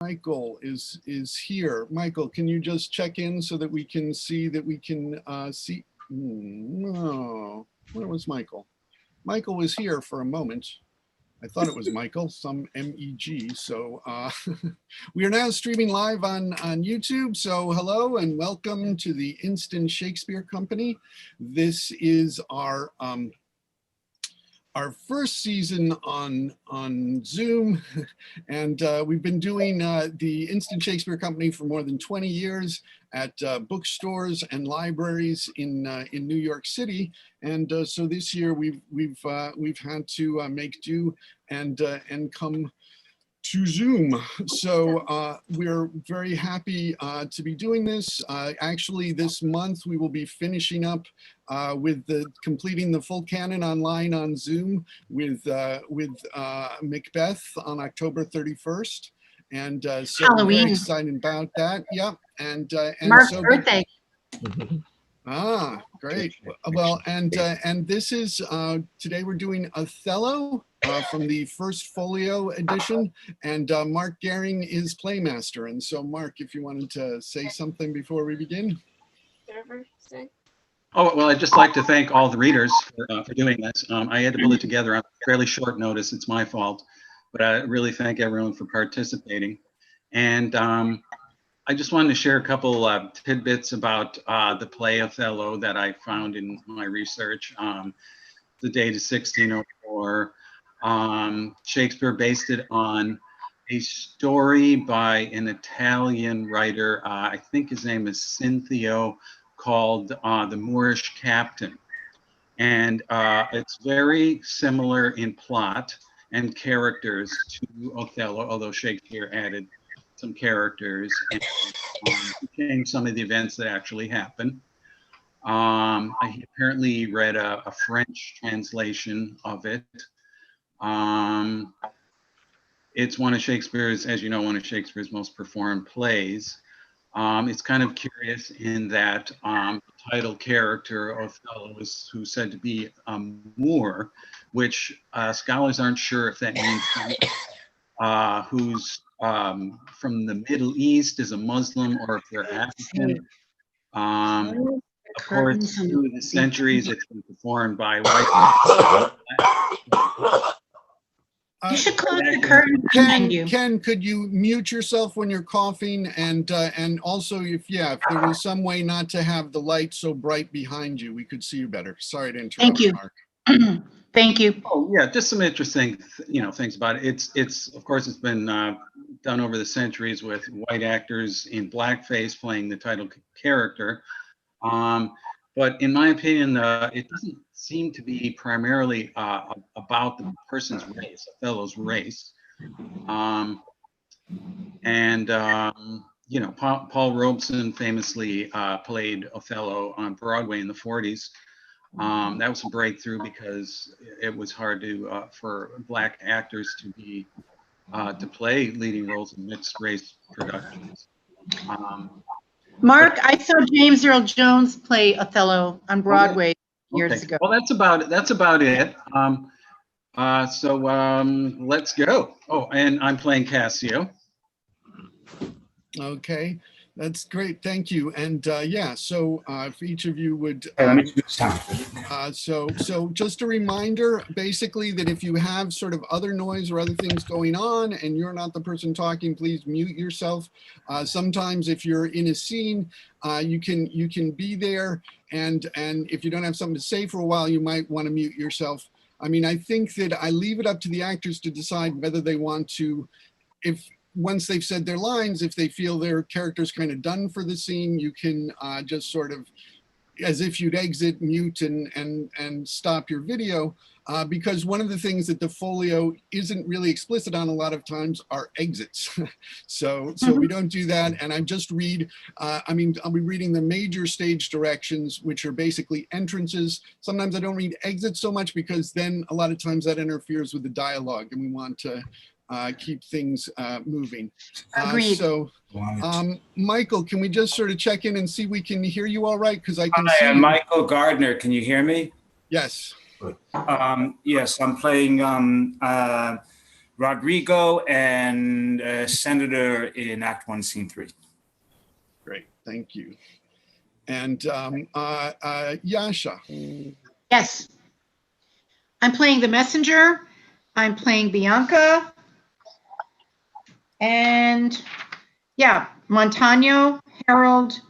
Michael is here. Michael, can you just check in so that we can see that we can see? No, where was Michael? Michael was here for a moment. I thought it was Michael, some MEG. So we are now streaming live on YouTube. So hello and welcome to the Instant Shakespeare Company. This is our first season on Zoom, and we've been doing the Instant Shakespeare Company for more than 20 years at bookstores and libraries in New York City. And so this year we've had to make do and come to Zoom. So we're very happy to be doing this. Actually, this month we will be finishing up with completing the full canon online on Zoom with Macbeth on October 31st. And so Halloween. We're very excited about that. Yep. And Mark's so birthday. Ah, great. Well, and this is today we're doing Othello from the first folio edition, and Mark Gehring is playmaster. And so, Mark, if you wanted to say something before we begin. Oh, well, I'd just like to thank all the readers for doing this. I had to pull it together on fairly short notice. It's my fault, but I really thank everyone for participating. And I just wanted to share a couple tidbits about the play Othello that I found in my research. The date is 1604. Shakespeare based it on a story by an Italian writer, I think his name is Cinthio, called The Moorish Captain. And it's very similar in plot and characters to Othello, although Shakespeare added some characters and changed some of the events that actually happened. I apparently read a French translation of it. It's one of Shakespeare's, as you know, one of Shakespeare's most performed plays. It's kind of curious in that the title character Othello is who's said to be a Moor, which scholars aren't sure if that means who's from the Middle East, is a Muslim, or if they're African. Of course, through the centuries, it's been performed by white. You should close the curtain behind you. Ken, could you mute yourself when you're coughing? And also, if there was some way not to have the light so bright behind you, we could see you better. Sorry to interrupt. Thank you. Mark. Thank you. Oh yeah, just some interesting, things about it. It's of course it's been done over the centuries with white actors in blackface playing the title character. But in my opinion, it doesn't seem to be primarily about the person's race, Othello's race. Paul Robeson famously played Othello on Broadway in the 40s. That was a breakthrough because it was hard for Black actors to play leading roles in mixed race productions. Mark, I saw James Earl Jones play Othello on Broadway years ago. Well, that's about it. So let's go. Oh, and I'm playing Cassio. Okay, that's great. Thank you. And so if each of you would, so just a reminder, basically, that if you have sort of other noise or other things going on and you're not the person talking, please mute yourself. Sometimes if you're in a scene, you can be there, and if you don't have something to say for a while, you might want to mute yourself. I mean, I think that I leave it up to the actors to decide whether they want to, once they've said their lines, if they feel their character's kind of done for the scene, you can just sort of, as if you'd exit, mute, and stop your video. Because one of the things that the folio isn't really explicit on a lot of times are exits. so we don't do that. And I just read, I'll be reading the major stage directions, which are basically entrances. Sometimes I don't read exits so much because then a lot of times that interferes with the dialogue and we want to keep things moving. Agreed. Michael, can we just sort of check in and see we can hear you all right? Because I can see you. Michael Gardner. Can you hear me? Yes. Yes, I'm playing Rodrigo and Senator in Act 1, Scene 3. Great, thank you. And Yasha. Yes. I'm playing the messenger. I'm playing Bianca. And yeah, Montano, Harold,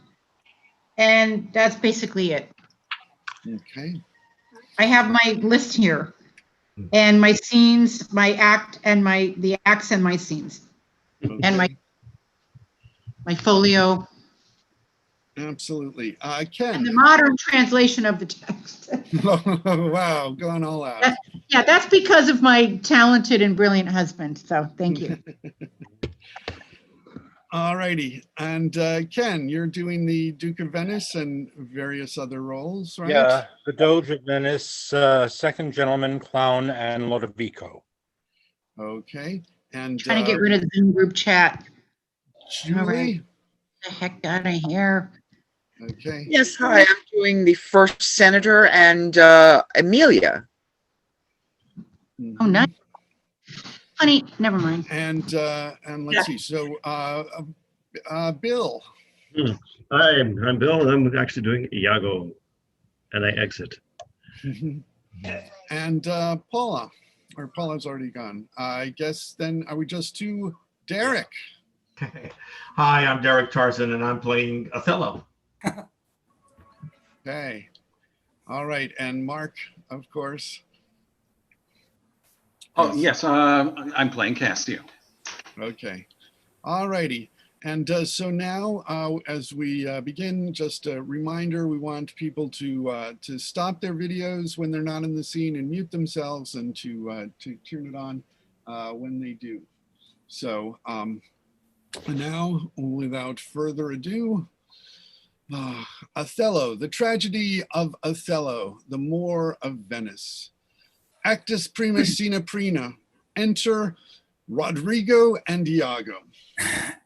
and that's basically it. Okay. I have my list here and my scenes, my act and the acts and my scenes and Okay. my folio. Absolutely. And Ken. the modern translation of the text. Oh, wow, going all out. Yeah, that's because of my talented and brilliant husband. So thank you. All righty. And Ken, you're doing the Duke of Venice and various other roles, right? Yeah, the Doge of Venice, Second Gentleman, Clown, and Lodovico. Okay. And Trying to get rid of the Zoom group chat. Julie. All right. Get the heck out of here. Okay. Yes, hi, I'm doing the first senator and Amelia. Oh, nice. Honey, never mind. And let's see. So Bill. I'm Bill, and I'm actually doing Iago, and I exit. And Paula, or Paula's already gone. I guess then are we just to Derek? Hi, I'm Derek Tarzan, and I'm playing Othello. Okay. All right. And Mark, of course. Oh, yes, I'm playing Cassio. Okay. All righty. And so now, as we begin, just a reminder, we want people to stop their videos when they're not in the scene and mute themselves, and to turn it on when they do. So now, without further ado, Othello, the tragedy of Othello, the Moor of Venice. Actus prima sine prima. Enter Rodrigo and Iago.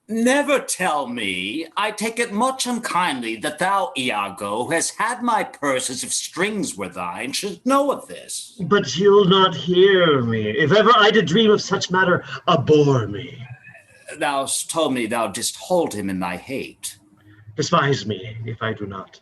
Never tell me. I take it much unkindly that thou, Iago, who hast had my purse as if strings were thine, should know of this. But you'll not hear me. If ever I did dream of such matter, abhor me. Thou'st told me thou didst hold him in thy hate. Despise me if I do not.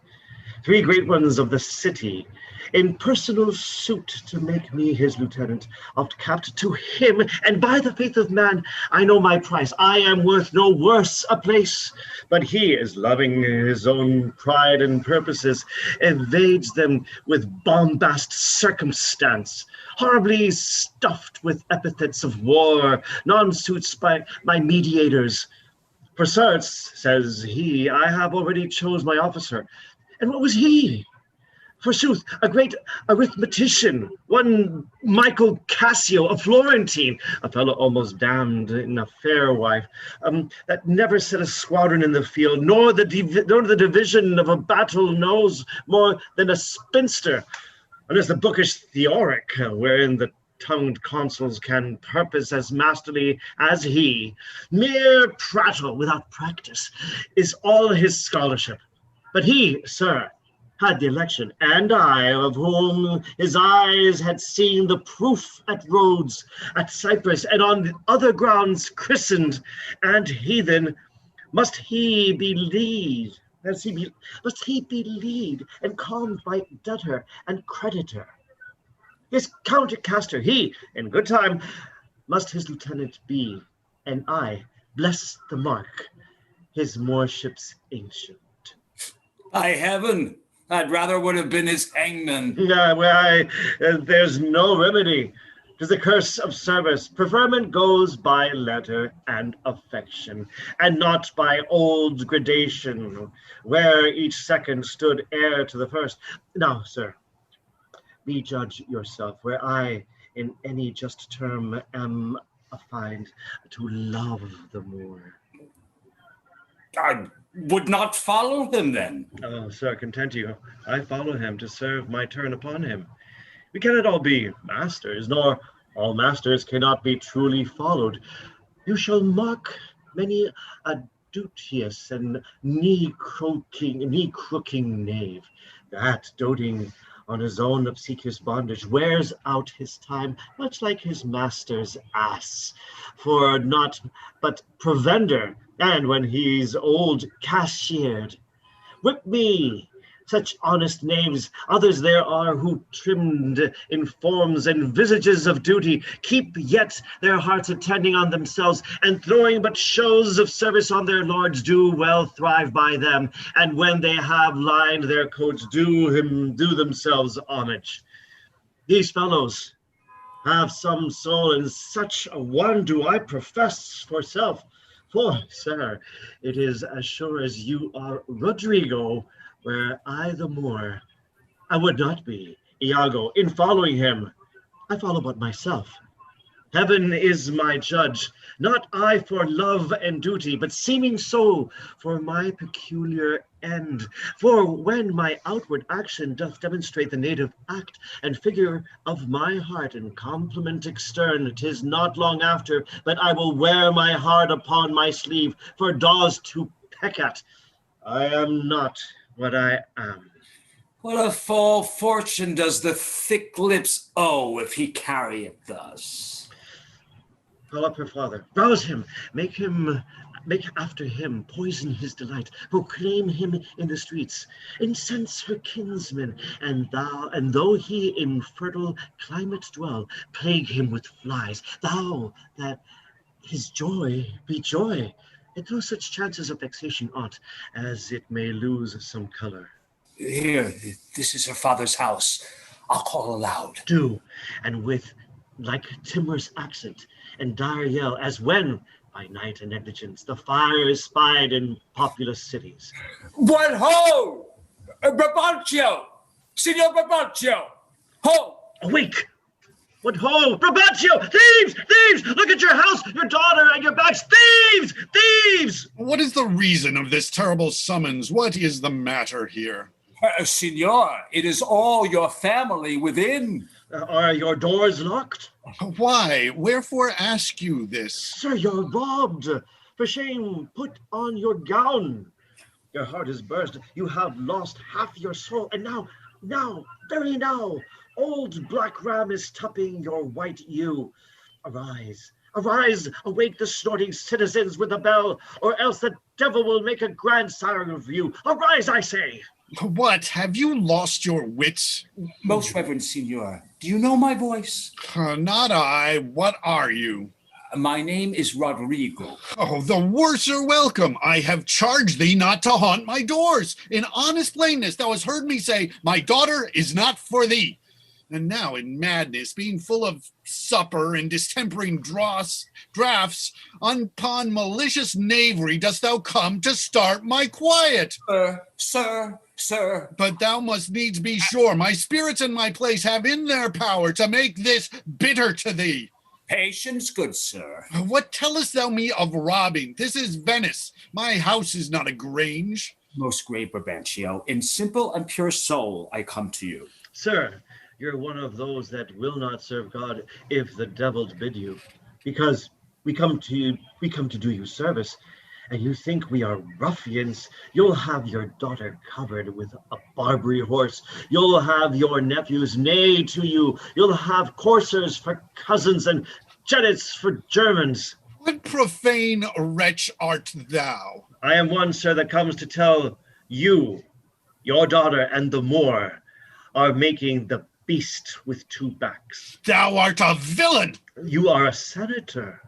3 great ones of the city, in personal suit to make me his lieutenant, outcapped to him, and by the faith of man, I know my price. I am worth no worse a place, but he is loving his own pride and purposes, evades them with bombast circumstance, horribly stuffed with epithets of war, non-suits by my mediators. For certes, says he, I have already chose my officer. And what was he? Forsooth, a great arithmetician, one Michael Cassio, a Florentine, a fellow almost damned in a fair wife, that never set a squadron in the field, nor the division of a battle knows more than a spinster, unless the bookish Theoric, wherein the tongued consuls can purpose as masterly as he. Mere prattle without practice is all his scholarship. But he, sir, had the election, and I, of whom his eyes had seen the proof at Rhodes, at Cyprus, and on the other grounds christened and heathen, must he be lead, and calmed by debtor and creditor. His countercaster, he, in good time, must his lieutenant be, and I, bless the mark, his moorship's ancient. By heaven, I'd rather would have been his hangman. There's no remedy. 'Tis the curse of service. Preferment goes by letter and affection, and not by old gradation, where each second stood heir to the first. Now, sir, be judge yourself, where I, in any just term, am affined to love the Moor. I would not follow him then. Oh, sir, content you. I follow him to serve my turn upon him. We cannot all be masters, nor all masters cannot be truly followed. You shall mark many a duteous and knee-crooking knave, that, doting on his own obsequious bondage, wears out his time, much like his master's ass, for naught but provender, and when he's old, cashiered. Whip me, such honest knaves, others there are who trimmed in forms and visages of duty, keep yet their hearts attending on themselves, and throwing but shows of service on their lords, do well thrive by them, and when they have lined their coats, do themselves homage. These fellows have some soul, and such a one do I profess for self. For, sir, it is as sure as you are Rodrigo, were I the Moor, I would not be Iago. In following him, I follow but myself. Heaven is my judge, not I for love and duty, but seeming so for my peculiar end. For when my outward action doth demonstrate the native act and figure of my heart and compliment extern, 'tis not long after, but I will wear my heart upon my sleeve for daws to peck at. I am not what I am. What a fall fortune does the thick lips owe if he carry it thus? Call up her father, rouse him, make after him, poison his delight, proclaim him in the streets, incense her kinsmen, and though he in fertile climate dwell, plague him with flies, thou that his joy be joy, and through such chances of vexation aught, as it may lose some color. Here, this is her father's house. I'll call aloud. Do, and with like timorous accent and dire yell, as when by night and negligence the fire is spied in populous cities. What ho! Brabantio! Signor Brabantio! Ho! Awake! What ho! Brabantio! Thieves! Thieves! Look at your house, your daughter, and your bags! Thieves! Thieves! What is the reason of this terrible summons? What is the matter here? Signor, it is all your family within. Are your doors locked? Why? Wherefore ask you this? Sir, you're robbed. For shame, put on your gown. Your heart is burst. You have lost half your soul. And now, very now, old Black Ram is tupping your white ewe. Arise, arise, awake the snorting citizens with a bell, or else the devil will make a grand siren of you. Arise, I say. What? Have you lost your wits? Most Reverend Signor, do you know my voice? Not I. What are you? My name is Rodrigo. Oh, the worser welcome. I have charged thee not to haunt my doors. In honest plainness, thou hast heard me say, my daughter is not for thee. And now in madness, being full of supper and distempering draughts, upon malicious knavery dost thou come to start my quiet. Sir. But thou must needs be sure my spirits and my place have in their power to make this bitter to thee. Patience, good sir. What tellest thou me of robbing? This is Venice. My house is not a grange. Most grave Brabantio, in simple and pure soul I come to you. Sir, you're one of those that will not serve God if the devil bid you, because we come to do you service, and you think we are ruffians. You'll have your daughter covered with a Barbary horse. You'll have your nephews neigh to you. You'll have coursers for cousins and jennets for Germans. What profane wretch art thou? I am one, sir, that comes to tell you, your daughter and the Moor are making the beast with two backs. Thou art a villain! You are a senator.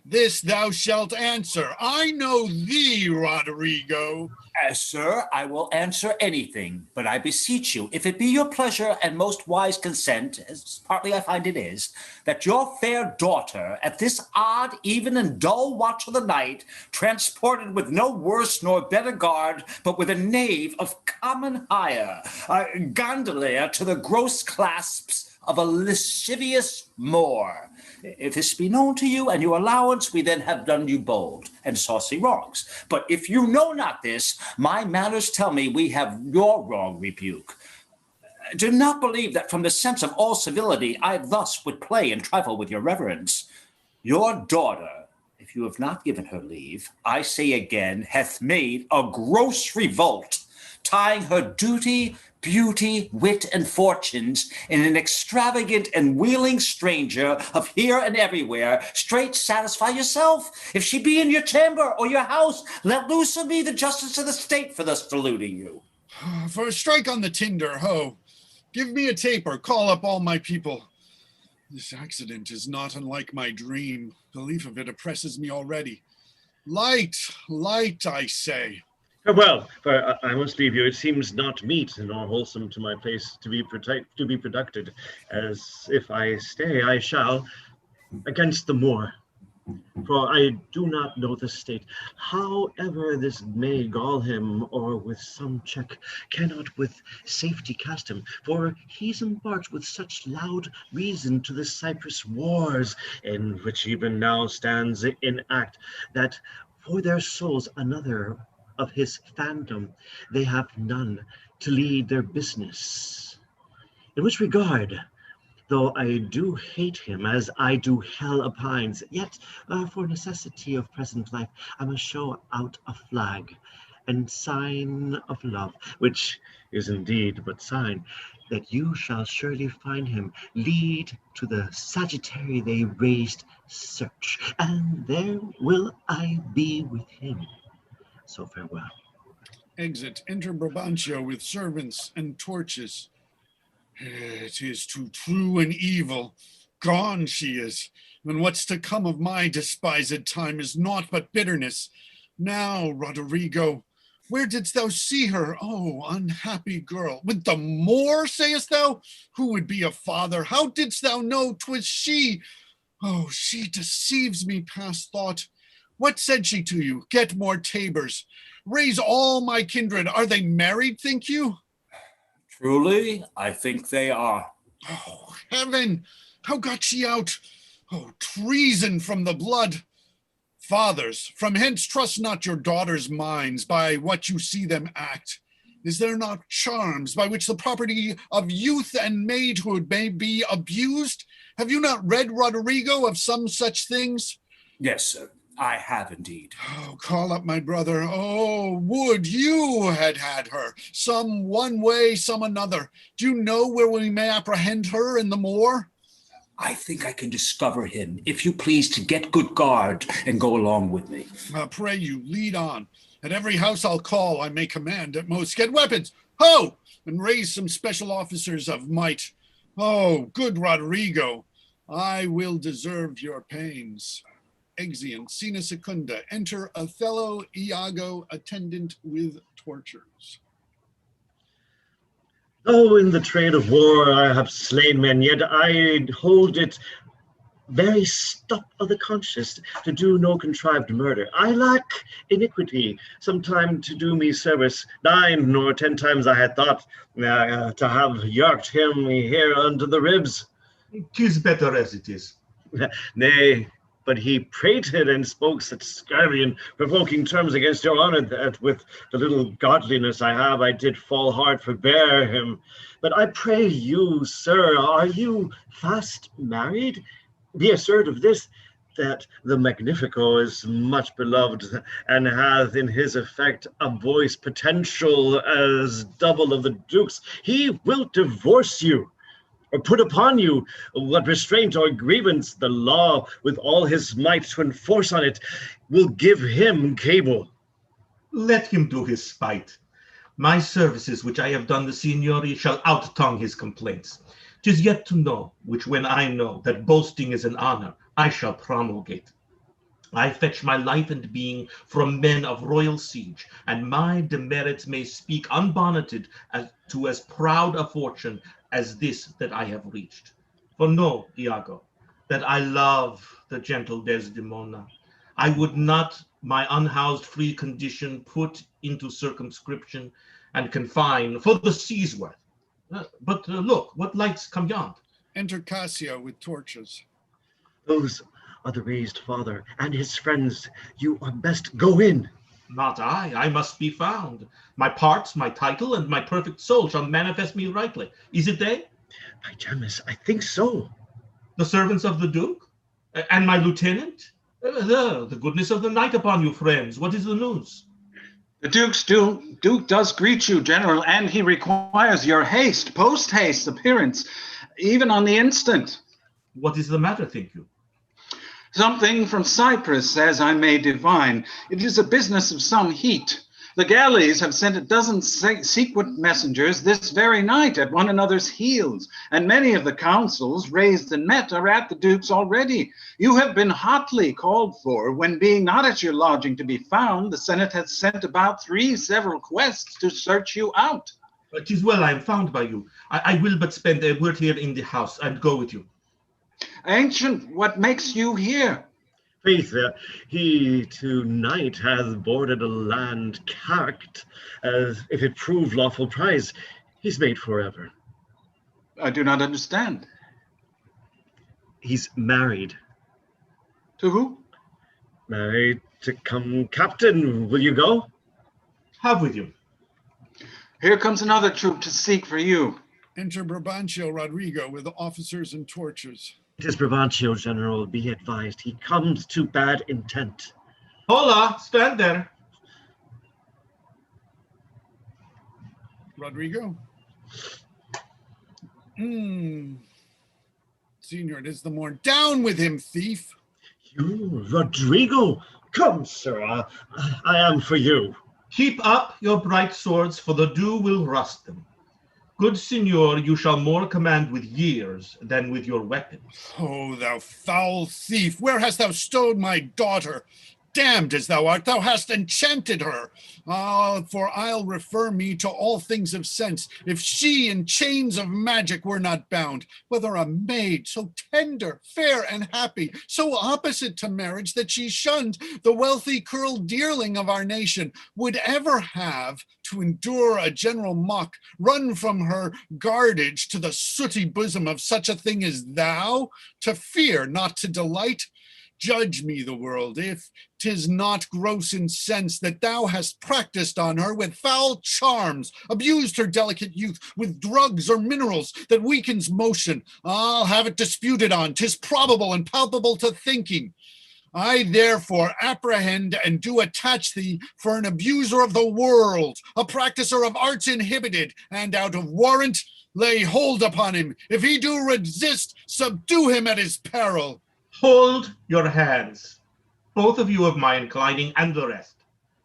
This thou shalt answer. I know thee, Rodrigo. Sir, I will answer anything, but I beseech you, if it be your pleasure and most wise consent, as partly I find it is, that your fair daughter, at this odd, even and dull watch of the night, transported with no worse nor better guard, but with a knave of common hire, a gondolier to the gross clasps of a lascivious Moor. If this be known to you and your allowance, we then have done you bold and saucy wrongs. But if you know not this, my manners tell me we have your wrong rebuke. Do not believe that from the sense of all civility I thus would play and trifle with your reverence. Your daughter, if you have not given her leave, I say again, hath made a gross revolt, tying her duty beauty, wit, and fortunes in an extravagant and wheeling stranger of here and everywhere, straight satisfy yourself. If she be in your chamber or your house, let loose of me the justice of the state for thus deluding you. For a strike on the tinder, ho! Give me a taper, call up all my people. This accident is not unlike my dream. Belief of it oppresses me already. Light, light, I say. Farewell, for I must leave you. It seems not meet nor wholesome to my place to be producted, as if I stay, I shall, against the Moor. For I do not know the state. However this may gall him, or with some check, cannot with safety cast him. For he's embarked with such loud reason to the Cyprus wars, in which even now stands in act, that for their souls another of his fandom they have none to lead their business. In which regard, though I do hate him as I do hell opines, yet for necessity of present life I must show out a flag and sign of love, which is indeed but sign, that you shall surely find him lead to the Sagittary they raised search, and there will I be with him. So farewell. Exit. Enter Brabantio with servants and torches. It is too true and evil. Gone she is. And what's to come of my despised time is naught but bitterness. Now, Roderigo, where didst thou see her? Oh, unhappy girl. With the Moor, sayest thou? Who would be a father? How didst thou know 'twas she? Oh, she deceives me past thought. What said she to you? Get more tabors. Raise all my kindred. Are they married, think you? Truly, I think they are. Oh, heaven! How got she out? Oh, treason from the blood! Fathers, from hence trust not your daughters' minds by what you see them act. Is there not charms by which the property of youth and maidhood may be abused? Have you not read, Roderigo, of some such things? Yes, sir, I have indeed. Oh, call up my brother. Oh, would you had had her, some one way, some another. Do you know where we may apprehend her in the Moor? I think I can discover him, if you please to get good guard and go along with me. Pray you, lead on. At every house I'll call, I may command at most. Get weapons, ho! And raise some special officers of might. Oh, good Roderigo, I will deserve your pains. Exeunt, Scena Secunda. Enter Othello, Iago, attendant with tortures. Though in the trade of war I have slain men, yet I hold it very stop of the conscience to do no contrived murder. I lack iniquity, sometime to do me service. 9 or 10 times I had thought to have yerked him here unto the ribs. 'Tis better as it is. Nay, but he prated and spoke such scurvy and provoking terms against your honor that with the little godliness I have, I did fall hard forbear him. But I pray you, sir, are you fast married? Be assured of this, that the Magnifico is much beloved and hath in his effect a voice potential as double of the Duke's. He will divorce you, or put upon you what restraint or grievance the law with all his might to enforce on it will give him cable. Let him do his spite. My services which I have done the signori shall out-tongue his complaints. 'Tis yet to know, which when I know that boasting is an honor, I shall promulgate. I fetch my life and being from men of royal siege, and my demerits may speak unbonneted as to as proud a fortune as this that I have reached. For know, Iago, that I love the gentle Desdemona. I would not my unhoused free condition put into circumscription and confine for the sea's worth. But look, what lights come yond? Enter Cassio with torches. Those are the raised father and his friends. You are best go in. Not I must be found. My parts, my title, and my perfect soul shall manifest me rightly. Is it they? By Gemmis, I think so. The servants of the Duke? And my lieutenant? The goodness of the night upon you, friends. What is the news? The Duke does greet you, General, and he requires your post-haste appearance, even on the instant. What is the matter, think you? Something from Cyprus, as I may divine. It is a business of some heat. The galleys have sent a dozen secret messengers this very night at one another's heels, and many of the councils raised and met are at the Duke's already. You have been hotly called for, when being not at your lodging to be found, the Senate has sent about 3 several quests to search you out. It is well I am found by you. I will but spend a word here in the house and go with you. Ancient, what makes you here? Faith, he tonight hath boarded a land carked, as if it prove lawful prize. He's made forever. I do not understand. He's married. To who? Married to come captain. Will you go? Have with you. Here comes another troop to seek for you. Enter Brabantio Rodrigo with officers and torches. It is Brabantio, General. Be advised, he comes to bad intent. Hola, stand there. Rodrigo? Senior, it is the more. Down with him, thief! You, Rodrigo? Come, sir, I am for you. Keep up your bright swords, for the dew will rust them. Good signor, you shall more command with years than with your weapons. Oh, thou foul thief, where hast thou stowed my daughter? Damned as thou art, thou hast enchanted her. For I'll refer me to all things of sense, if she in chains of magic were not bound, whether a maid so tender, fair, and happy, so opposite to marriage that she shunned the wealthy curled dearling of our nation, would ever have to endure a general mock, run from her guardage to the sooty bosom of such a thing as thou, to fear, not to delight. Judge me, the world, if 'tis not gross in sense that thou hast practiced on her with foul charms, abused her delicate youth with drugs or minerals that weakens motion. I'll have it disputed on. 'Tis probable and palpable to thinking. I therefore apprehend and do attach thee for an abuser of the world, a practicer of arts inhibited, and out of warrant lay hold upon him. If he do resist, subdue him at his peril. Hold your hands, both of you of my inclining and the rest.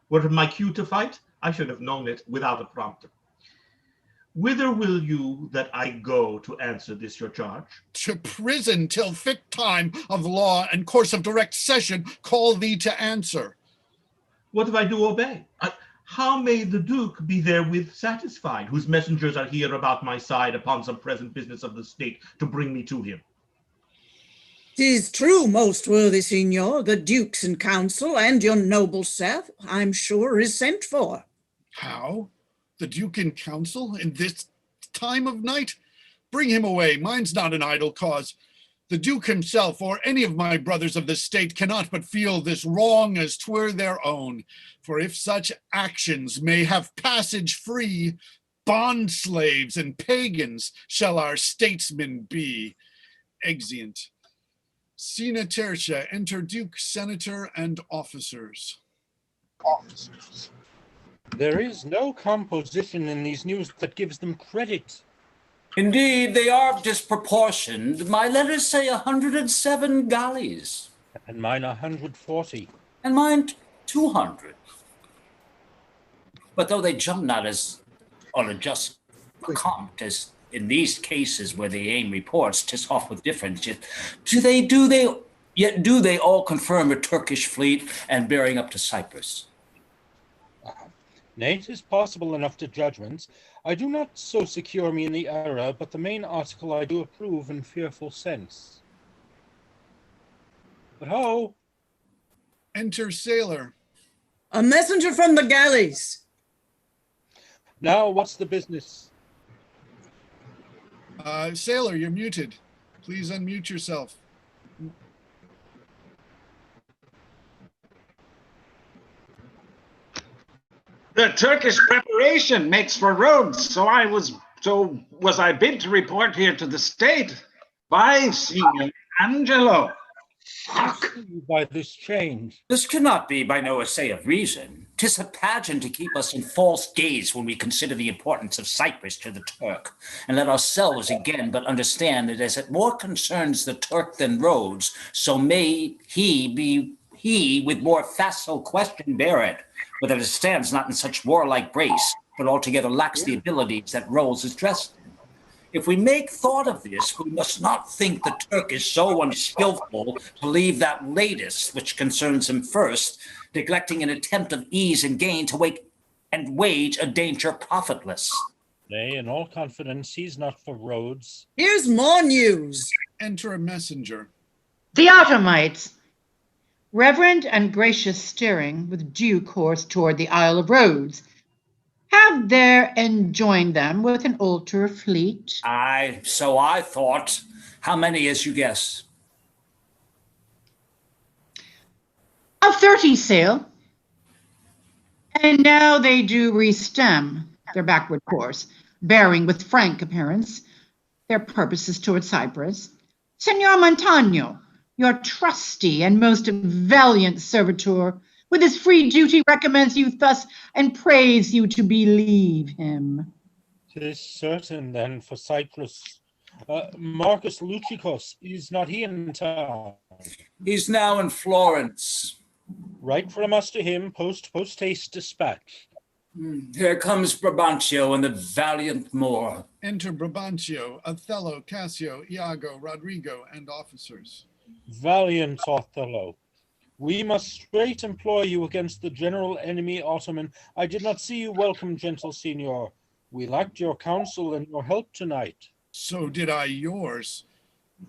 Were it my cue to fight, I should have known it without a prompter. Whither will you that I go to answer this your charge? To prison till fit time of law and course of direct session call thee to answer. What if I do obey? How may the Duke be therewith satisfied, whose messengers are here about my side upon some present business of the state to bring me to him? 'Tis true, most worthy signor, the dukes in council and your noble self, I'm sure, is sent for. How? The Duke in council in this time of night? Bring him away. Mine's not an idle cause. The Duke himself or any of my brothers of the state cannot but feel this wrong as 'twere their own. For if such actions may have passage free, bond slaves and pagans shall our statesmen be. Exeunt. Scena tertia, enter Duke, Senator, and officers. There is no composition in these news that gives them credit. Indeed, they are disproportioned. My letters say 107 galleys. And mine 140. And mine 200. But though they jump not as on a just account as in these cases where the aim reports, 'tis off with difference. Yet do they all confirm a Turkish fleet and bearing up to Cyprus? Nay, 'tis possible enough to judgments. I do not so secure me in the error, but the main article I do approve in fearful sense. But ho! Enter sailor. A messenger from the galleys. Now, what's the business? Sailor, you're muted. Please unmute yourself. The Turkish preparation makes for Rhodes, so was I bid to report here to the state by Signor Angelo. Fuck! By this change. This cannot be by no essay of reason. 'Tis a pageant to keep us in false gaze when we consider the importance of Cyprus to the Turk, and let ourselves again but understand that as it more concerns the Turk than Rhodes, so may he with more facile question bear it, but that it stands not in such warlike brace, but altogether lacks the abilities that Rhodes is dressed in. If we make thought of this, we must not think the Turk is so unskillful to leave that latest which concerns him first, neglecting an attempt of ease and gain to wage a danger profitless. Nay, in all confidence, he's not for Rhodes. Here's more news. Enter a messenger. The Ottomites, reverent and gracious steering with due course toward the Isle of Rhodes, have there enjoined them with an ultra fleet. Aye, so I thought. How many as you guess? Of 30 sail, and now they do restem their backward course, bearing with frank appearance their purposes toward Cyprus. Senor Montano, your trusty and most valiant servitor, with his free duty recommends you thus and prays you to believe him. 'Tis certain then for Cyprus. Marcus Luchikos, is not he in town? He's now in Florence. Write from us to him, post haste dispatch. Here comes Brabantio and the valiant Moor. Enter Brabantio, Othello, Cassio, Iago, Rodrigo, and officers. Valiant Othello, we must straight employ you against the general enemy Ottoman. I did not see you welcome, gentle Signor. We lacked your counsel and your help tonight. So did I yours.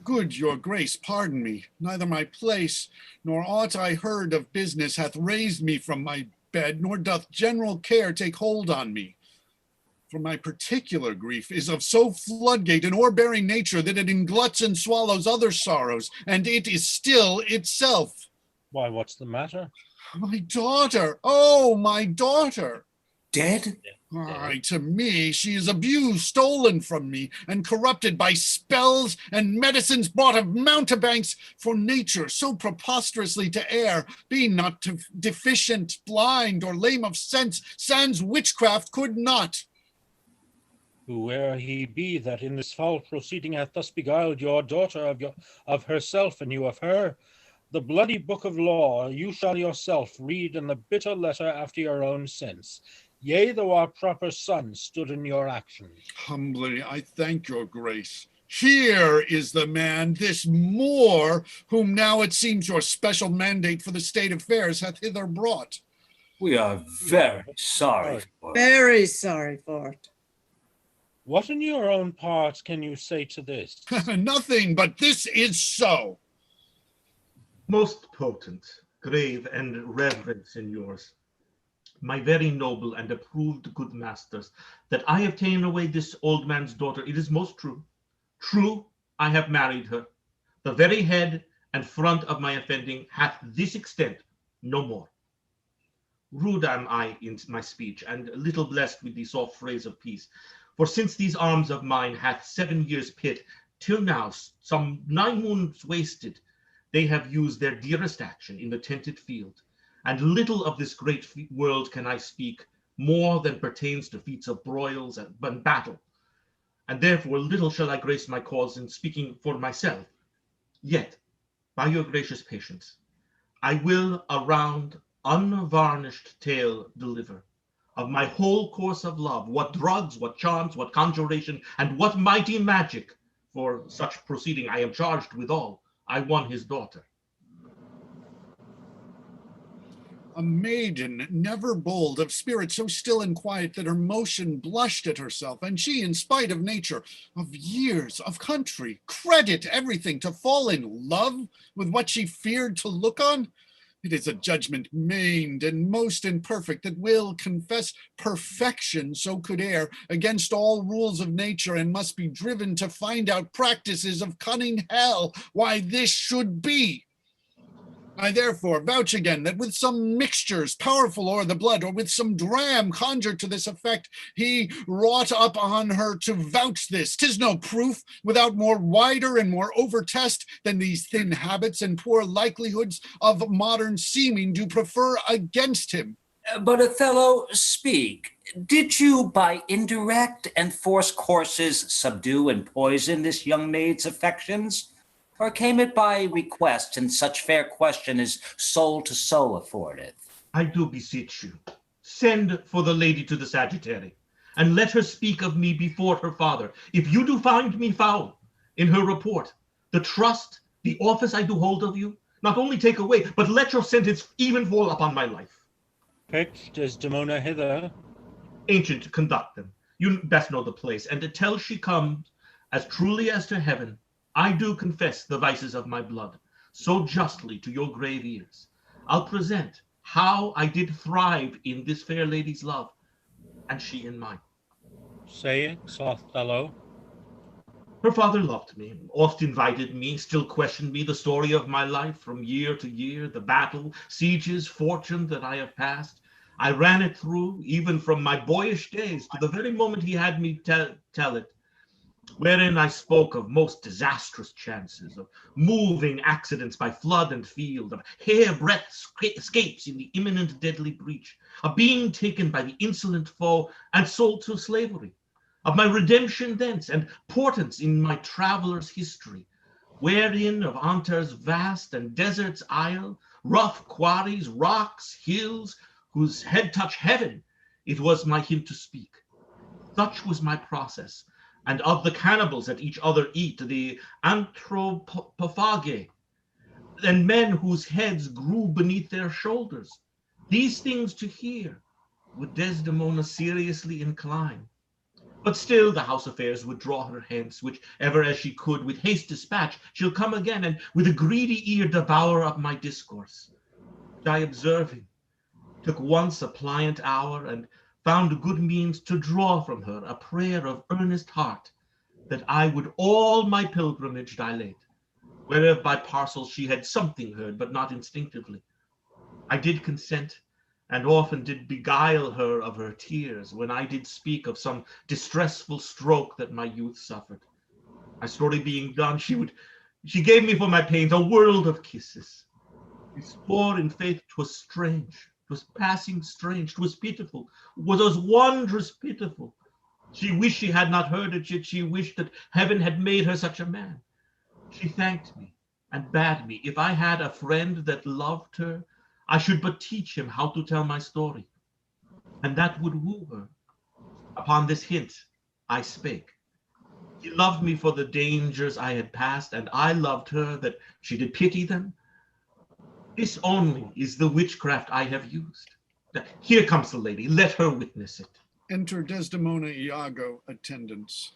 Good your grace, pardon me. Neither my place, nor aught I heard of business hath raised me from my bed, nor doth general care take hold on me. For my particular grief is of so floodgate and o'erbearing nature that it engluts and swallows other sorrows, and it is still itself. Why, what's the matter? My daughter, oh, my daughter. Dead? Aye, to me, she is abused, stolen from me, and corrupted by spells and medicines brought of mountebanks. For nature so preposterously to err, being not deficient, blind, or lame of sense, sans witchcraft could not. Whoe'er he be that in this foul proceeding hath thus beguiled your daughter of herself and you of her, the bloody book of law you shall yourself read in the bitter letter after your own sense. Yea, though our proper son stood in your actions. Humbly I thank your grace. Here is the man, this Moor, whom now it seems your special mandate for the state affairs hath hither brought. We are very sorry for it. Very sorry for it. What in your own part can you say to this? Nothing, but this is so. Most potent, grave, and reverend signors, my very noble and approved good masters, that I have taken away this old man's daughter, it is most true. True, I have married her. The very head and front of my offending hath this extent, no more. Rude am I in my speech, and little blessed with the soft phrase of peace. For since these arms of mine hath 7 years pit, till now some 9 moons wasted, they have used their dearest action in the tented field. And little of this great world can I speak, more than pertains to feats of broils and battle. And therefore little shall I grace my cause in speaking for myself. Yet, by your gracious patience, I will a round, unvarnished tale deliver of my whole course of love, what drugs, what charms, what conjuration, and what mighty magic, for such proceeding I am charged withal, I won his daughter. A maiden, never bold, of spirit so still and quiet that her motion blushed at herself, and she, in spite of nature, of years, of country, credit, everything, to fall in love with what she feared to look on. It is a judgment maimed and most imperfect that will confess perfection so could err against all rules of nature, and must be driven to find out practices of cunning hell why this should be. I therefore vouch again that with some mixtures powerful o'er the blood, or with some dram conjured to this effect, he wrought up on her to vouch this. 'Tis no proof, without more wider and more over test than these thin habits and poor likelihoods of modern seeming do prefer against him. But Othello, speak. Did you, by indirect and forced courses, subdue and poison this young maid's affections? Or came it by request, and such fair question as soul to soul affordeth? I do beseech you, send for the lady to the sagittary, and let her speak of me before her father. If you do find me foul in her report, the trust, the office I do hold of you, not only take away, but let your sentence even fall upon my life. Fetch Desdemona hither. Ancient, conduct them. You best know the place, and till she comes, as truly as to heaven, I do confess the vices of my blood, so justly to your grave ears. I'll present how I did thrive in this fair lady's love, and she in mine. Say it, Othello. Her father loved me, oft invited me, still questioned me the story of my life from year to year, the battle, sieges, fortune that I have passed. I ran it through, even from my boyish days to the very moment he had me tell it, wherein I spoke of most disastrous chances, of moving accidents by flood and field, of hair-breadth escapes in the imminent deadly breach, of being taken by the insolent foe and sold to slavery, of my redemption thence and portents in my traveler's history, wherein of Antar's vast and desert's isle, rough quarries, rocks, hills, whose head touch heaven, it was my hint to speak. Such was my process, and of the cannibals that each other eat, the anthropophagi, and men whose heads grew beneath their shoulders. These things to hear would Desdemona seriously incline. But still the house affairs would draw her hence, which ever as she could, with haste dispatch, she'll come again, and with a greedy ear devour up my discourse. Which I observing, took once a pliant hour, and found good means to draw from her a prayer of earnest heart, that I would all my pilgrimage dilate, whereof by parcels she had something heard, but not instinctively. I did consent, and often did beguile her of her tears, when I did speak of some distressful stroke that my youth suffered. My story being done, she gave me for my pains a world of kisses. She swore in faith 'twas strange, 'twas passing strange, 'twas pitiful, was wondrous pitiful. She wished she had not heard it, yet she wished that heaven had made her such a man. She thanked me, and bade me, if I had a friend that loved her, I should but teach him how to tell my story, and that would woo her. Upon this hint I spake. She loved me for the dangers I had passed, and I loved her that she did pity them. This only is the witchcraft I have used. Here comes the lady, let her witness it. Enter Desdemona, Iago, attendants.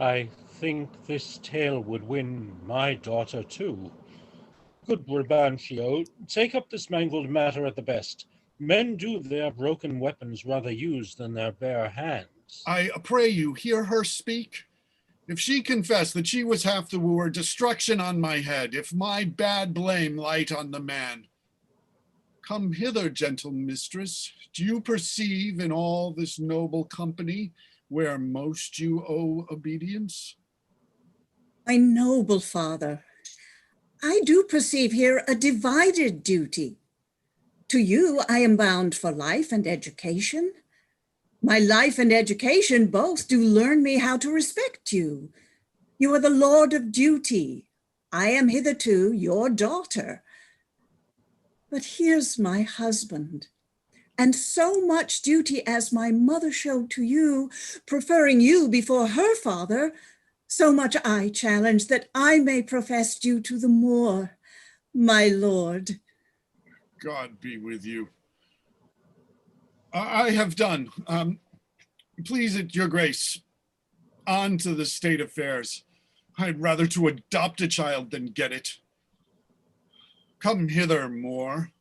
I think this tale would win my daughter too. Good Brabantio, take up this mangled matter at the best. Men do their broken weapons rather use than their bare hands. I pray you, hear her speak. If she confess that she was half the wooer, destruction on my head, if my bad blame light on the man. Come hither, gentle mistress. Do you perceive in all this noble company where most you owe obedience? My noble father, I do perceive here a divided duty. To you, I am bound for life and education. My life and education both do learn me how to respect you. You are the lord of duty. I am hitherto your daughter. But here's my husband, and so much duty as my mother showed to you, preferring you before her father, so much I challenge that I may profess you to the more, my lord. God be with you. I have done. Please it your grace, on to the state affairs. I'd rather to adopt a child than get it. Come hither, Moor.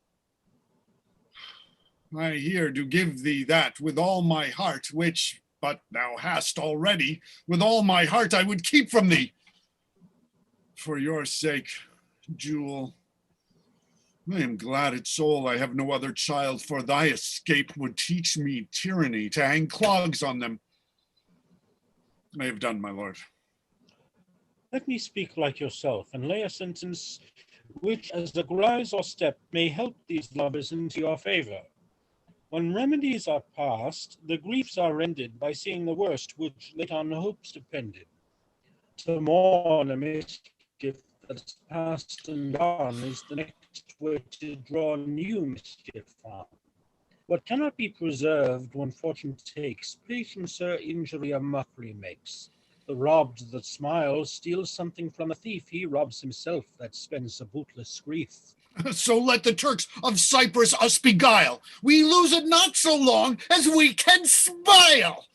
I here do give thee that with all my heart, which, but thou hast already, with all my heart I would keep from thee. For your sake, jewel, I am glad at soul I have no other child, for thy escape would teach me tyranny, to hang clogs on them. I have done, my lord. Let me speak like yourself, and lay a sentence which, as a rise or step, may help these lovers into your favor. When remedies are past, the griefs are ended by seeing the worst which late on hopes depended. To mourn a mischief that's past and gone is the next way to draw new mischief on. What cannot be preserved when fortune takes, patience her injury a mockery makes. The robbed that smiles steals something from a thief, he robs himself that spends a bootless grief. So let the Turks of Cyprus us beguile. We lose it not so long as we can smile.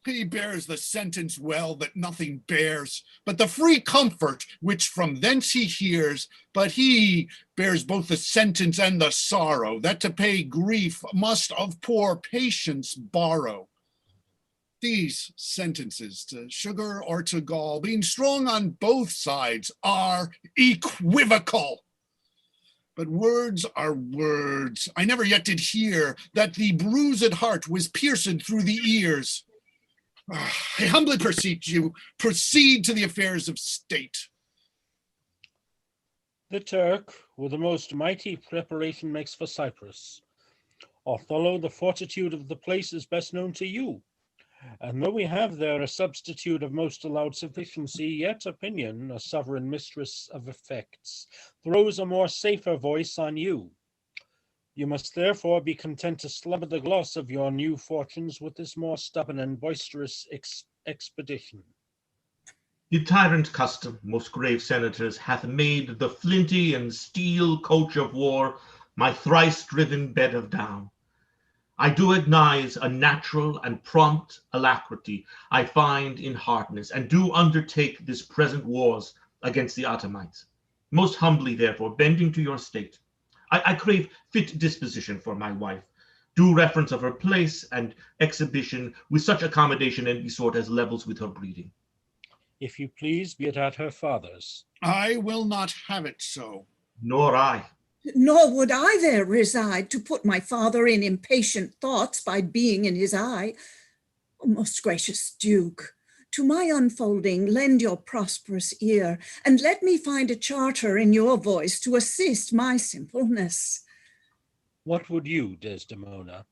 He bears the sentence well that nothing bears, but the free comfort which from thence he hears. But he bears both the sentence and the sorrow, that to pay grief must of poor patience borrow. These sentences, to sugar or to gall, being strong on both sides, are equivocal. But words are words. I never yet did hear that the bruised heart was pierced through the ears. I humbly beseech you, proceed to the affairs of state. The Turk, with the most mighty preparation, makes for Cyprus. Othello, the fortitude of the place is best known to you. And though we have there a substitute of most allowed sufficiency, yet opinion, a sovereign mistress of effects, throws a more safer voice on you. You must therefore be content to slumber the gloss of your new fortunes with this more stubborn and boisterous expedition. The tyrant custom, most grave senators, hath made the flinty and steel coach of war my thrice-driven bed of down. I do acknowledge a natural and prompt alacrity I find in hardness, and do undertake this present wars against the Ottomites. Most humbly, therefore, bending to your state, I crave fit disposition for my wife, due reference of her place and exhibition, with such accommodation and besort as levels with her breeding. If you please, be it at her father's. I will not have it so. Nor I. Nor would I there reside to put my father in impatient thoughts by being in his eye. O most gracious Duke, to my unfolding lend your prosperous ear, and let me find a charter in your voice to assist my simpleness. What would you, Desdemona?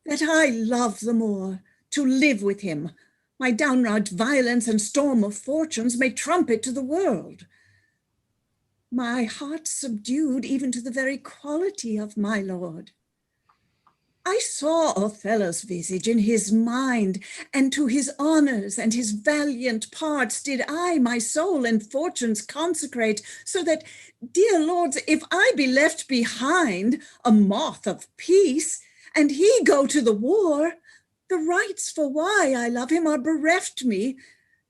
That I love the more, to live with him, my downright violence and storm of fortunes may trumpet to the world. My heart subdued even to the very quality of my lord. I saw Othello's visage in his mind, and to his honors and his valiant parts did I my soul and fortunes consecrate, so that, dear lords, if I be left behind, a moth of peace, and he go to the war, the rights for why I love him are bereft me,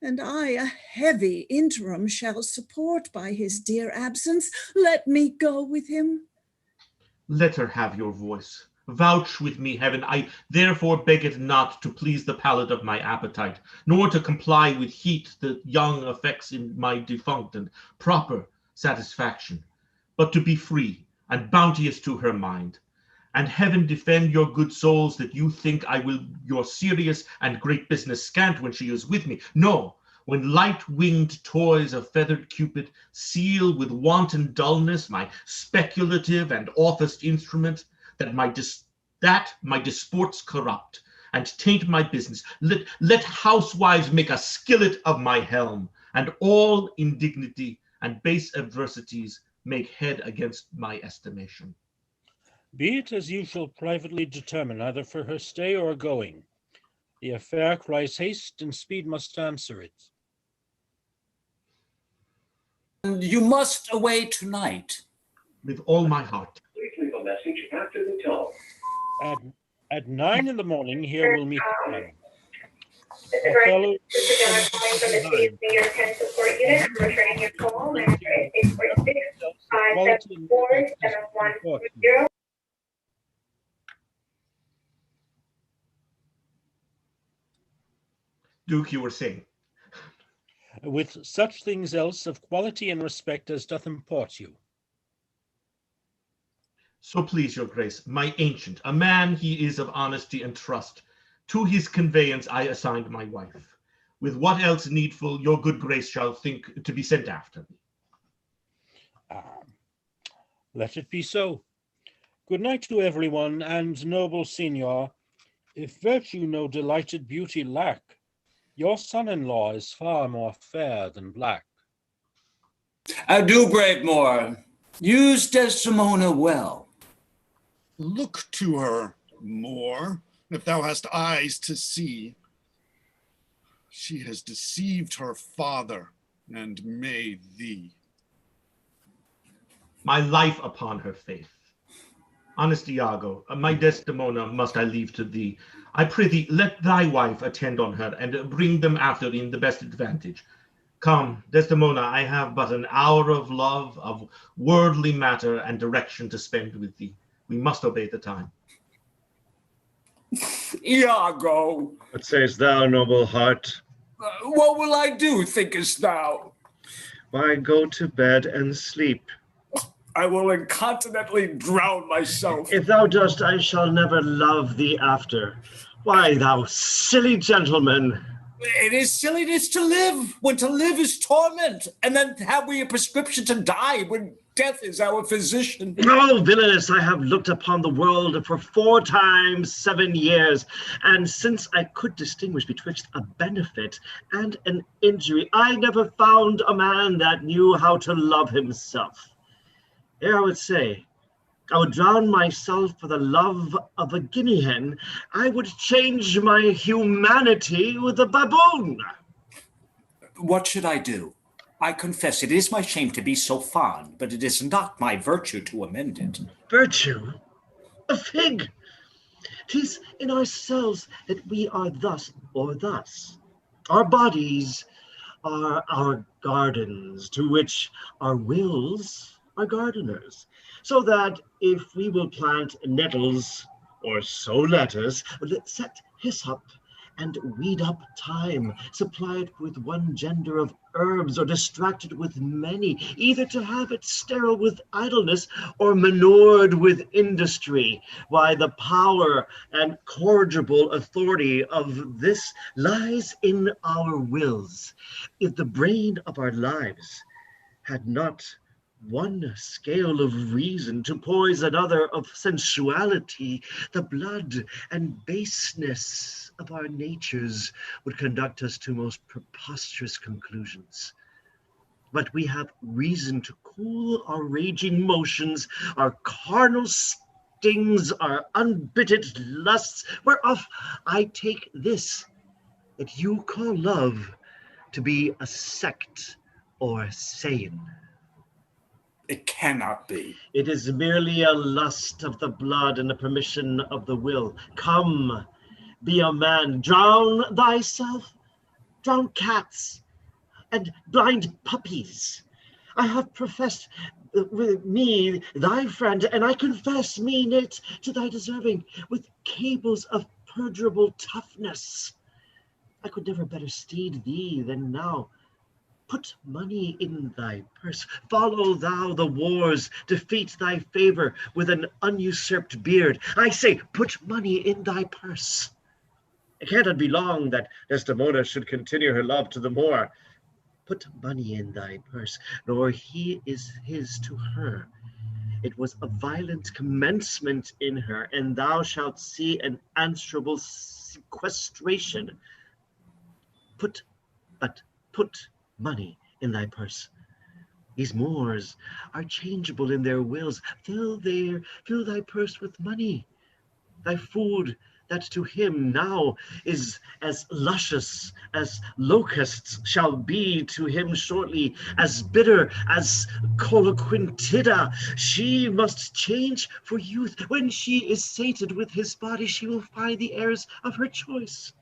and I a heavy interim shall support by his dear absence. Let me go with him. Let her have your voice. Vouch with me, heaven. I therefore beg it not to please the palate of my appetite, nor to comply with heat the young affects in my defunct and proper satisfaction, but to be free and bounteous to her mind. And heaven defend your good souls that you think I will your serious and great business scant when she is with me. No, when light-winged toys of feathered Cupid seal with wanton dullness my speculative and officed instrument, that my disports corrupt and taint my business. Let housewives make a skillet of my helm, and all indignity and base adversities make head against my estimation. Be it as you shall privately determine, either for her stay or going. The affair cries haste, and speed must answer it. And you must away tonight. With all my heart. Please leave a message after the tone. At 9 in the morning, here we'll meet the time. This is Ryan. Othello, This is Jenna calling from the Chief New York 10 support unit. I'm returning your call. My number is 846-574-7110. Duke, you were saying. with such things else of quality and respect as doth import you. So please your grace, my ancient, a man he is of honesty and trust, to his conveyance I assigned my wife. With what else needful your good grace shall think to be sent after me. Let it be so. Good night to everyone, and noble Signor. If virtue no delighted beauty lack, your son-in-law is far more fair than black. Adieu, brave Moor. Use Desdemona well. Look to her, Moor, if thou hast eyes to see. She has deceived her father and made thee. My life upon her faith. Honest Iago, my Desdemona must I leave to thee. I prithee, let thy wife attend on her, and bring them after in the best advantage. Come, Desdemona, I have but an hour of love, of worldly matter and direction to spend with thee. We must obey the time. Iago, What sayest thou, noble heart? what will I do, thinkest thou? Why, go to bed and sleep. I will incontinently drown myself. If thou dost, I shall never love thee after. Why, thou silly gentleman. It is silliness to live, when to live is torment. And then have we a prescription to die, when death is our physician. Oh, villainous, I have looked upon the world for 4 times 7 years, and since I could distinguish betwixt a benefit and an injury, I never found a man that knew how to love himself. Ere I would say, I would drown myself for the love of a guinea hen, I would change my humanity with a baboon. What should I do? I confess it is my shame to be so fond, but it is not my virtue to amend it. Virtue? A fig! 'Tis in ourselves that we are thus or thus. Our bodies are our gardens, to which our wills are gardeners. So that if we will plant nettles, or sow lettuce, set hyssop, and weed up thyme, supply it with one gender of herbs, or distract it with many, either to have it sterile with idleness, or manured with industry, why the power and corrigible authority of this lies in our wills. If the brain of our lives had not one scale of reason to poise another of sensuality, the blood and baseness of our natures would conduct us to most preposterous conclusions. But we have reason to cool our raging motions, our carnal stings, our unbitted lusts, whereof I take this, that you call love, to be a sect or saying. It cannot be. It is merely a lust of the blood and a permission of the will. Come, be a man, drown thyself, drown cats, and blind puppies. I have professed with me, thy friend, and I confess mean it to thy deserving, with cables of perdurable toughness. I could never better steed thee than now. Put money in thy purse, follow thou the wars, defeat thy favor with an unusurped beard. I say, put money in thy purse. It cannot be long that Desdemona should continue her love to the Moor. Put money in thy purse, nor he is his to her. It was a violent commencement in her, and thou shalt see an answerable sequestration. Put money in thy purse. These Moors are changeable in their wills. Fill thy purse with money. Thy food, that to him now is as luscious as locusts, shall be to him shortly as bitter as coloquintida. She must change for youth. When she is sated with his body, she will find the heirs of her choice.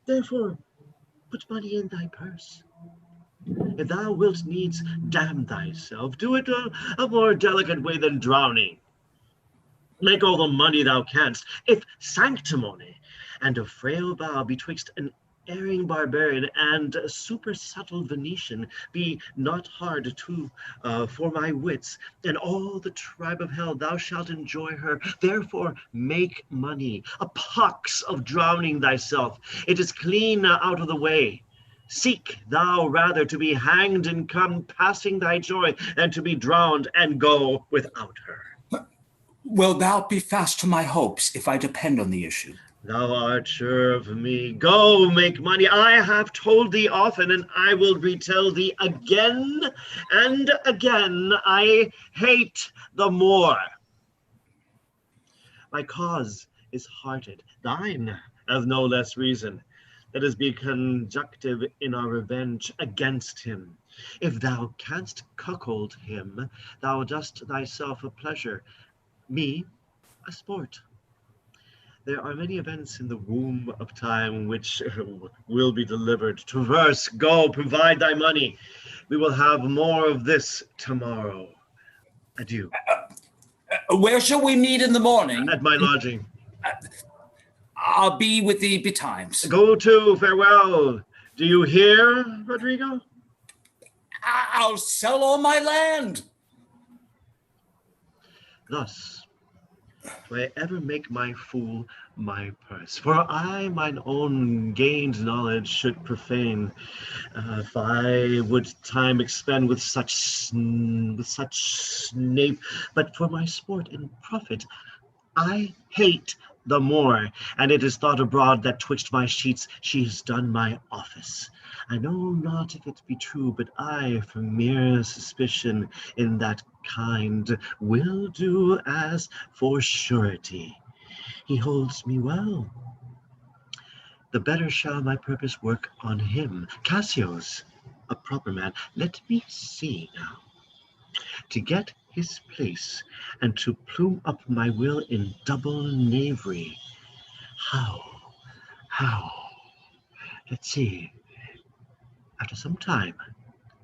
Therefore, put money in thy purse. If thou wilt needs damn thyself, do it a more delicate way than drowning. Make all the money thou canst, if sanctimony and a frail vow betwixt an erring barbarian and a super subtle Venetian be not hard to for my wits, and all the tribe of hell thou shalt enjoy her. Therefore make money, a pox of drowning thyself. It is clean out of the way. Seek thou rather to be hanged and come passing thy joy than to be drowned and go without her. Will thou be fast to my hopes if I depend on the issue? Thou art sure of me. Go make money. I have told thee often, and I will retell thee again and again. I hate the Moor. My cause is hearted. Thine hath no less reason. Let us be conjunctive in our revenge against him. If thou canst cuckold him, thou dost thyself a pleasure, me a sport. There are many events in the womb of time which will be delivered. Traverse, go, provide thy money. We will have more of this tomorrow. Adieu. Where shall we meet in the morning? At my lodging. I'll be with thee betimes. Go to, farewell. Do you hear, Rodrigo? I'll sell all my land. Thus, do I ever make my fool my purse? For I mine own gained knowledge should profane. If I would time expend with such snape, but for my sport and profit, I hate the Moor, and it is thought abroad that twixt my sheets she has done my office. I know not if it be true, but I, from mere suspicion in that kind, will do as for surety. He holds me well. The better shall my purpose work on him. Cassio's a proper man. Let me see now. To get his place and to plume up my will in double knavery. How? Let's see. After some time,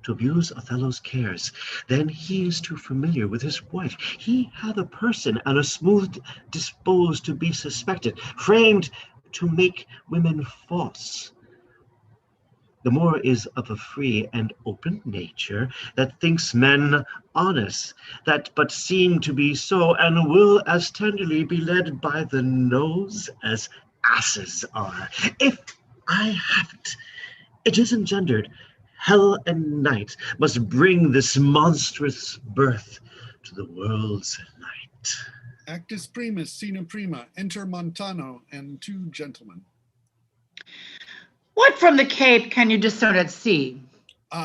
to abuse Othello's cares, then he is too familiar with his wife. He hath a person and a smooth disposed to be suspected, framed to make women false. The Moor is of a free and open nature that thinks men honest, that but seem to be so, and will as tenderly be led by the nose as asses are. If I have it is engendered. Hell and night must bring this monstrous birth to the world's light. Actus primus, scena prima. Enter Montano and 2 gentlemen. What from the Cape can you discern at sea?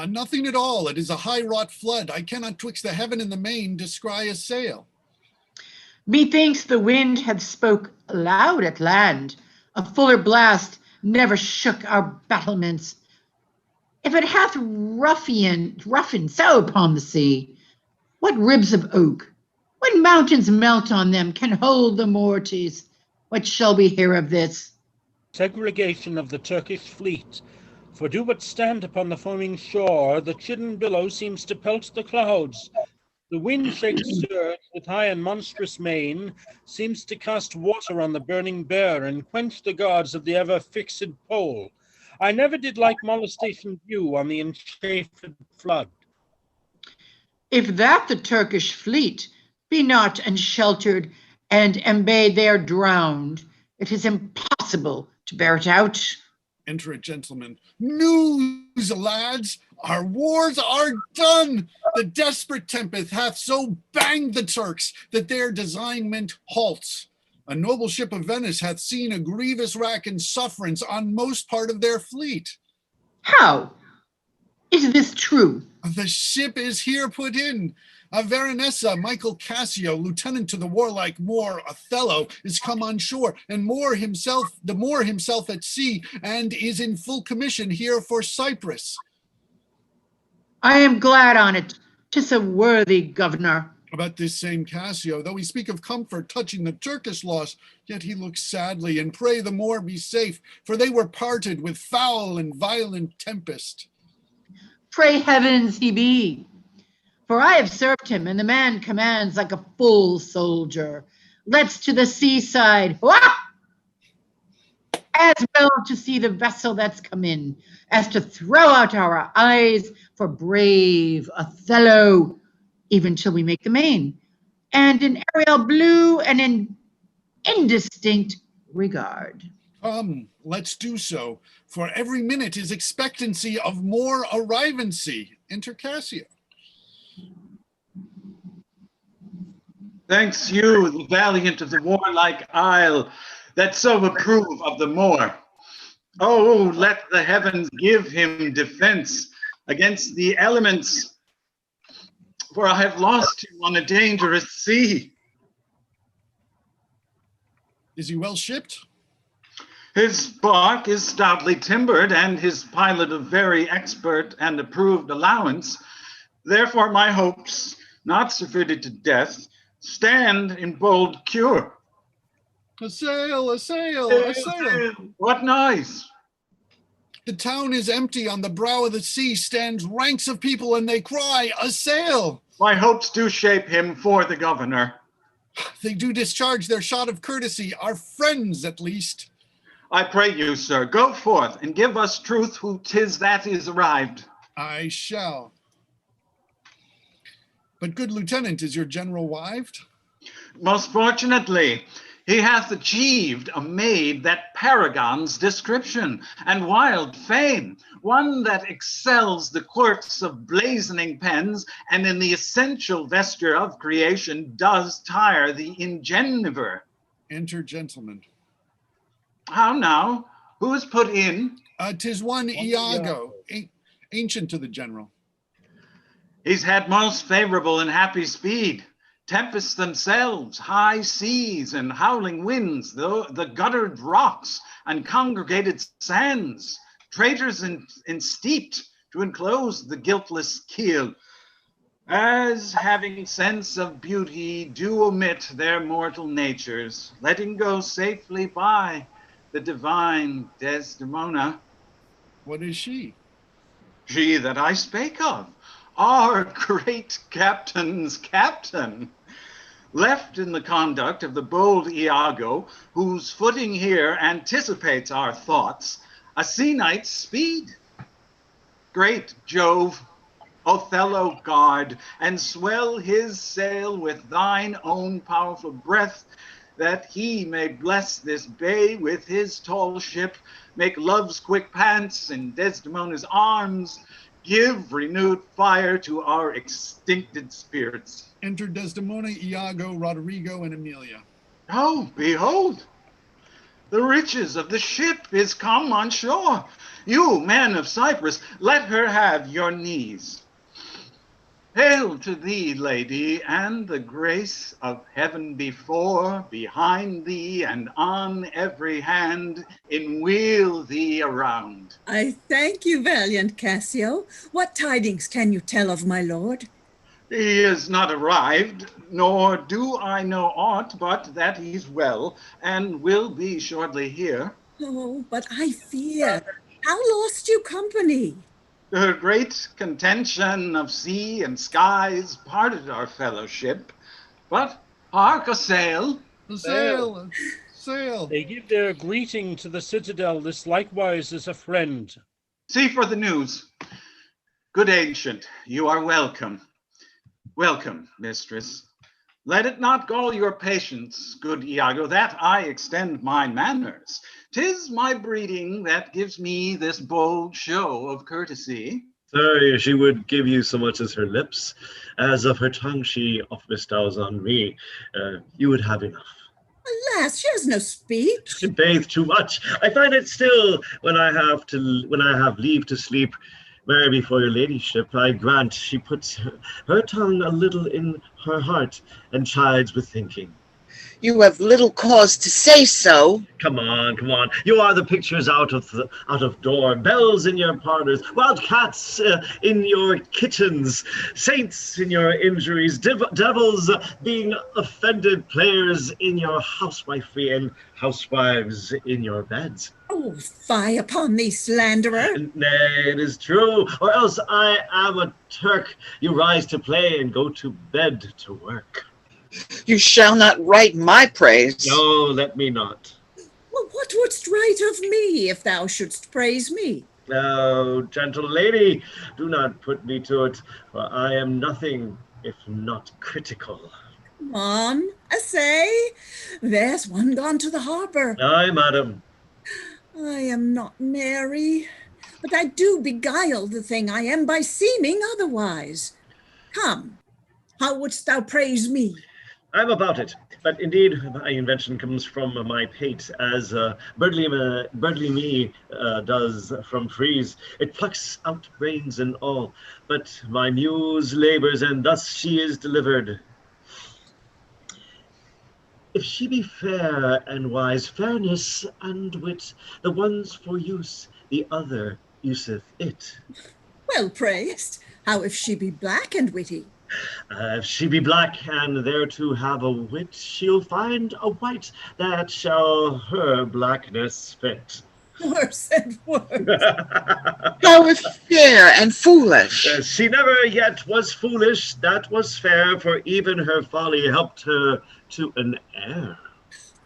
Nothing at all. It is a high-wrought flood. I cannot twixt the heaven and the main descry a sail. Methinks the wind hath spoke loud at land. A fuller blast never shook our battlements. If it hath roughened so upon the sea, what ribs of oak, when mountains melt on them, can hold the mortise? What shall we hear of this? Segregation of the Turkish fleet. For do but stand upon the foaming shore, the chidden billow seems to pelt the clouds. The wind shakes surge with high and monstrous mane, seems to cast water on the burning bear, and quench the gods of the ever-fixed pole. I never did like molestation view on the enchafed flood. If that the Turkish fleet be not unsheltered and embay there drowned, it is impossible to bear it out. Enter a gentleman. News, lads! Our wars are done! The desperate tempest hath so banged the Turks that their designment halts. A noble ship of Venice hath seen a grievous wrack and sufferance on most part of their fleet. How? Is this true? The ship is here put in. Veronessa, Michael Cassio, lieutenant to the warlike Moor Othello, is come on shore, and the Moor himself at sea, and is in full commission here for Cyprus. I am glad on it. 'Tis a worthy governor. About this same Cassio, though we speak of comfort touching the Turkish loss, yet he looks sadly, and pray the Moor be safe, for they were parted with foul and violent tempest. Pray heavens he be. For I have served him, and the man commands like a full soldier. Let's to the seaside. Wah! As well to see the vessel that's come in, as to throw out our eyes for brave Othello, even till we make the main, and in Ariel blue and in indistinct regard. Come, let's do so, for every minute is expectancy of more arrivancy. Enter Cassio. Thanks you, the valiant of the warlike isle, that so approve of the Moor. Oh, let the heavens give him defense against the elements, for I have lost him on a dangerous sea. Is he well shipped? His bark is stoutly timbered, and his pilot of very expert and approved allowance. Therefore my hopes, not surfeited to death, stand in bold cure. A sail, a sail, a sail. What noise? The town is empty. On the brow of the sea stands ranks of people, and they cry, a sail. My hopes do shape him for the governor. They do discharge their shot of courtesy, our friends at least. I pray you, sir, go forth and give us truth who 'tis that is arrived. I shall. But good lieutenant, is your general wived? Most fortunately, he hath achieved a maid that paragons description and wild fame, one that excels the quirks of blazoning pens, and in the essential vesture of creation does tire the ingeniver. Enter gentlemen. How now? Who is put in? 'Tis one Iago, ancient to the general. He's had most favorable and happy speed. Tempests themselves, high seas and howling winds, the guttered rocks and congregated sands, traitors in steeped to enclose the guiltless keel, as having sense of beauty do omit their mortal natures, letting go safely by the divine Desdemona. What is she? She that I spake of, our great captain's captain, left in the conduct of the bold Iago, whose footing here anticipates our thoughts, a sea knight's speed. Great Jove, Othello guard, and swell his sail with thine own powerful breath, that he may bless this bay with his tall ship, make love's quick pants in Desdemona's arms, give renewed fire to our extincted spirits. Enter Desdemona, Iago, Roderigo, and Emilia. Oh, behold, the riches of the ship is come on shore. You, man of Cyprus, let her have your knees. Hail to thee, lady, and the grace of heaven before, behind thee, and on every hand, enwheel thee around. I thank you, valiant Cassio. What tidings can you tell of my lord? He is not arrived, nor do I know aught but that he's well, and will be shortly here. Oh, but I fear. How lost you company? The great contention of sea and skies parted our fellowship, but hark, a sail. A sail, a sail. They give their greeting to the citadel. This likewise is a friend. See for the news. Good ancient, you are welcome. Welcome, mistress. Let it not gall your patience, good Iago, that I extend my manners. 'Tis my breeding that gives me this bold show of courtesy. Sir, she would give you so much as her lips, as of her tongue she oft bestows on me. You would have enough. Alas, she has no speech. She bathe too much. I find it still when I have leave to sleep. Mary, before your ladyship, I grant she puts her tongue a little in her heart and chides with thinking. You have little cause to say so. Come on, come on. You are the pictures out of door, bells in your parlors, wild cats in your kitchens, saints in your injuries, devils being offended players in your housewifery, and housewives in your beds. Oh, fie upon thee, slanderer. Nay, it is true, or else I am a Turk. You rise to play and go to bed to work. You shall not write my praise. No, let me not. Well, what wouldst write of me if thou shouldst praise me? Oh, gentle lady, do not put me to it, for I am nothing if not critical. Come on, essay. There's one gone to the harbor. Aye, madam. I am not merry, but I do beguile the thing I am by seeming otherwise. Come, how wouldst thou praise me? I'm about it, but indeed my invention comes from my pate, as Birdly Me does from trees. It plucks out brains and all, but my muse labors, and thus she is delivered. If she be fair and wise, fairness and wit, the one's for use, the other useth it. Well praised. How if she be black and witty? If she be black and there to have a wit, she'll find a white that shall her blackness fit. Worse and worse. How if fair and foolish? She never yet was foolish, that was fair, for even her folly helped her to an heir.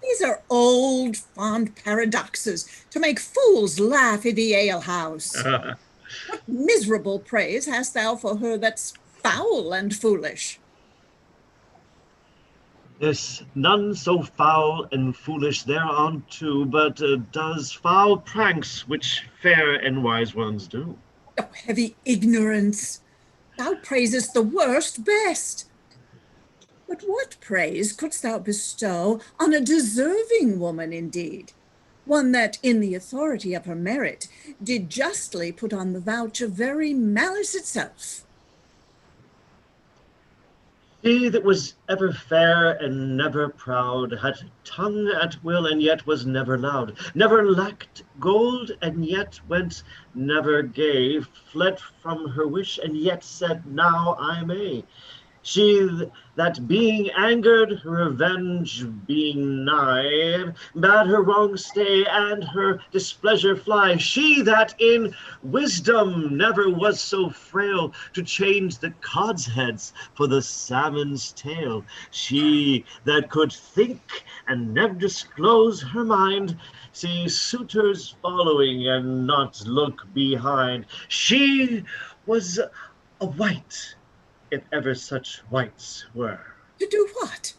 These are old, fond paradoxes to make fools laugh in the alehouse. What miserable praise hast thou for her that's foul and foolish? Yes, none so foul and foolish thereunto, but does foul pranks which fair and wise ones do. Oh, heavy ignorance! Thou praisest the worst best. But what praise couldst thou bestow on a deserving woman indeed? One that, in the authority of her merit, did justly put on the vouch of very malice itself. She that was ever fair and never proud, had tongue at will and yet was never loud, never lacked gold and yet went never gay, fled from her wish and yet said, now I may. She that being angered, revenge being nigh, bade her wrong stay and her displeasure fly. She that in wisdom never was so frail to change the cod's heads for the salmon's tail. She that could think and never disclose her mind, see suitors following and not look behind. She was a white, if ever such whites were. To do what?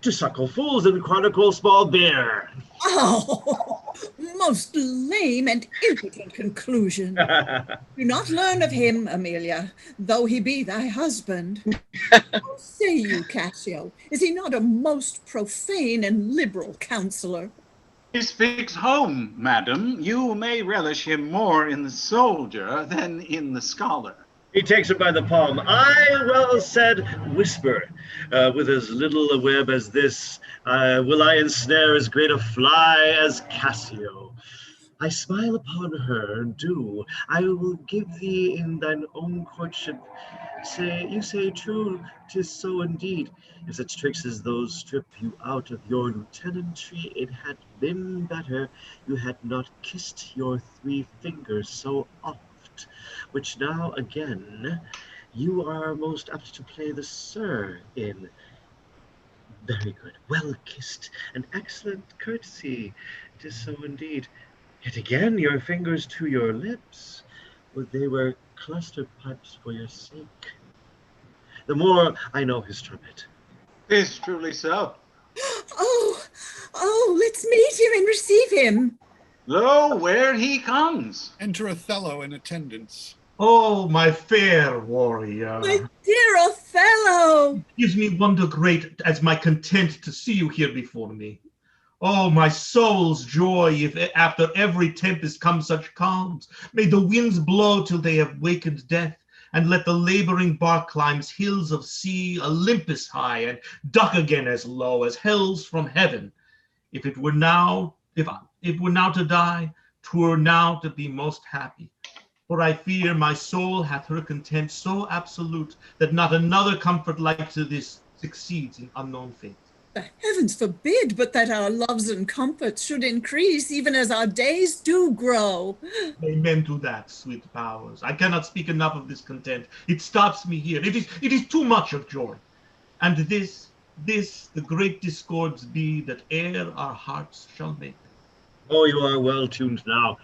To suckle fools and chronicle small beer. Oh, most lame and impotent conclusion. Do not learn of him, Amelia, though he be thy husband. How say you, Cassio? Is he not a most profane and liberal counselor? He speaks home, madam. You may relish him more in the soldier than in the scholar. He takes her by the palm. I well said, whisper, with as little a web as this, will I ensnare as great a fly as Cassio. I smile upon her, do. I will give thee in thine own courtship. You say true, 'tis so indeed. If such tricks as those strip you out of your lieutenantry, it had been better you had not kissed your 3 fingers so oft, which now again you are most apt to play the sir in. Very good, well kissed, an excellent courtesy, 'tis so indeed. Yet again your fingers to your lips, would they were clustered pipes for your sake. The more I know his trumpet. 'Tis truly so. Oh, let's meet him and receive him. Lo, where he comes. Enter Othello in attendance. Oh, my fair warrior. My dear Othello. Gives me wonder great as my content to see you here before me. Oh, my soul's joy, if after every tempest come such calms, may the winds blow till they have wakened death, and let the laboring bark climb hills of sea Olympus high, and duck again as low as hells from heaven. If it were now to die, 'twere now to be most happy. For I fear my soul hath her content so absolute that not another comfort like to this succeeds in unknown fate. The heavens forbid but that our loves and comforts should increase even as our days do grow. Amen to that, sweet powers. I cannot speak enough of this content. It stops me here. It is too much of joy. And this the great discords be that e'er our hearts shall make. Oh, you are well tuned now.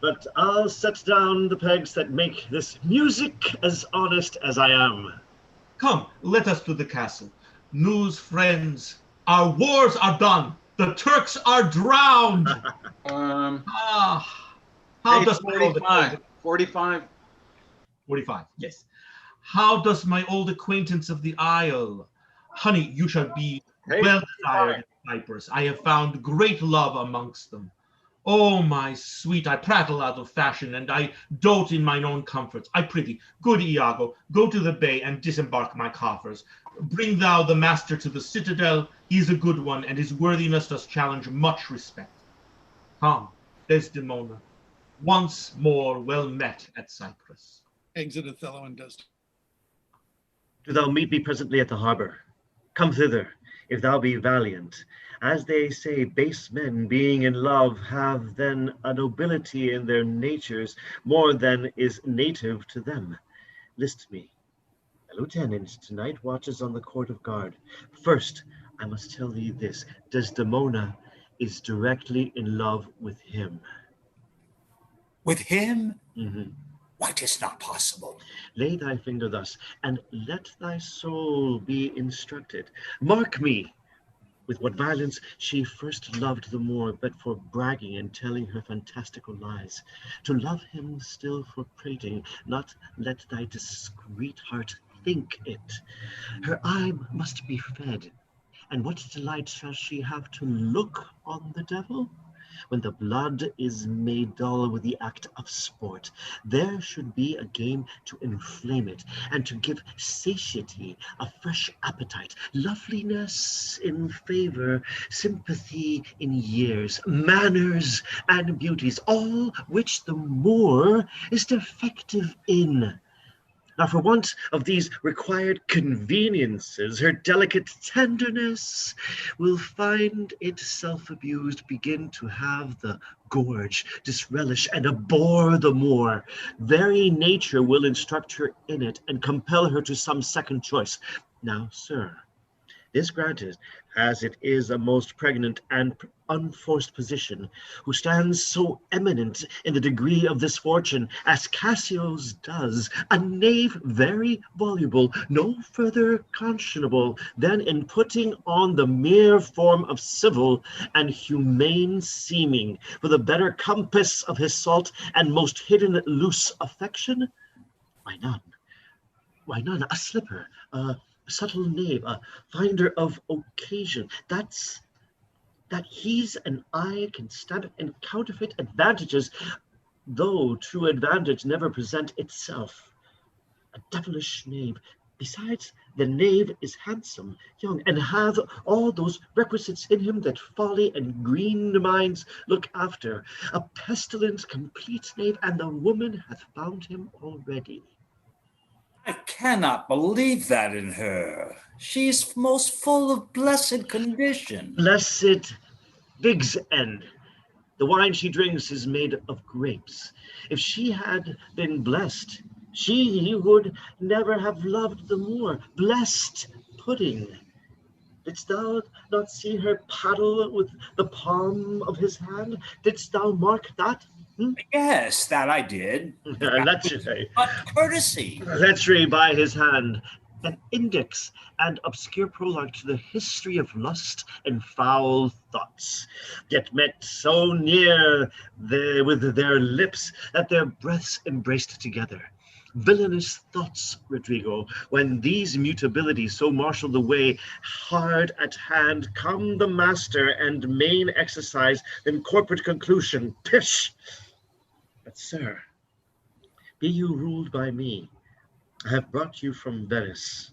But I'll set down the pegs that make this music as honest as I am. Come, let us to the castle. News, friends, our wars are done. The Turks are drowned. How does my old 45. 45, yes. How does my old acquaintance of the Isle, Honey, you shall be well desired in Cyprus. I have found great love amongst them. Oh, my sweet, I prattle out of fashion, and I dote in mine own comforts. I prithee, good Iago, go to the bay and disembark my coffers. Bring thou the master to the citadel. He is a good one, and his worthiness does challenge much respect. Come, Desdemona, once more well met at Cyprus. Exit Othello and Desdemona. Do thou meet me presently at the harbor. Come thither, if thou be valiant. As they say, base men being in love have then a nobility in their natures more than is native to them. List me. A lieutenant tonight watches on the court of guard. First, I must tell thee this. Desdemona is directly in love with him. With him? Mm-hmm. Why, 'tis not possible. Lay thy finger thus, and let thy soul be instructed. Mark me, with what violence she first loved the Moor, but for bragging and telling her fantastical lies. To love him still for prating, not let thy discreet heart think it. Her eye must be fed, and what delight shall she have to look on the devil? When the blood is made dull with the act of sport, there should be a game to inflame it, and to give satiety a fresh appetite, loveliness in favor, sympathy in years, manners and beauties, all which the Moor is defective in. Now, for want of these required conveniences, her delicate tenderness will find itself abused, begin to have the gorge, disrelish, and abhor the Moor. Very nature will instruct her in it, and compel her to some second choice. Now, sir, this granted, as it is a most pregnant and unforced position, who stands so eminent in the degree of this fortune, as Cassio's does, a knave very voluble, no further conscionable than in putting on the mere form of civil and humane seeming, for the better compass of his salt and most hidden loose affection? Why none? Why none? A slipper, a subtle knave, a finder of occasion. That he's an eye can stamp and counterfeit advantages, though true advantage never present itself. A devilish knave. Besides, the knave is handsome, young, and hath all those requisites in him that folly and green minds look after. A pestilent, complete knave, and the woman hath found him already. I cannot believe that in her. She is most full of blessed condition. Blessed Big's End. The wine she drinks is made of grapes. If she had been blessed, she would never have loved the Moor. Blessed pudding. Didst thou not see her paddle with the palm of his hand? Didst thou mark that? Yes, that I did. Lechery. But courtesy. Lechery by his hand. An index and obscure prologue to the history of lust and foul thoughts, yet met so near with their lips that their breaths embraced together. Villainous thoughts, Rodrigo, when these mutabilities so marshal the way, hard at hand come the master and main exercise, then corporate conclusion. Pish! But, sir, be you ruled by me. I have brought you from Venice.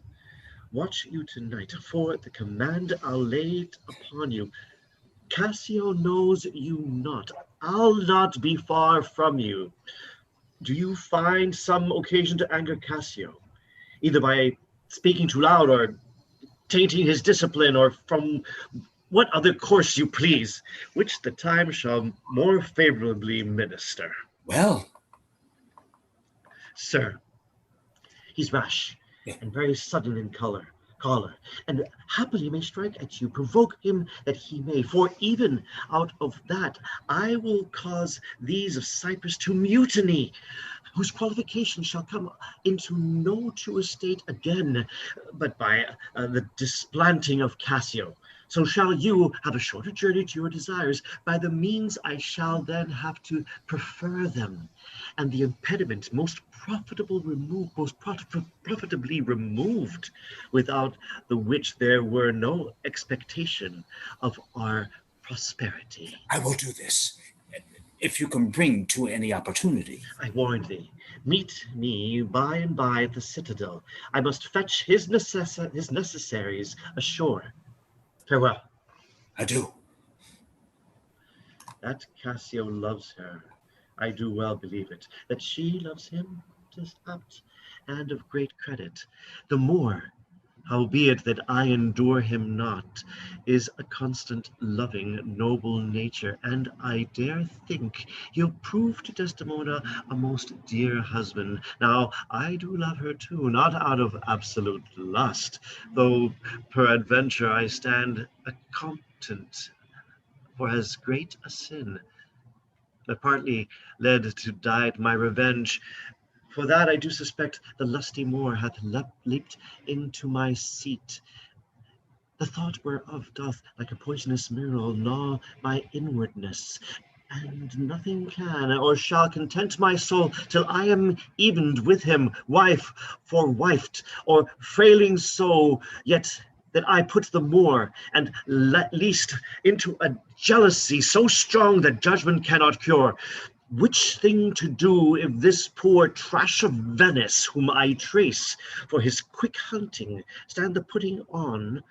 Watch you tonight, for the command I'll lay it upon you. Cassio knows you not. I'll not be far from you. Do you find some occasion to anger Cassio, either by speaking too loud or tainting his discipline, or from what other course you please, which the time shall more favorably minister? Well, sir, he's rash and very sudden in choler, and happily may strike at you, provoke him that he may, for even out of that I will cause these of Cyprus to mutiny, whose qualification shall come into no true estate again, but by the displanting of Cassio. So shall you have a shorter journey to your desires. By the means I shall then have to prefer them, and the impediment most profitably removed, without the which there were no expectation of our prosperity. I will do this, if you can bring to any opportunity. I warned thee. Meet me by and by at the citadel. I must fetch his necessaries ashore. Farewell. Adieu. That Cassio loves her, I do well believe it. That she loves him, 'tis apt, and of great credit. The more, howbeit that I endure him not, is a constant, loving, noble nature, and I dare think he'll prove to Desdemona a most dear husband. Now, I do love her too, not out of absolute lust, though peradventure I stand a competent for as great a sin, that partly led to diet my revenge. For that I do suspect the lusty Moor hath leaped into my seat. The thought whereof doth, like a poisonous mineral, gnaw my inwardness, and nothing can or shall content my soul till I am evened with him, wife for wifed, or frailing so, yet that I put the more, and least into a jealousy so strong that judgment cannot cure. Which thing to do if this poor trash of Venice, whom I trace for his quick hunting, stand the putting on?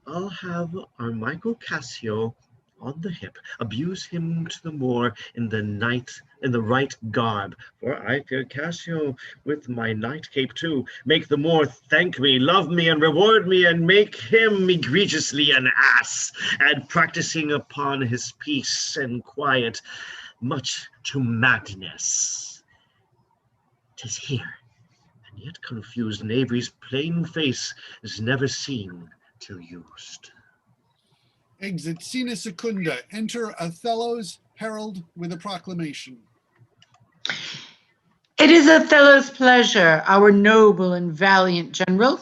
I'll have our Michael Cassio on the hip, abuse him to the more in the right garb, for I fear Cassio with my nightcape too, make the Moor thank me, love me, and reward me, and make him egregiously an ass, and practicing upon his peace and quiet, much to madness. 'Tis here, and yet confused Knavery's plain face is never seen till used. Exit Scena Secunda. Enter Othello's herald with a proclamation. It is Othello's pleasure, our noble and valiant general,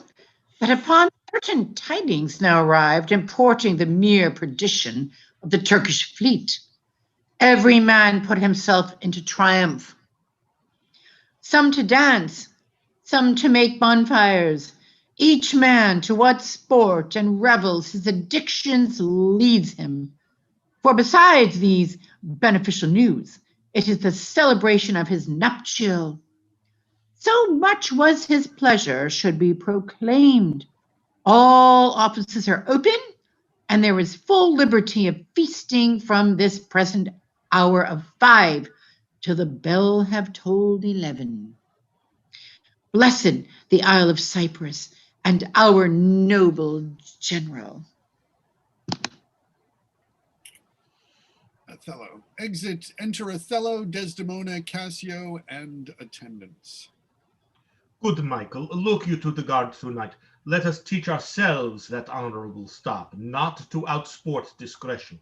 that upon certain tidings now arrived, importing the mere perdition of the Turkish fleet, every man put himself into triumph. Some to dance, some to make bonfires, each man to what sport and revels his addictions leads him. For besides these beneficial news, it is the celebration of his nuptial. So much was his pleasure should be proclaimed. All offices are open, and there is full liberty of feasting from this present hour of 5 till the bell have tolled 11. Blessed the Isle of Cyprus and our noble general. Othello. Exit. Enter Othello, Desdemona, Cassio, and attendants. Good Michael, look you to the guard tonight. Let us teach ourselves that honorable stop, not to outsport discretion.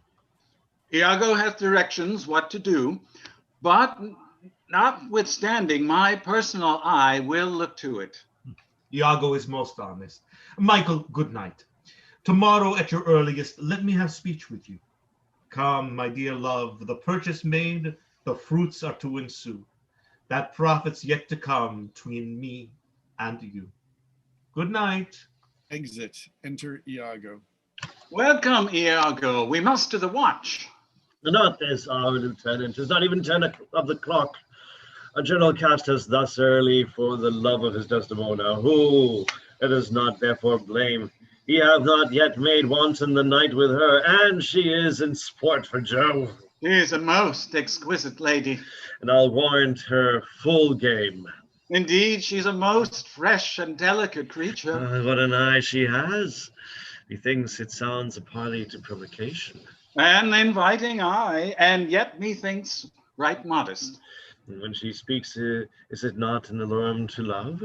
Iago hath directions what to do, but notwithstanding, my personal eye will look to it. Iago is most honest. Michael, good night. Tomorrow at your earliest, let me have speech with you. Come, my dear love, the purchase made, the fruits are to ensue. That profit's yet to come between me and you. Good night. Exit. Enter Iago. Welcome, Iago. We must to the watch. Not this hour, Lieutenant. 'Tis not even 10 of the clock. A general cast us thus early for the love of his Desdemona, who let us not therefore blame. He hath not yet made wanton the night with her, and she is in sport for Jove. She is a most exquisite lady. And I'll warrant her full game. Indeed, she's a most fresh and delicate creature. What an eye she has. Methinks it sounds a party to provocation. An inviting eye, and yet methinks right modest. And when she speaks, is it not an alarm to love?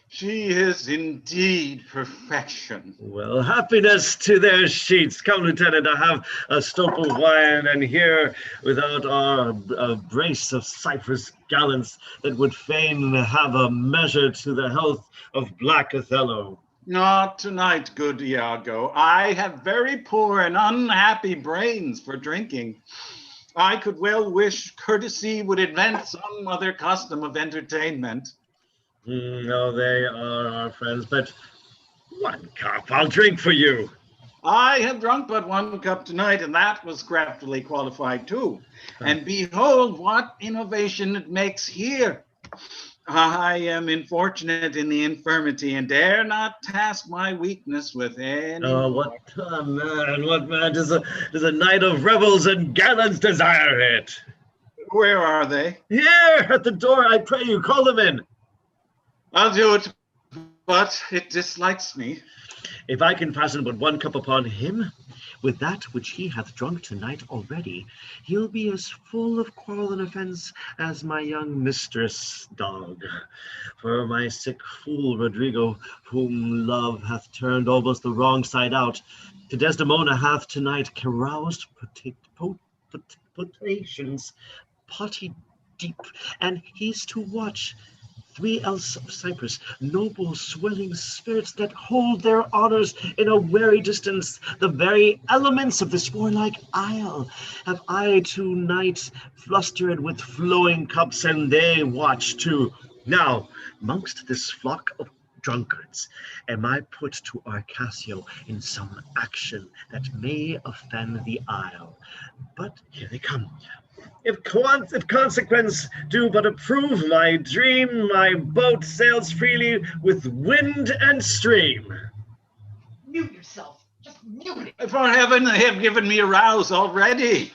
She is indeed perfection. Well, happiness to their sheets. Come, Lieutenant, I have a stoup of wine, and here without are a brace of Cyprus gallants that would fain have a measure to the health of Black Othello. Not tonight, good Iago. I have very poor and unhappy brains for drinking. I could well wish courtesy would invent some other custom of entertainment. No, they are our friends, but 1 cup, I'll drink for you. I have drunk but 1 cup tonight, and that was craftily qualified too. And behold what innovation it makes here. I am infortunate in the infirmity, and dare not task my weakness with any. Oh, what man does a night of revels and gallants desire it? Where are they? Here at the door, I pray you, call them in. I'll do it, but it dislikes me. If I can fasten but 1 cup upon him, with that which he hath drunk tonight already, he'll be as full of quarrel and offence as my young mistress' dog. For my sick fool Rodrigo, whom love hath turned almost the wrong side out, to Desdemona hath tonight caroused potations potty deep, and he's to watch 3 else of Cyprus, noble swelling spirits that hold their honors in a wary distance. The very elements of this warlike isle have I tonight flustered with flowing cups, and they watch too. Now, mongst this flock of drunkards am I put to Arcassio in some action that may offend the isle. But here they come. If consequence do but approve my dream, my boat sails freely with wind and stream. Mute yourself. Just mute it. For heaven, they have given me a rouse already.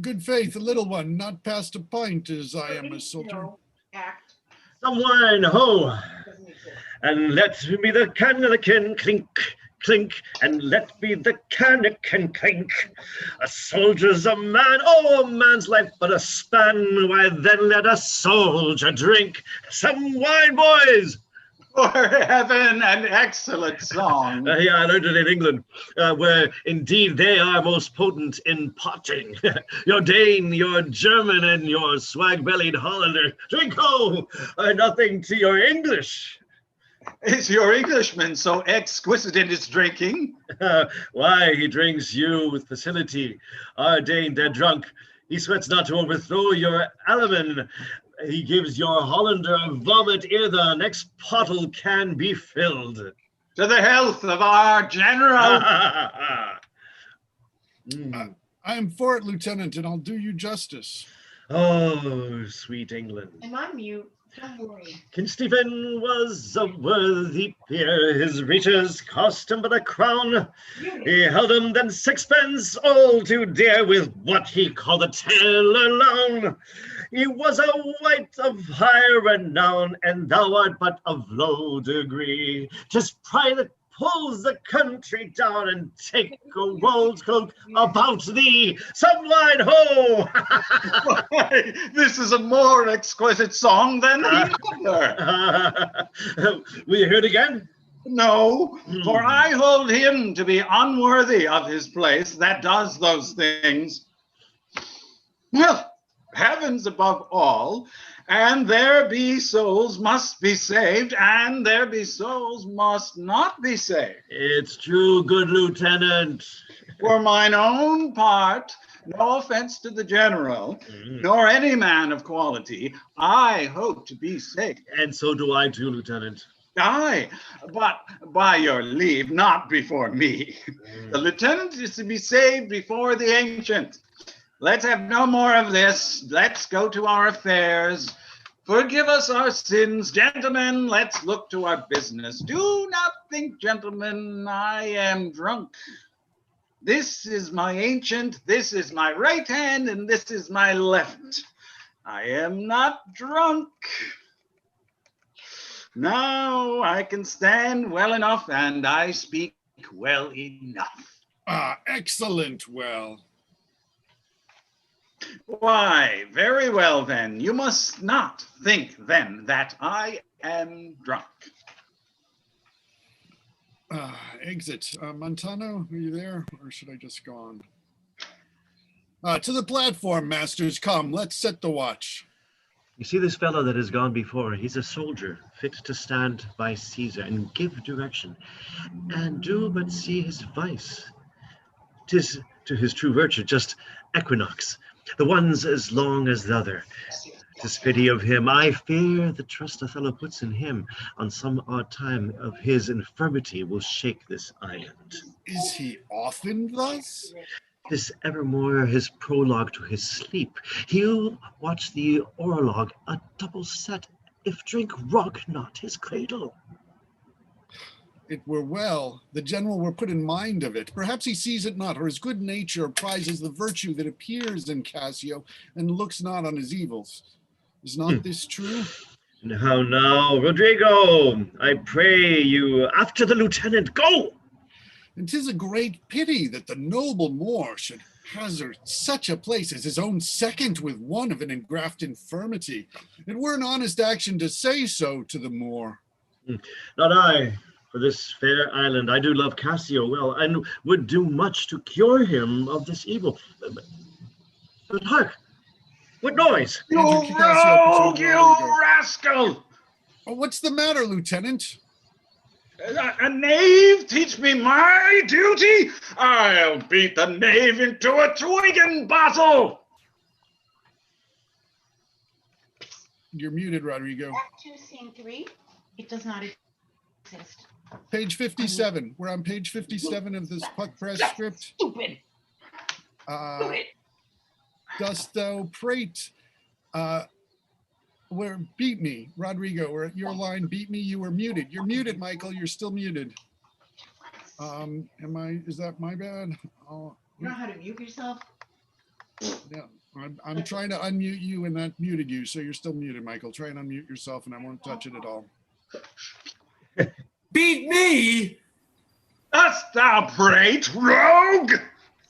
Good faith, a little one, not past a pint, as I am a soldier. No, act. Some wine, ho! And let me the cannikin clink, clink, and let me the cannikin clink. A soldier's a man, oh, a man's life but a span. Why then let a soldier drink some wine, boys. For heaven, an excellent song. Yeah, I learned it in England, where indeed they are most potent in potting. Your Dane, your German, and your swag-bellied Hollander, drink ho, are nothing to your English. Is your Englishman so exquisite in his drinking? Why, he drinks you with facility. Our Dane dead drunk, he sweats not to overthrow your Alaman. He gives your Hollander a vomit ere the next pottle can be filled. To the health of our general. I am for it, Lieutenant, and I'll do you justice. Oh, sweet England. Am I mute? Don't worry. King Stephen was a worthy peer. His reaches cost him but a crown. He held him then 6pence, all too dear, with what he called a tailor loan. He was a wight of high renown, and thou art but of low degree. 'Tis pride that pulls the country down, and take a world's cloak about thee. Some wine, ho! Why, this is a more exquisite song than the other. Will you hear it again? No, for I hold him to be unworthy of his place that does those things. Well, heavens above all, and there be souls must be saved, and there be souls must not be saved. It's true, good lieutenant. For mine own part, no offense to the general, nor any man of quality, I hope to be saved. And so do I too, lieutenant. Aye, but by your leave, not before me. The lieutenant is to be saved before the ancient. Let's have no more of this. Let's go to our affairs. Forgive us our sins, gentlemen. Let's look to our business. Do not think, gentlemen, I am drunk. This is my ancient, this is my right hand, and this is my left. I am not drunk. Now I can stand well enough, and I speak well enough. Ah, excellent, well. Why, very well then. You must not think then that I am drunk. Exit. Montano, are you there? Or should I just go on? To the platform, masters. Come, let's set the watch. You see this fellow that has gone before, he's a soldier, fit to stand by Caesar and give direction, and do but see his vice. 'Tis to his true virtue just equinox, the one's as long as the other. 'Tis pity of him, I fear the trust Othello puts in him on some odd time of his infirmity will shake this island. Is he often thus? 'Tis evermore his prologue to his sleep. He'll watch the orlog a double set, if drink rock not his cradle. It were well the general were put in mind of it. Perhaps he sees it not, or his good nature prizes the virtue that appears in Cassio, and looks not on his evils. Is not this true? Now, Rodrigo, I pray you, after the lieutenant, go! And 'tis a great pity that the noble Moor should hazard such a place as his own second with one of an engraft infirmity. It were an honest action to say so to the Moor. Not I. For this fair island, I do love Cassio well, and would do much to cure him of this evil. But hark, what noise? You rogue, you rascal! Oh, what's the matter, Lieutenant? A knave teach me my duty? I'll beat the knave into a twig bottle! You're muted, Rodrigo. Act 2, Scene 3. It does not exist. Page 57. We're on page 57 of this Puck Press script. Stupid. Dost thou prate? Where beat me, Rodrigo? We're at your line. Beat me. You were muted. You're muted, Michael. You're still muted. Is that my bad? You know how to mute yourself? Yeah. I'm trying to unmute you, and that muted you, so you're still muted, Michael. Try and unmute yourself, and I won't touch it at all. Beat me? Dost thou prate, rogue?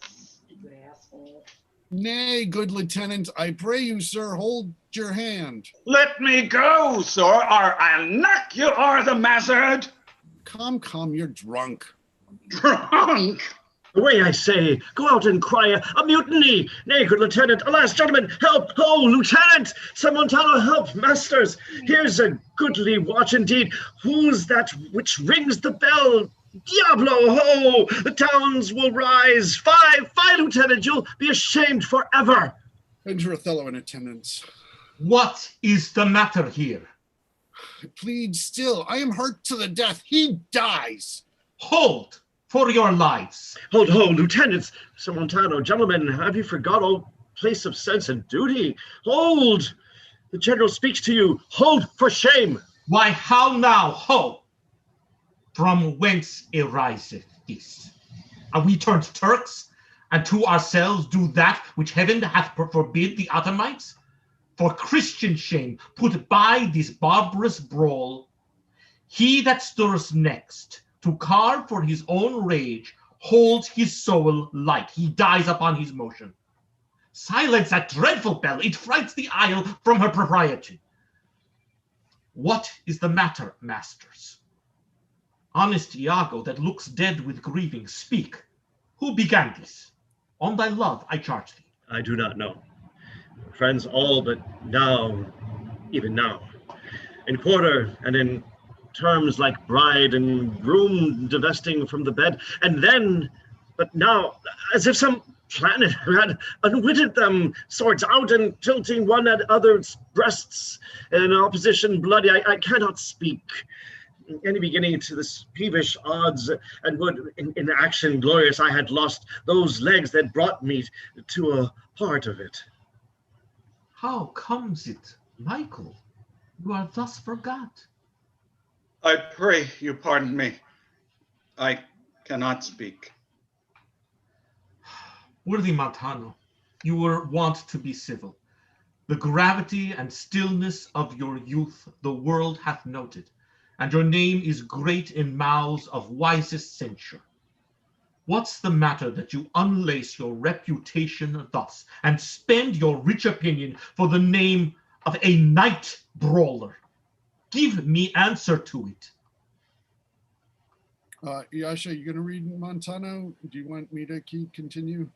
Stupid asshole. Nay, good lieutenant, I pray you, sir, hold your hand. Let me go, sir, or I'll knock you o'er the mazzard. Come, you're drunk. Drunk? Away, I say, go out and cry a mutiny. Nay, good lieutenant, alas, gentlemen, help, oh, lieutenant, Montano, help, masters. Here's a goodly watch indeed. Who's that which rings the bell? Diablo, ho, the towns will rise. Fie, lieutenant, you'll be ashamed forever. Enter Othello in attendance. What is the matter here? Plead still, I am hurt to the death, he dies. Hold! For your lives. Hold, lieutenants, Montano, gentlemen, have you forgot all place of sense and duty? Hold! The general speaks to you. Hold for shame. Why, how now, ho? From whence ariseth this? Are we turned Turks, and to ourselves do that which heaven hath forbid the Ottomites? For Christian shame, put by this barbarous brawl, he that stirs next, to carve for his own rage, holds his soul light. He dies upon his motion. Silence that dreadful bell. It frights the isle from her propriety. What is the matter, masters? Honest Iago, that looks dead with grieving, speak. Who began this? On thy love, I charge thee. I do not know. Friends all, but now, even now, in quarter and in terms like bride and groom divesting from the bed, and then, but now, as if some planet had unwitted them, swords out and tilting one at other's breasts in opposition bloody. I cannot speak. Any beginning to this peevish odds, and would in action glorious I had lost those legs that brought me to a part of it. How comes it, Michael, you are thus forgot? I pray you pardon me. I cannot speak. Worthy Montano, you were wont to be civil. The gravity and stillness of your youth the world hath noted, and your name is great in mouths of wisest censure. What's the matter that you unlace your reputation thus, and spend your rich opinion for the name of a night brawler? Give me answer to it. Yasha, you going to read Montano? Do you want me to continue?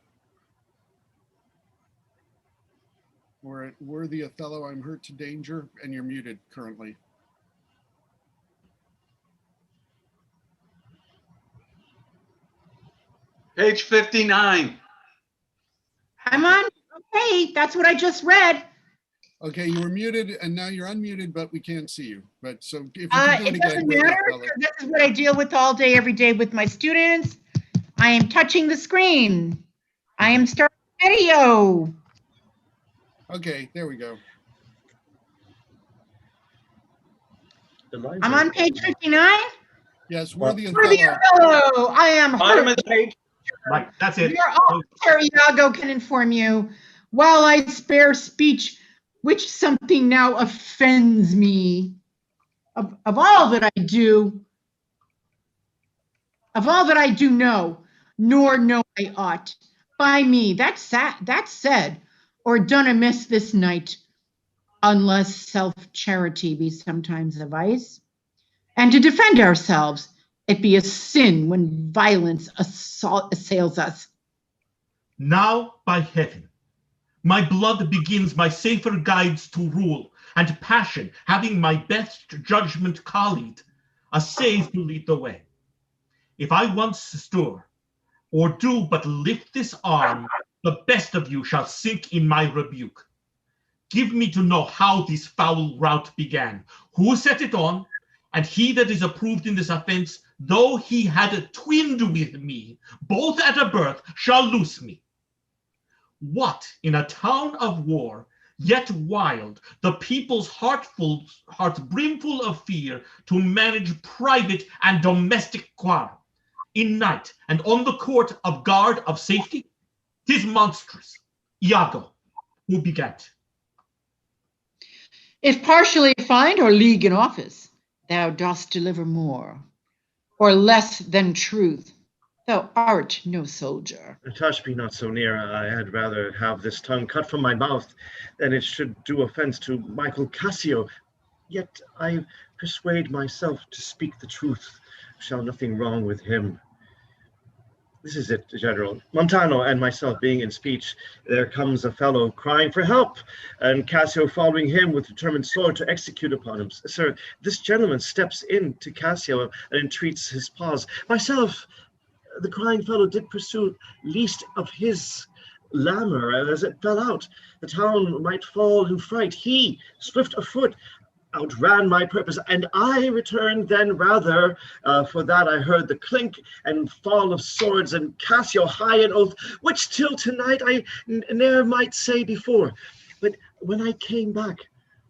We're at worthy Othello, I'm hurt to danger, and you're muted currently. Page 59. I'm on. Okay, that's what I just read. Okay, you were muted and now you're unmuted, but we can't see you. But so if you can do it It again. doesn't worthy matter. Othello. This is what I deal with all day, every day with my students. I am touching the screen. I am starting video. Okay, there we go. I'm on page 59. Yes, worthy Worthy Othello. Othello, I am Bottom hurt. of the page. Right, that's it. Your officer, Iago, can inform you, while I spare speech, which something now offends me. Of all that I do, know, nor know I ought, by me, that said, or done amiss this night, unless self-charity be sometimes a vice, and to defend ourselves, it be a sin when violence assails us. Now, by heaven, my blood begins my safer guides to rule, and passion, having my best judgment colleagued, assays to lead the way. If I once stir, or do but lift this arm, the best of you shall sink in my rebuke. Give me to know how this foul rout began, who set it on, and he that is approved in this offense, though he had twinned with me, both at a birth, shall loose me. What in a town of war, yet wild, the people's hearts brimful of fear, to manage private and domestic quarrel, in night and on the court of guard of safety? 'Tis monstrous. Iago, who begat? If partially fined or league in office, thou dost deliver more, or less than truth. Thou art no soldier. Touch me not so near. I had rather have this tongue cut from my mouth than it should do offense to Michael Cassio. Yet I persuade myself to speak the truth. Shall nothing wrong with him. This is it, General. Montano and myself being in speech, there comes a fellow crying for help, and Cassio following him with determined sword to execute upon him. Sir, this gentleman steps in to Cassio and entreats his pause. Myself, the crying fellow did pursue least of his lammer as it fell out. The town might fall in fright. He, swift of foot, outran my purpose, and I returned then rather, for that I heard the clink and fall of swords, and Cassio high in oath, which till tonight I ne'er might say before. But when I came back,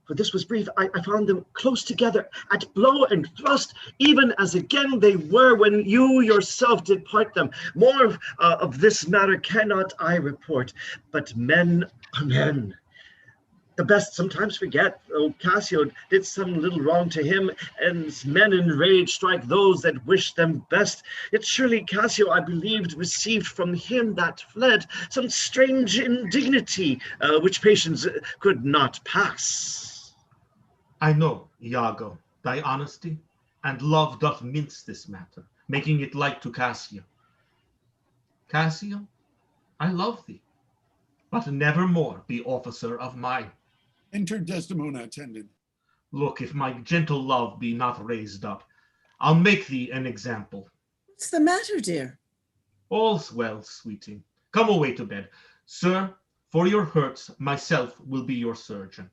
for this was brief, I found them close together at blow and thrust, even as again they were when you yourself did part them. More of this matter cannot I report, but men are men. The best sometimes forget, though Cassio did some little wrong to him, and men in rage strike those that wish them best. Yet surely Cassio, I believed, received from him that fled some strange indignity, which patience could not pass. I know, Iago, thy honesty and love doth mince this matter, making it like to Cassio. Cassio, I love thee, but never more be officer of mine. Enter Desdemona attended. Look, if my gentle love be not raised up, I'll make thee an example. What's the matter, dear? All's well, sweeting. Come away to bed. Sir, for your hurts, myself will be your surgeon.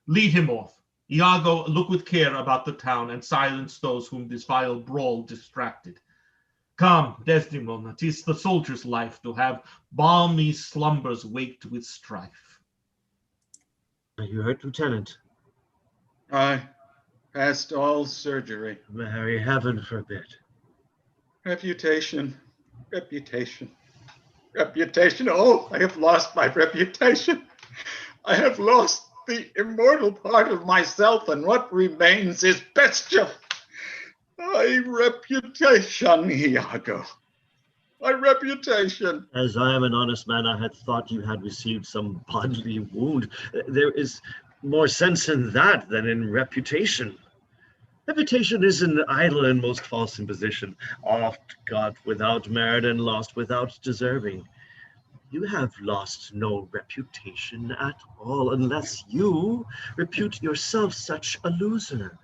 Lead him off. Iago, look with care about the town and silence those whom this vile brawl distracted. Come, Desdemona, 'tis the soldier's life to have balmy slumbers waked with strife. Are you hurt, Lieutenant? Aye, past all surgery. Mary, heaven forbid. Reputation, reputation, reputation. Oh, I have lost my reputation. I have lost the immortal part of myself, and what remains is bestial. My reputation, Iago. My reputation. As I am an honest man, I had thought you had received some bodily wound. There is more sense in that than in reputation. Reputation is an idle and most false imposition, oft got without merit and lost without deserving. You have lost no reputation at all, unless you repute yourself such a loser.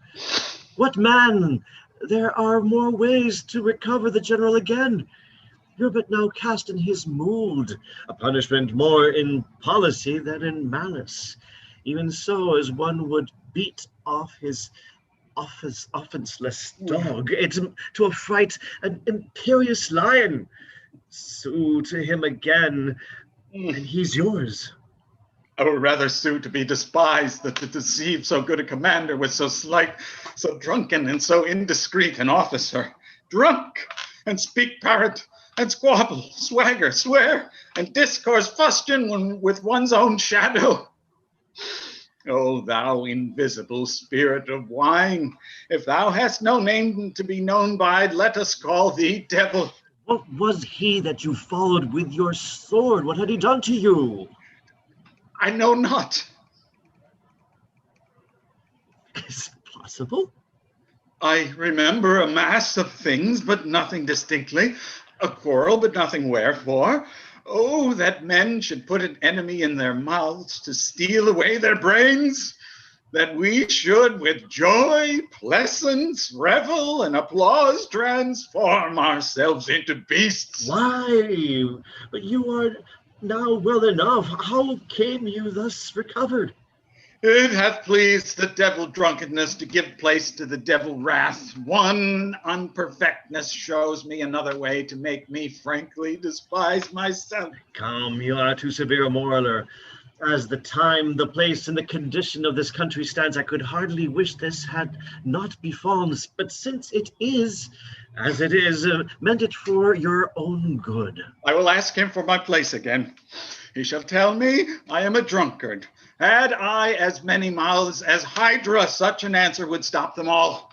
What man? There are more ways to recover the general again. You're but now cast in his mood, a punishment more in policy than in malice. Even so, as one would beat off his offenseless dog, it's to affright an imperious lion. Sue to him again, and he's yours. I would rather sue to be despised than to deceive so good a commander with so slight, so drunken, and so indiscreet an officer. Drunk, and speak parrot, and squabble, swagger, swear, and discourse fustian with one's own shadow. O thou invisible spirit of wine, if thou hast no name to be known by, let us call thee devil. What was he that you followed with your sword? What had he done to you? I know not. Is it possible? I remember a mass of things, but nothing distinctly. A quarrel, but nothing wherefore. Oh, that men should put an enemy in their mouths to steal away their brains, that we should with joy, pleasance, revel, and applause transform ourselves into beasts. Why? But you are now well enough. How came you thus recovered? It hath pleased the devil drunkenness to give place to the devil wrath. One unperfectness shows me another way to make me frankly despise myself. Come, you are too severe a moraler. As the time, the place, and the condition of this country stands, I could hardly wish this had not befallen. But since it is, as it is, meant it for your own good. I will ask him for my place again. He shall tell me I am a drunkard. Had I as many mouths as Hydra, such an answer would stop them all.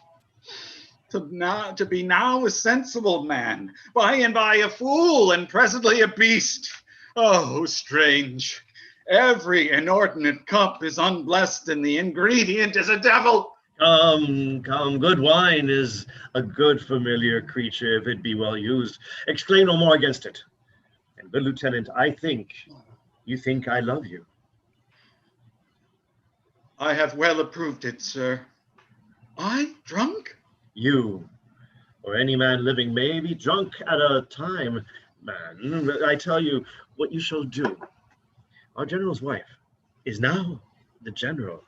To be now a sensible man, by and by a fool, and presently a beast. Oh, strange. Every inordinate cup is unblessed, and the ingredient is a devil. Come, good wine is a good familiar creature if it be well used. Exclaim no more against it. And good lieutenant, you think I love you. I have well approved it, sir. I drunk? You, or any man living, may be drunk at a time. Man, I tell you what you shall do. Our general's wife is now the general.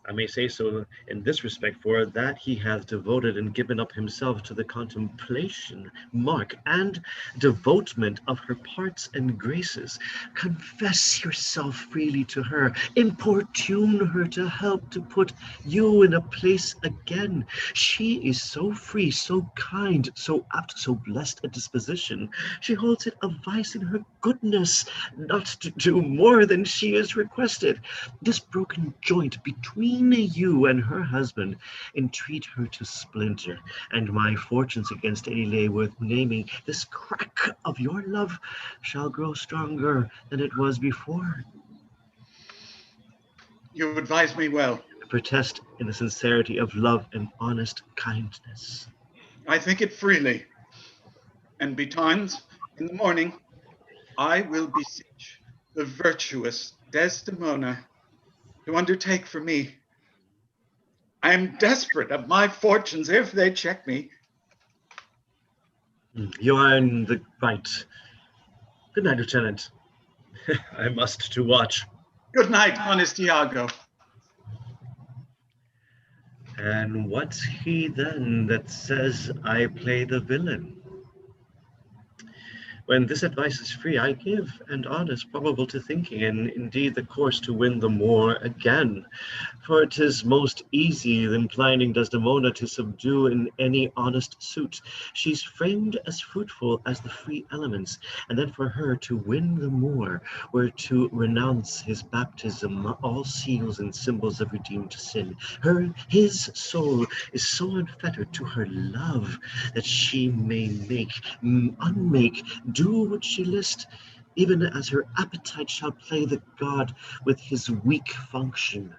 I may say so in this respect, for that he hath devoted and given up himself to the contemplation, mark, and devotement of her parts and graces. Confess yourself freely to her, importune her to help to put you in a place again. She is so free, so kind, so apt, so blessed a disposition. She holds it a vice in her goodness not to do more than she is requested. This broken joint between you and her husband, entreat her to splinter, and my fortunes against any lay worth naming, this crack of your love shall grow stronger than it was before. You advise me well. I protest in the sincerity of love and honest kindness. I think it freely. And betimes, in the morning, I will beseech the virtuous Desdemona to undertake for me. I am desperate of my fortunes if they check me. You are in the right. Good night, Lieutenant. I must to watch. Good night, honest Iago. And what's he then that says I play the villain? When this advice is free, I give, and honest, probable to thinking, and indeed the course to win the more again. For 'tis most easy than plining Desdemona to subdue in any honest suit. She's framed as fruitful as the free elements, and then for her to win the more were to renounce his baptism, all seals and symbols of redeemed sin. His soul is so unfettered to her love that she may make, unmake, do what she list, even as her appetite shall play the god with his weak function.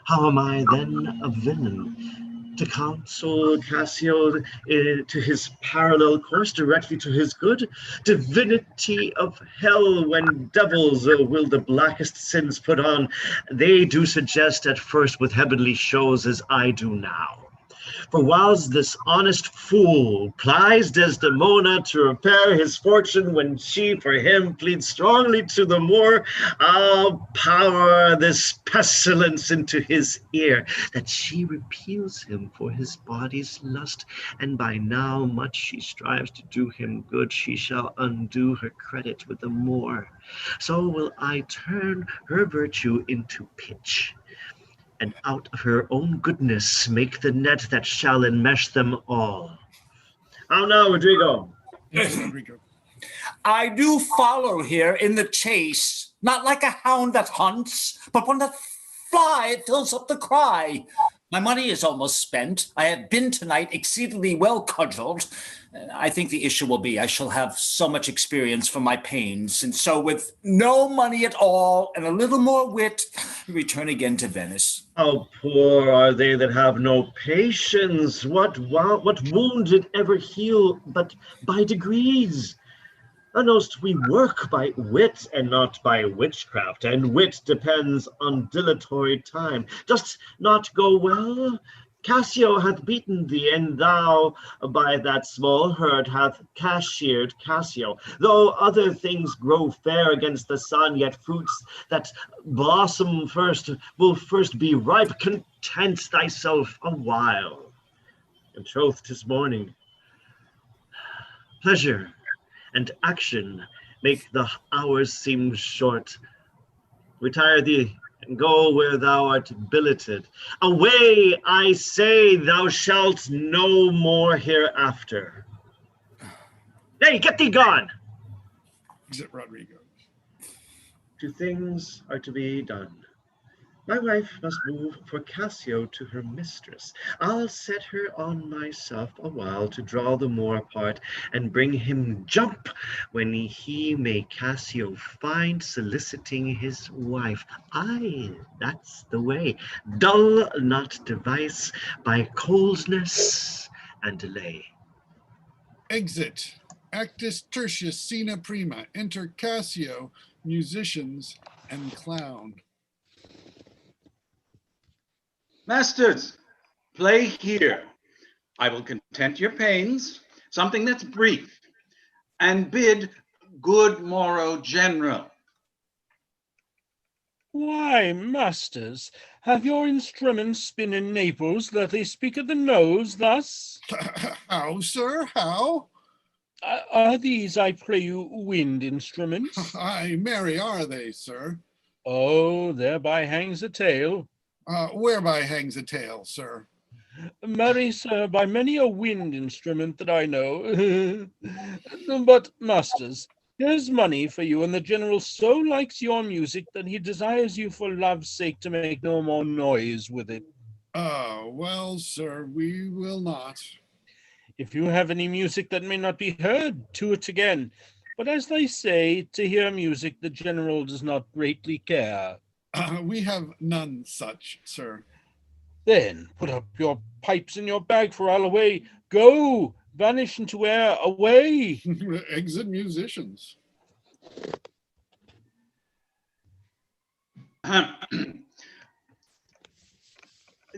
How am I then a villain? to counsel Cassio to his parallel course, directly to his good. Divinity of hell, when devils will the blackest sins put on, they do suggest at first with heavenly shows as I do now. For whiles this honest fool plies Desdemona to repair his fortune, when she for him pleads strongly to the Moor, I'll power this pestilence into his ear, that she repeals him for his body's lust, and by now much she strives to do him good, she shall undo her credit with the Moor. So will I turn her virtue into pitch, and out of her own goodness make the net that shall enmesh them all. How now, Rodrigo? Yes, Rodrigo. I do follow here in the chase, not like a hound that hunts, but when the fly fills up the cry. My money is almost spent. I have been tonight exceedingly well cudgeled. I think the issue will be I shall have so much experience for my pains, and so with no money at all and a little more wit, return again to Venice. How poor are they that have no patience? What wound did ever heal but by degrees? Thou knowst we work by wit and not by witchcraft, and wit depends on dilatory time. Dost not go well? Cassio hath beaten thee, and thou by that small hurt hath cashiered Cassio. Though other things grow fair against the sun, yet fruits that blossom first will first be ripe. Content thyself a while. In troth, 'tis morning. Pleasure and action make the hours seem short. Retire thee, and go where thou art billeted. Away, I say, thou shalt no more hereafter. Nay, get thee gone! Exit Rodrigo. Two things are to be done. My wife must move for Cassio to her mistress. I'll set her on myself a while to draw the Moor apart and bring him jump when he may Cassio find soliciting his wife. Aye, that's the way. Dull not device by coldness and delay. Exit. Actus tertius, scena prima. Enter Cassio, musicians, and clown. Masters, play here. I will content your pains, something that's brief, and bid good morrow, General. Why, masters, have your instruments been in Naples that they speak of the nose thus? How, sir, how? Are these, I pray you, wind instruments? Aye, marry are they, sir. Oh, thereby hangs a tale. Whereby hangs a tale, sir? Marry, sir, by many a wind instrument that I know. But, masters, here's money for you, and the general so likes your music that he desires you for love's sake to make no more noise with it. Well, sir, we will not. If you have any music that may not be heard, to it again. But as they say, to hear music the general does not greatly care. We have none such, sir. Then put up your pipes in your bag, for I'll away. Go, vanish into air, away. Exit musicians.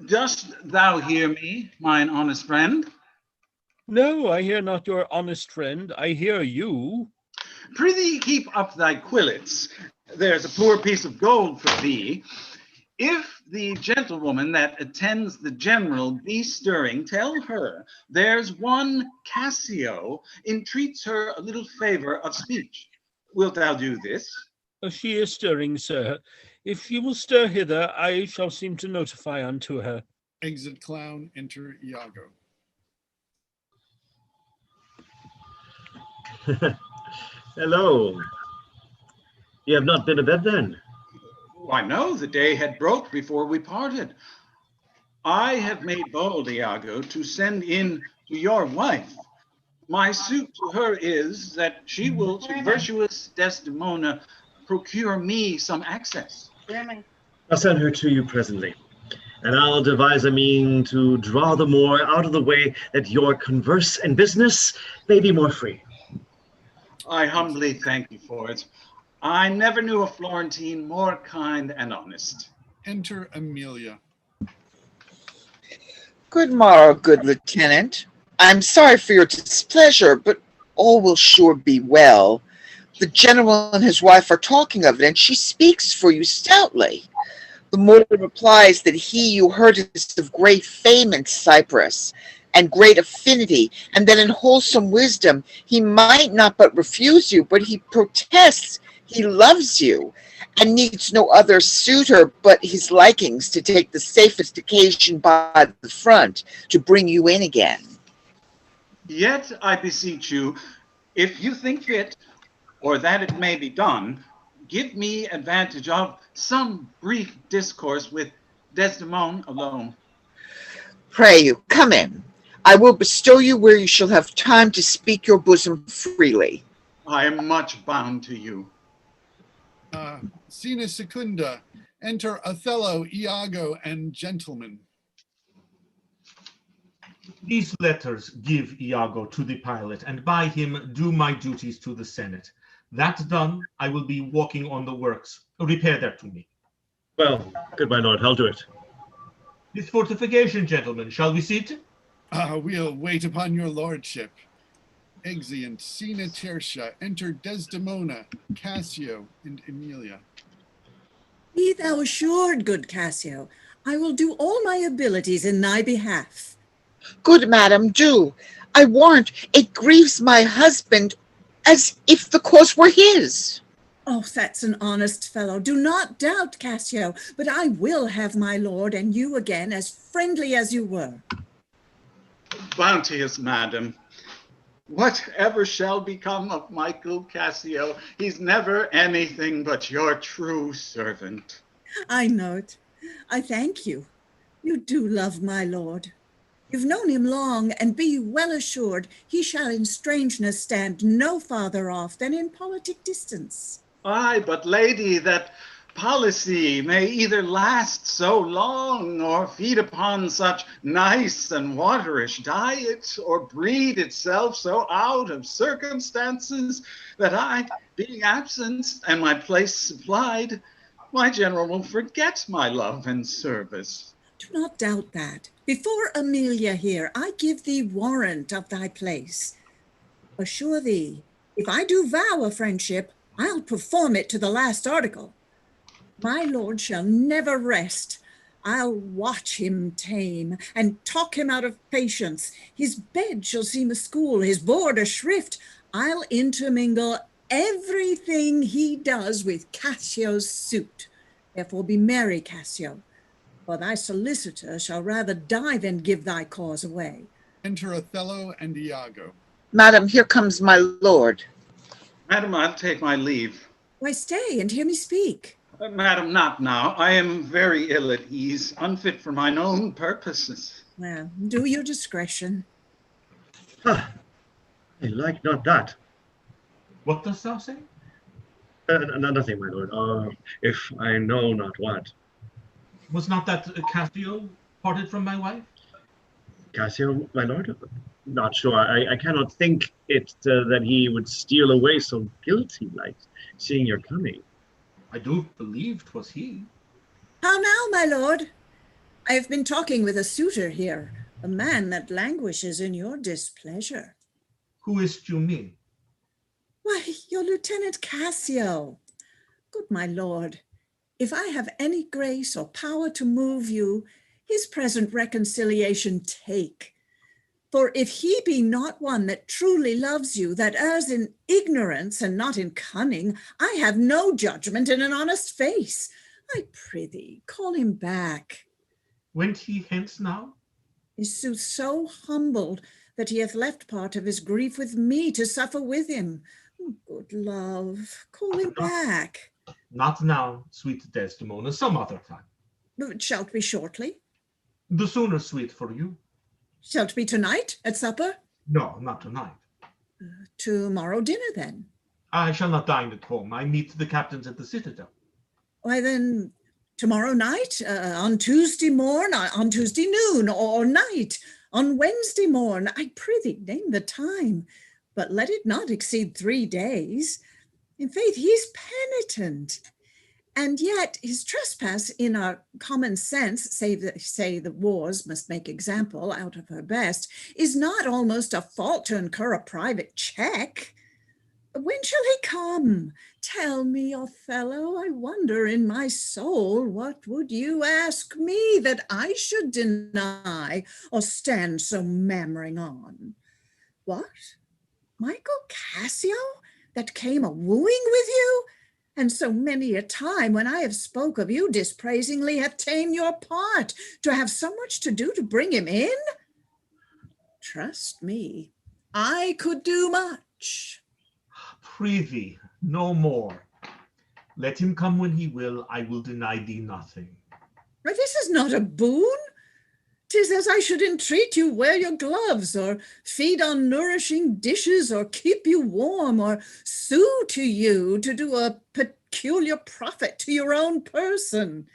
Dost thou hear me, mine honest friend? No, I hear not your honest friend, I hear you. Prithee, keep up thy quillets. There's a poor piece of gold for thee. If the gentlewoman that attends the general be stirring, tell her there's one Cassio entreats her a little favor of speech. Wilt thou do this? She is stirring, sir. If she will stir hither, I shall seem to notify unto her. Exit clown, enter Iago. Hello. You have not been abed then? Why, no, the day had broke before we parted. I have made bold, Iago, to send in to your wife. My suit to her is that she will to virtuous Desdemona procure me some access. I'll send her to you presently. and I'll devise a mean to draw the Moor out of the way, that your converse and business may be more free. I humbly thank you for it. I never knew a Florentine more kind and honest. Enter Amelia. Good morrow, good lieutenant. I'm sorry for your displeasure, but all will sure be well. The general and his wife are talking of it, and she speaks for you stoutly. The Moor replies that he you heard is of great fame in Cyprus, and great affinity, and that in wholesome wisdom he might not but refuse you, but he protests he loves you, and needs no other suitor but his likings to take the safest occasion by the front to bring you in again. Yet, I beseech you, if you think fit, or that it may be done, give me advantage of some brief discourse with Desdemona alone. Pray you, come in. I will bestow you where you shall have time to speak your bosom freely. I am much bound to you. Scena Secunda. Enter Othello, Iago, and gentlemen. These letters give Iago to the pilot, and by him do my duties to the Senate. That done, I will be walking on the works. Repair there to me. Well, good my lord, I'll do it. This fortification, gentlemen, shall we sit? We'll wait upon your lordship. Exeunt, Scena Tertia. Enter Desdemona, Cassio, and Emilia. Be thou assured, good Cassio, I will do all my abilities in thy behalf. Good madam, do. I warrant it grieves my husband as if the cause were his. Oh, that's an honest fellow. Do not doubt, Cassio, but I will have my lord and you again as friendly as you were. Bounteous madam, whatever shall become of Michael Cassio, he's never anything but your true servant. I know it. I thank you. You do love my lord. You've known him long, and be well assured he shall in strangeness stand no farther off than in politic distance. Aye, but lady, that policy may either last so long, or feed upon such nice and waterish diet, or breed itself so out of circumstances, that I, being absent and my place supplied, my general will forget my love and service. Do not doubt that. Before Amelia here, I give thee warrant of thy place. Assure thee, if I do vow a friendship, I'll perform it to the last article. My lord shall never rest. I'll watch him tame and talk him out of patience. His bed shall seem a school, his board a shrift. I'll intermingle everything he does with Cassio's suit. Therefore be merry, Cassio, for thy solicitor shall rather die than give thy cause away. Enter Othello and Iago. Madam, here comes my lord. Madam, I'll take my leave. Why, stay and hear me speak. Madam, not now. I am very ill at ease, unfit for mine own purposes. Well, do your discretion. I like not that. What dost thou say? Nothing, my lord. If I know not what. Was not that Cassio parted from my wife? Cassio, my lord? Not sure. I cannot think it that he would steal away so guilty-like, seeing your coming. I do believe 'twas he. How now, my lord? I have been talking with a suitor here, a man that languishes in your displeasure. Who is't you mean? Why, your Lieutenant Cassio. Good my lord, if I have any grace or power to move you, his present reconciliation take. For if he be not one that truly loves you, that errs in ignorance and not in cunning, I have no judgment in an honest face. I prithee, call him back. Went he hence now? His suit so humbled that he hath left part of his grief with me to suffer with him. Good love, call him back. Not now, sweet Desdemona, some other time. But shalt be shortly? The sooner, sweet, for you. Shalt be tonight at supper? No, not tonight. Tomorrow dinner, then? I shall not dine at home. I meet the captains at the citadel. Why then, tomorrow night, on Tuesday morn, on Tuesday noon or night, on Wednesday morn. I prithee name the time, but let it not exceed 3 days. In faith, he's penitent. And yet his trespass in our common sense, say the wars must make example out of her best, is not almost a fault to incur a private check. When shall he come? Tell me, Othello, I wonder in my soul, what would you ask me that I should deny or stand so mammering on? What? Michael Cassio, that came a wooing with you? And so many a time when I have spoke of you dispraisingly hath ta'en your part, to have so much to do to bring him in? Trust me, I could do much. Prithee, no more. Let him come when he will, I will deny thee nothing. But this is not a boon. 'Tis as I should entreat you wear your gloves, or feed on nourishing dishes, or keep you warm, or sue to you to do a peculiar profit to your own person.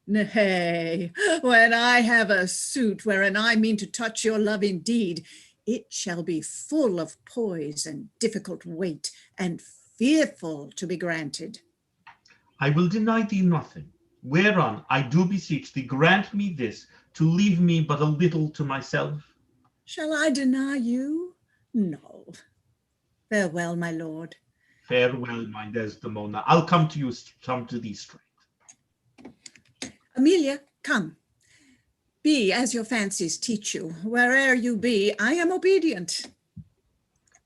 Nay, when I have a suit wherein I mean to touch your love indeed, it shall be full of poise and difficult weight, and fearful to be granted. I will deny thee nothing. Whereon I do beseech thee, grant me this, to leave me but a little to myself. Shall I deny you? No. Farewell, my lord. Farewell, my Desdemona. I'll come to thee straight. Amelia, come. Be as your fancies teach you. Where'er you be, I am obedient.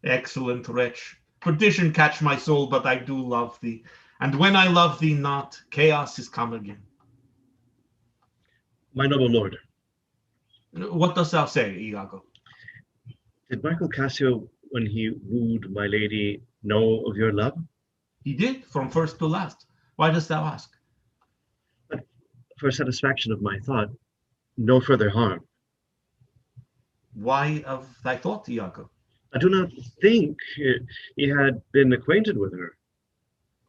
Excellent wretch. Perdition catch my soul, but I do love thee. And when I love thee not, chaos is come again. My noble lord, What dost thou say, Iago? did Michael Cassio, when he wooed my lady, know of your love? He did, from first to last. Why dost thou ask? But for satisfaction of my thought, no further harm. Why of thy thought, Iago? I do not think he had been acquainted with her.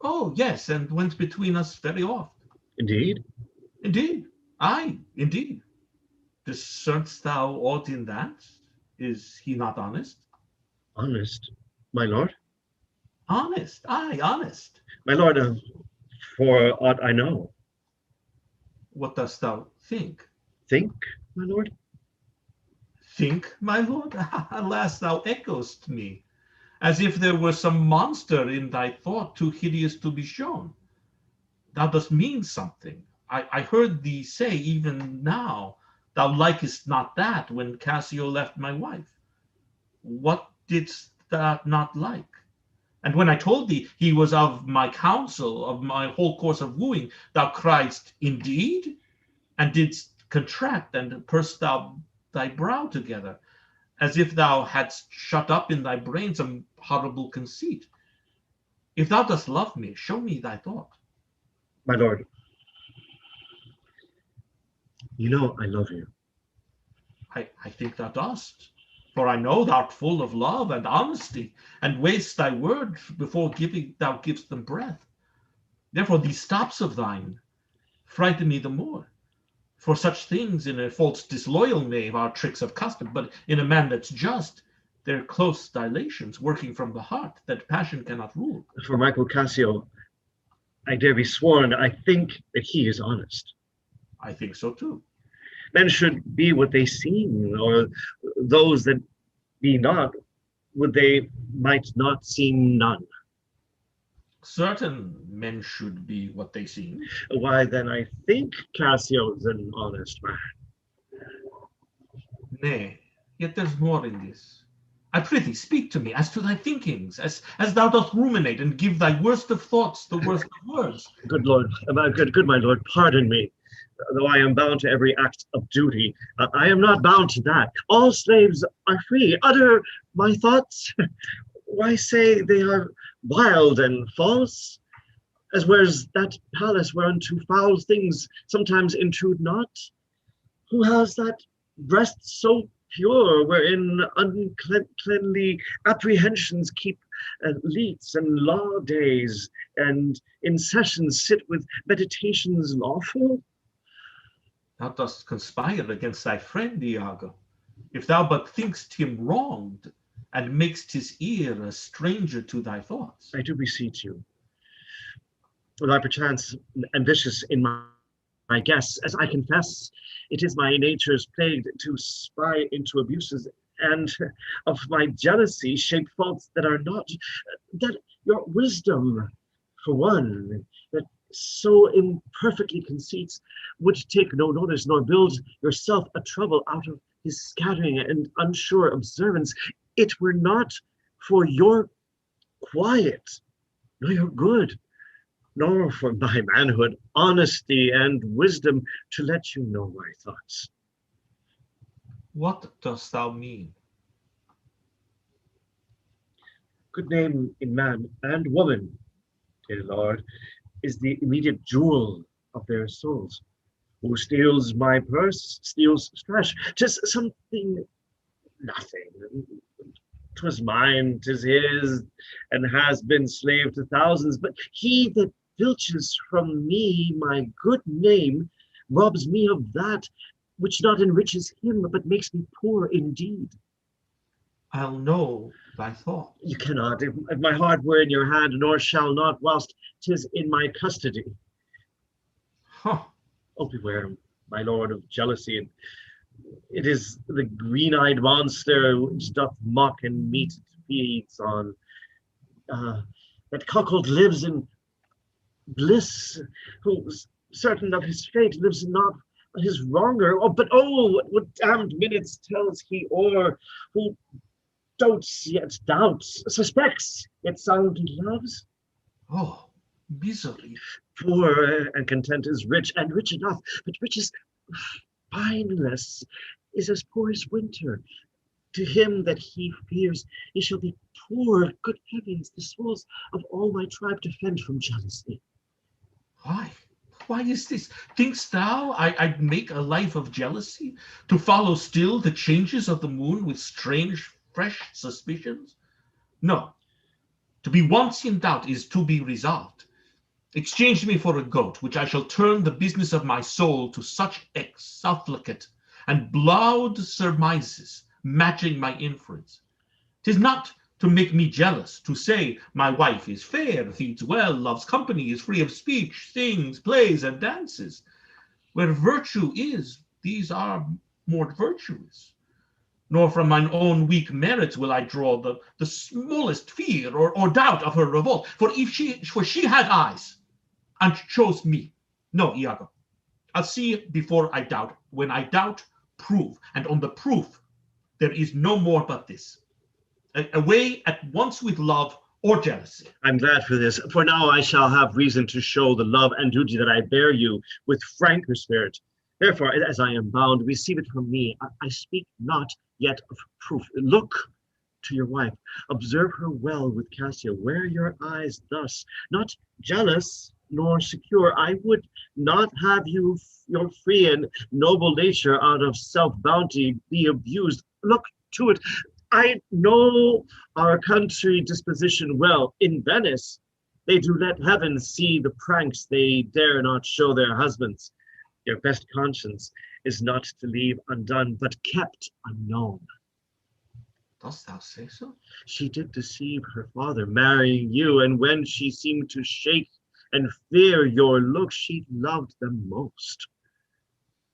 Oh, yes, and went between us very oft. Indeed? Indeed. Aye, indeed. Discernst thou aught in that? Is he not honest? Honest, my lord? Honest, aye, honest. My lord, for aught I know. What dost thou think? Think, my lord? Think, my lord? Alas, thou echoest me, as if there were some monster in thy thought too hideous to be shown. Thou dost mean something. I heard thee say even now, thou likest not that when Cassio left my wife. What didst thou not like? And when I told thee he was of my counsel, of my whole course of wooing, thou criedst, indeed? And didst contract and purse thou thy brow together, as if thou hadst shut up in thy brain some horrible conceit. If thou dost love me, show me thy thought. My lord, you know I love you. I think thou dost, for I know thou'rt full of love and honesty, and waste thy word before thou givest them breath. Therefore these stops of thine frighten me the more. For such things in a false disloyal knave are tricks of custom, but in a man that's just, they're close dilations working from the heart that passion cannot rule. For Michael Cassio, I dare be sworn, I think that he is honest. I think so too. Men should be what they seem, or those that be not, would they might not seem none. Certain men should be what they seem. Why then I think Cassio's an honest man. Nay, yet there's more in this. I prithee, speak to me as to thy thinkings, as thou dost ruminate and give thy worst of thoughts the worst of words. Good Lord, good my Lord, pardon me. Though I am bound to every act of duty, I am not bound to that. All slaves are free. Utter my thoughts. Why say they are wild and false? As where's that palace whereunto foul things sometimes intrude not? Who has that breast so pure, wherein uncleanly apprehensions keep leets and law days, and in sessions sit with meditations lawful? Thou dost conspire against thy friend, Iago, if thou but think'st him wronged, and mak'st his ear a stranger to thy thoughts. I do beseech you. Will I perchance ambitious in my guess, as I confess, it is my nature's plague to spy into abuses, and of my jealousy shape faults that are not, that your wisdom, for one, that so imperfectly conceits, would take no notice, nor build yourself a trouble out of his scattering and unsure observance, it were not for your quiet, nor your good, nor for my manhood, honesty, and wisdom to let you know my thoughts. What dost thou mean? Good name in man and woman, dear Lord, is the immediate jewel of their souls. Who steals my purse, steals trash. 'Tis something, nothing. 'Twas mine, 'tis his, and has been slave to thousands. But he that filches from me my good name robs me of that which not enriches him, but makes me poor indeed. I'll know thy thought. You cannot, if my heart were in your hand, nor shall not, whilst 'tis in my custody. Huh. Oh, beware, my lord, of jealousy. And it is the green-eyed monster which doth mock and meat it feeds on. That cuckold lives in bliss, who's certain of his fate, lives not his wronger. Oh, but oh, what damned minutes tells he o'er, who dotes yet doubts, suspects yet silently loves? Oh, misery. Poor and content is rich, and rich enough, but riches fineless is as poor as winter. To him that he fears, he shall be poor. Good heavens, the souls of all my tribe defend from jealousy. Why? Why is this? Think'st thou I'd make a life of jealousy, to follow still the changes of the moon with strange, fresh suspicions? No. To be once in doubt is to be resolved. Exchange me for a goat, which I shall turn the business of my soul to such exsufflicate and blowed surmises, matching my inference. 'Tis not to make me jealous, to say my wife is fair, feeds well, loves company, is free of speech, sings, plays, and dances. Where virtue is, these are more virtuous. Nor from mine own weak merits will I draw the smallest fear or doubt of her revolt. For she had eyes and chose me. No, Iago, I'll see before I doubt. When I doubt, prove. And on the proof, there is no more but this. Away at once with love or jealousy. I'm glad for this, for now I shall have reason to show the love and duty that I bear you with franker spirit. Therefore, as I am bound, receive it from me. I speak not yet of proof. Look to your wife, observe her well with Cassio. Wear your eyes thus, not jealous nor secure. I would not have you, your free and noble nature, out of self-bounty be abused. Look to it. I know our country disposition well. In Venice, they do let heaven see the pranks they dare not show their husbands. Their best conscience is not to leave undone, but kept unknown. Dost thou say so? She did deceive her father, marrying you, and when she seemed to shake and fear your look, she loved them most.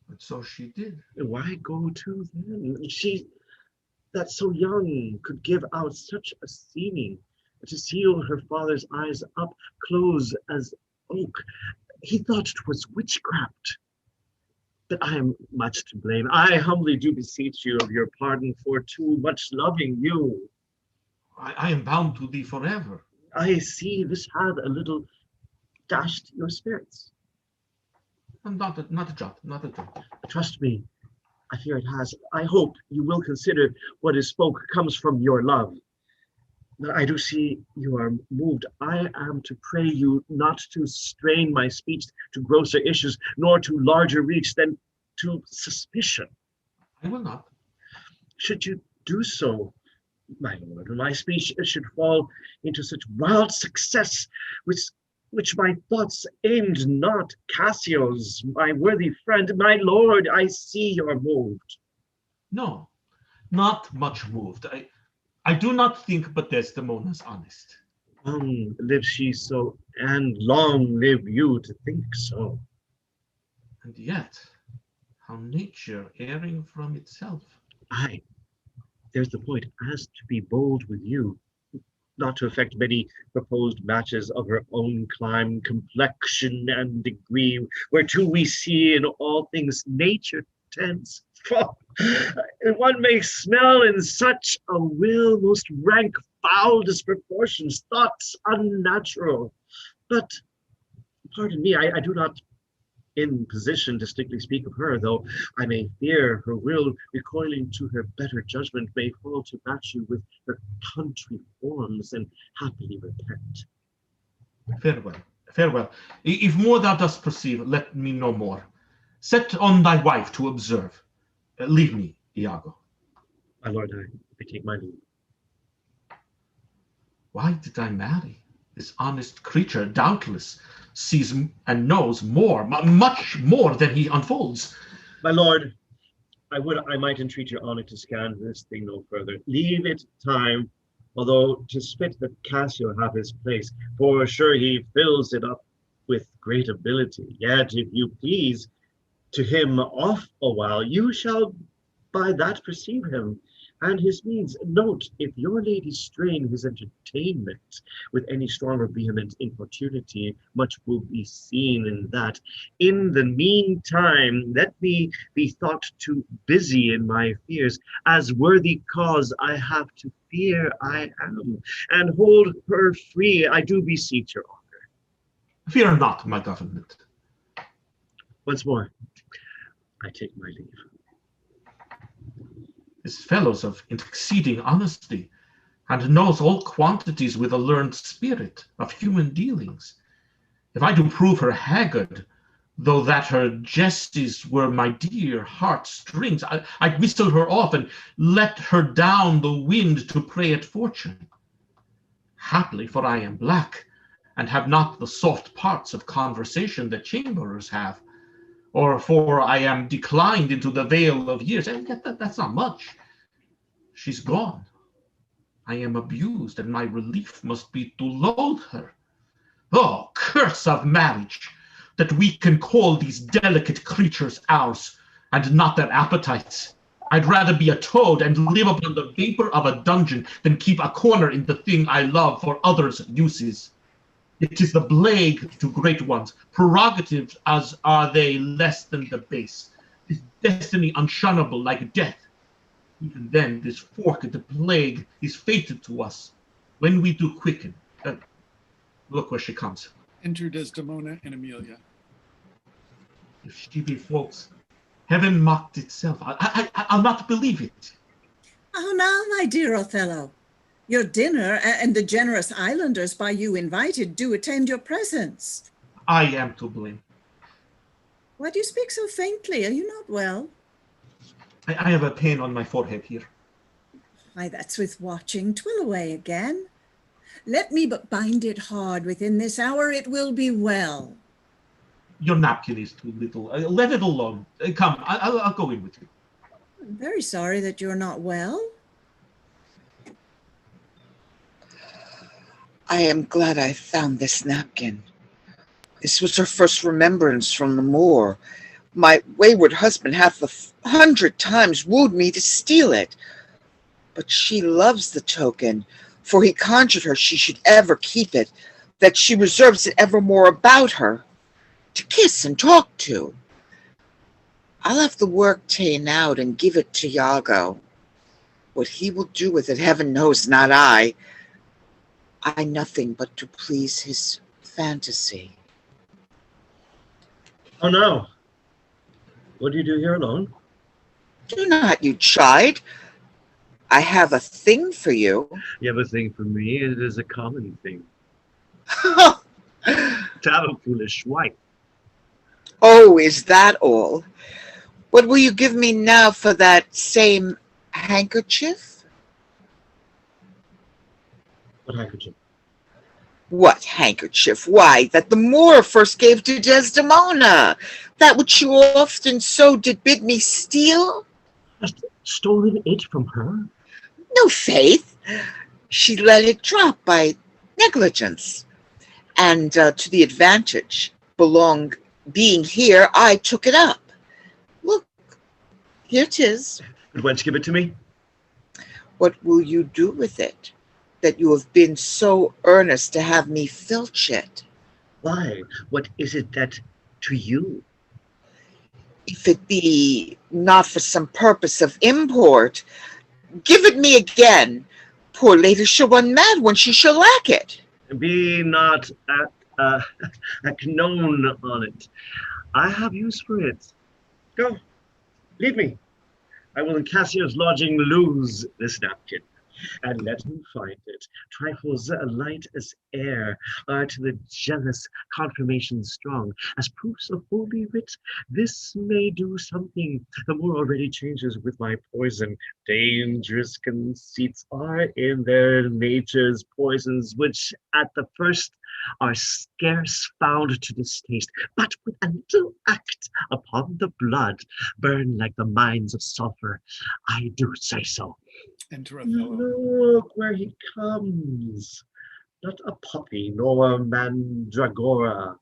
But so she did. Why go to then? She that so young could give out such a seeming, to seal her father's eyes up close as oak. He thought 'twas witchcraft. But I am much to blame. I humbly do beseech you of your pardon for too much loving you. I am bound to thee forever. I see this hath a little dashed your spirits. Not a jot, not a jot. Trust me, I fear it has. I hope you will consider what is spoke comes from your love. But I do see you are moved. I am to pray you not to strain my speech to grosser issues, nor to larger reach than to suspicion. I will not. Should you do so, My lord, my speech should fall into such wild success, which my thoughts aimed not. Cassio's, my worthy friend, my lord, I see you're moved. No, not much moved. I do not think but Desdemona's honest. Long live she so, and long live you to think so. And yet, how nature erring from itself. Aye, there's the point. As to be bold with you, not to affect many proposed matches of her own clime, complexion, and degree, whereto we see in all things nature tends. One may smell in such a will most rank foul disproportions, thoughts unnatural. But, pardon me, I do not in position to strictly speak of her, though I may fear her will, recoiling to her better judgment, may fall to match you with her country forms, and happily repent. Farewell, farewell. If more thou dost perceive, let me know more. Set on thy wife to observe. Leave me, Iago. My lord, I take my leave. Why did I marry? This honest creature doubtless sees and knows more, much more than he unfolds. My lord, I might entreat your honor to scan this thing no further. Leave it time, although 'tis fit that Cassio have his place, for sure he fills it up with great ability. Yet, if you please, to him off a while, you shall by that perceive him and his means. Note, if your lady strain his entertainment with any strong or vehement importunity, much will be seen in that. In the meantime, let me be thought too busy in my fears, as worthy cause I have to fear I am, and hold her free, I do beseech your honor. Fear not, my government. Once more, I take my leave. This fellow's of exceeding honesty, and knows all quantities with a learned spirit of human dealings. If I do prove her haggard, though that her jesses were my dear heart strings, I'd whistle her off and let her down the wind to prey at fortune. Haply, for I am black, and have not the soft parts of conversation that chamberers have, or for I am declined into the vale of years, and yet that's not much. She's gone. I am abused, and my relief must be to loathe her. Oh, curse of marriage, that we can call these delicate creatures ours, and not their appetites. I'd rather be a toad and live upon the vapor of a dungeon than keep a corner in the thing I love for others' uses. It is the plague to great ones, prerogatives as are they less than the base. This destiny unshunnable like death. Even then, this forked plague is fated to us when we do quicken. Look where she comes. Enter Desdemona and Amelia. If she be false, heaven mocked itself. I'll not believe it. Oh, now, my dear Othello, your dinner and the generous islanders by you invited do attend your presence. I am to blame. Why do you speak so faintly? Are you not well? I have a pain on my forehead here. Why, that's with watching. 'Twill away again. Let me but bind it hard within this hour, it will be well. Your napkin is too little. Let it alone. Come, I'll go in with you. I'm very sorry that you're not well. I am glad I found this napkin. This was her first remembrance from the moor. My wayward husband hath 100 times wooed me to steal it. But she loves the token, for he conjured her she should ever keep it, that she reserves it evermore about her, to kiss and talk to. I'll have the work ta'en out and give it to Iago. What he will do with it, heaven knows, not I. I nothing but to please his fantasy. Oh no. What do you do here alone? Do not you chide. I have a thing for you. You have a thing for me, it is a common thing. To have a foolish wife. Oh, is that all? What will you give me now for that same handkerchief? What handkerchief? What handkerchief? Why, that the Moor first gave to Desdemona, that which you often so did bid me steal. Hast stolen it from her? No, faith. She let it drop by negligence, and to the advantage being here, I took it up. Look, here 'tis. Good wench, give it to me. What will you do with it, that you have been so earnest to have me filch it? Why, what is it that to you? If it be not for some purpose of import, give it me again. Poor lady shall run mad when she shall lack it. Be not known on it. I have use for it. Go, leave me. I will in Cassio's lodging lose this napkin, and let me find it. Trifles light as air are to the jealous confirmation strong. As proofs of holy writ, this may do something. The more already changes with my poison. Dangerous conceits are in their natures poisons, which at the first are scarce found to distaste, but with a little act upon the blood, burn like the mines of sulphur. I do say so. Enter Othello. Look where he comes. Not a puppy, nor a mandragora,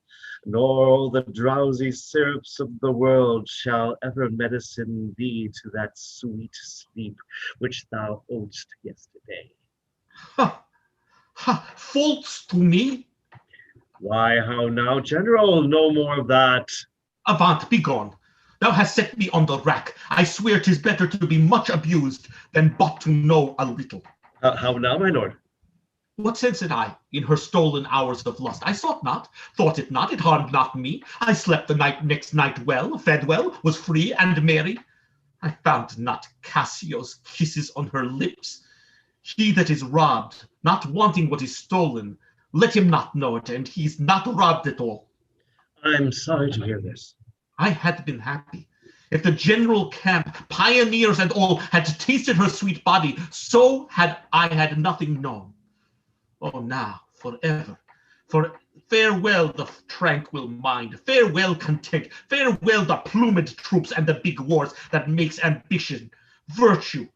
nor all the drowsy syrups of the world shall ever medicine thee to that sweet sleep which thou owedst yesterday. Ha! Ha! False to me? Why, how now, General? No more of that. Avaunt, be gone. Thou hast set me on the rack. I swear 'tis better to be much abused than but to know a little. How now, my lord? What sense had I in her stolen hours of lust? I sought not, thought it not, it harmed not me. I slept the next night well, fed well, was free and merry. I found not Cassio's kisses on her lips. He that is robbed, not wanting what is stolen, let him not know it, and he's not robbed at all. I'm sorry to hear this. I had been happy. If the general camp, pioneers and all, had tasted her sweet body, so had I had nothing known. Oh, now, forever, for farewell the tranquil mind, farewell content, farewell the plumed troops and the big wars that makes ambition virtue.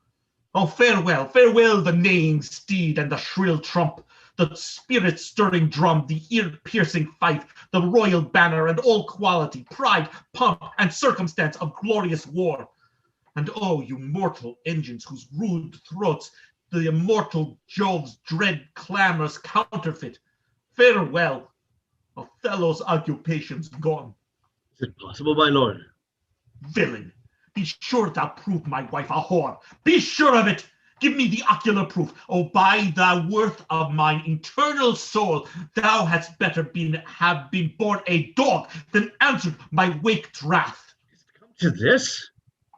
Oh, farewell, farewell the neighing steed and the shrill trump, the spirit-stirring drum, the ear-piercing fife, the royal banner, and all quality, pride, pomp, and circumstance of glorious war. And oh, you mortal engines whose rude throats the immortal Jove's dread clamors counterfeit. Farewell, Othello's occupation's gone. Is it possible, my lord? Villain, be sure thou prove my wife a whore. Be sure of it. Give me the ocular proof. Oh, by the worth of mine eternal soul, thou hadst better have been born a dog than answered my waked wrath. Has it come to this?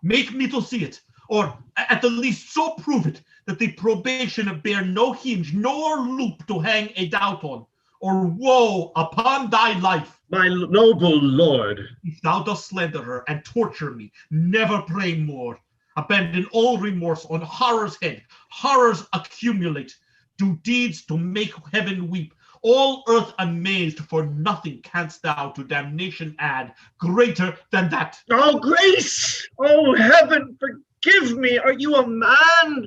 Make me to see it, or at the least so prove it, that the probation bear no hinge nor loop to hang a doubt on, or woe upon thy life. My noble lord. If thou dost slander her and torture me, never pray more. Abandon all remorse on horror's head. Horrors accumulate. Do deeds to make heaven weep. All earth amazed, for nothing canst thou to damnation add greater than that. Oh, grace! Oh, heaven, forgive me. Are you a man?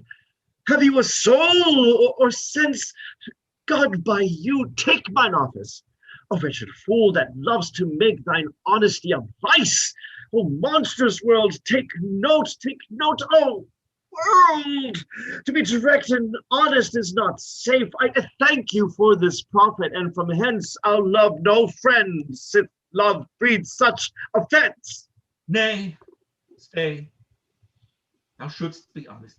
Have you a soul or sense? God, by you, take mine office. O wretched fool that loves to make thine honesty a vice. O monstrous world, take note, oh world! To be direct and honest is not safe. I thank you for this profit, and from hence I'll love no friend, sith love breeds such offense. Nay, stay. Thou shouldst be honest.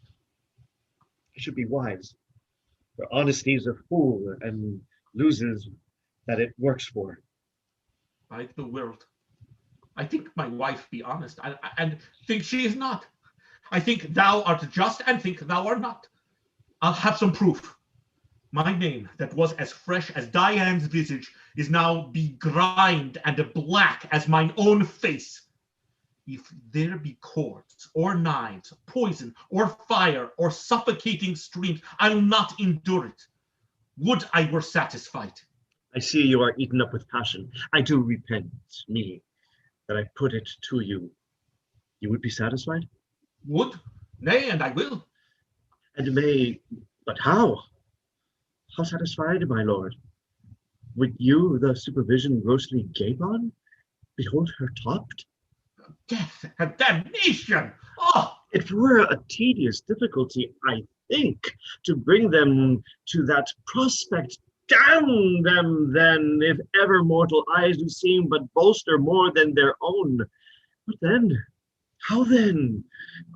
I should be wise, for honesty is a fool and loses that it works for. By the world, I think my wife be honest, and think she is not. I think thou art just, and think thou art not. I'll have some proof. My name, that was as fresh as Dian's visage, is now begrimed and black as mine own face. If there be cords, or knives, poison, or fire, or suffocating streams, I'll not endure it. Would I were satisfied. I see you are eaten up with passion. I do repent, me, that I put it to you. You would be satisfied? Would? Nay, and I will. And may, but how? How satisfied, my lord? Would you the supervision grossly gape on? Behold her topped? Death and damnation! Oh! It were a tedious difficulty, I think, to bring them to that prospect. Damn them then, if ever mortal eyes do seem but bolster more than their own. But then, how then?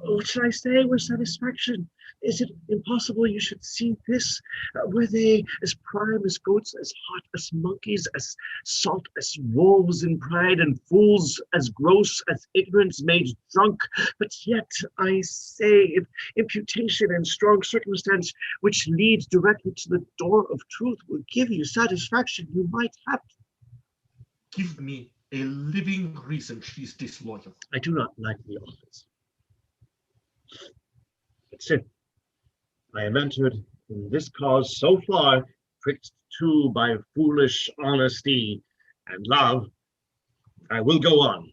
What should I say were satisfaction? Is it impossible you should see this? Were they as prime as goats, as hot as monkeys, as salt as wolves in pride, and fools as gross as ignorance made drunk? But yet I say, if imputation and strong circumstance, which leads directly to the door of truth, will give you satisfaction, you might have. Give me a living reason she's disloyal. I do not like the office. But since I am entered in this cause so far, pricked too by foolish honesty and love, I will go on.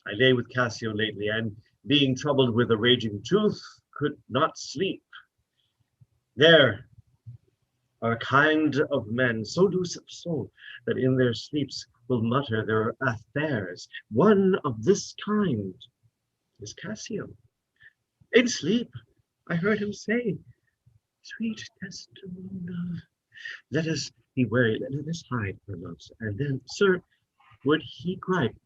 I lay with Cassio lately, and being troubled with a raging tooth, could not sleep. There are a kind of men so loose of soul that in their sleeps will mutter their affairs. One of this kind is Cassio. In sleep, I heard him say, sweet Desdemona, let us be wary, let us hide our loves. And then, sir, would he gripe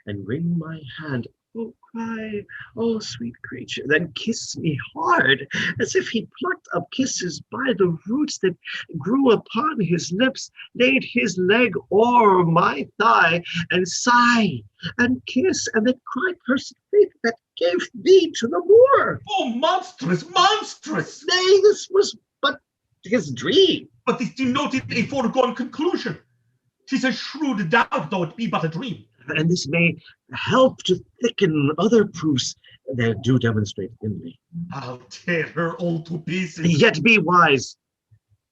and wring my hand, oh, cry, oh, sweet creature, then kiss me hard, as if he plucked up kisses by the roots that grew upon his lips, laid his leg o'er my thigh, and sigh, and kiss, and then cry, cursed fate that gave thee to the Moor. Oh, monstrous, monstrous! Nay, this was but his dream. But this denoted a foregone conclusion. 'Tis a shrewd doubt, though it be but a dream. And this may help to thicken other proofs that do demonstrate thinly. I'll tear her all to pieces. Yet be wise.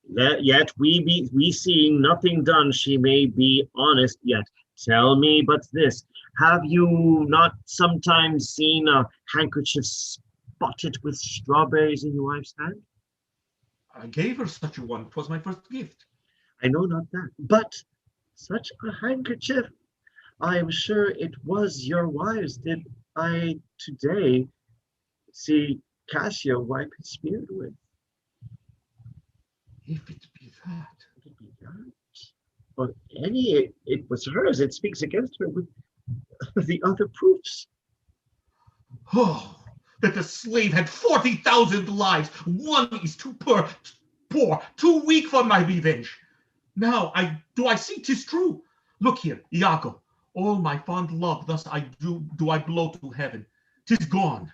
Yet we seeing nothing done, she may be honest yet. Tell me but this, have you not sometimes seen a handkerchief spotted with strawberries in your wife's hand? I gave her such a one. 'Twas my first gift. I know not that, but such a handkerchief, I am sure it was your wife's. Did I today see Cassio wipe his beard with? If it be that. If it be that. Or any, it was hers. It speaks against her with the other proofs. Oh, that the slave had 40,000 lives. One is too poor, too weak for my revenge. Now do I see 'tis true. Look here, Iago. All my fond love thus I do I blow to heaven. 'Tis gone.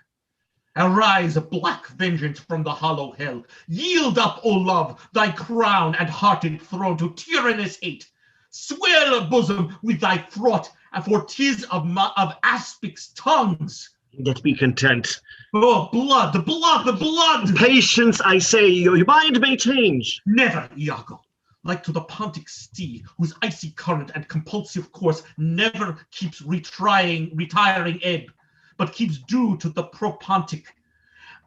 Arise, black vengeance from the hollow hell. Yield up, O love, thy crown and hearted throne to tyrannous hate. Swell a bosom with thy throat, for 'tis of aspics' tongues. Yet be content. Oh, blood, the blood, the blood! Patience, I say, your mind may change. Never, Iago. Like to the Pontic sea, whose icy current and compulsive course never keeps retiring ebb, but keeps due to the Propontic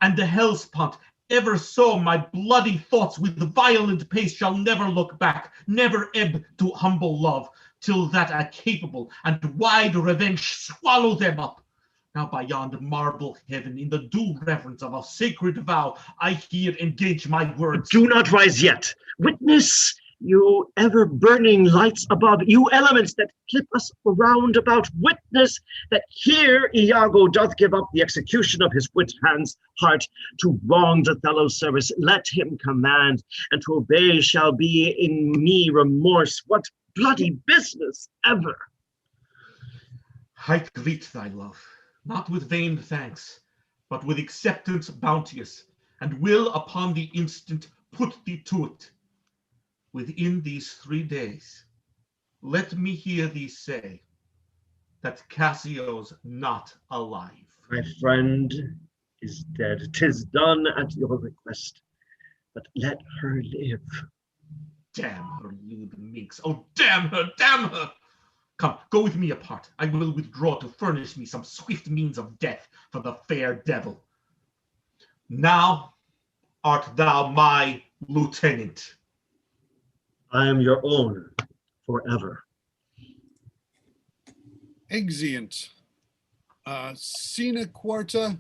and the Hellespont. Ever so my bloody thoughts with violent pace shall never look back, never ebb to humble love, till that a capable and wide revenge swallow them up. Now by yonder marble heaven, in the due reverence of a sacred vow, I here engage my words. Do not rise yet. Witness, you ever-burning lights above, you elements that clip us around about, witness that here Iago doth give up the execution of his wit hand's heart to wronged Othello's service. Let him command, and to obey shall be in me remorse. What bloody business ever! I greet thy love, not with vain thanks, but with acceptance bounteous, and will upon the instant put thee to it. Within these 3 days, let me hear thee say that Cassio's not alive. My friend is dead. 'Tis done at your request. but let her live. Damn her lewd minx. Oh, damn her, damn her. Come, go with me apart. I will withdraw to furnish me some swift means of death for the fair devil. Now art thou my lieutenant. I am your own forever. Exeunt. Scena quarta.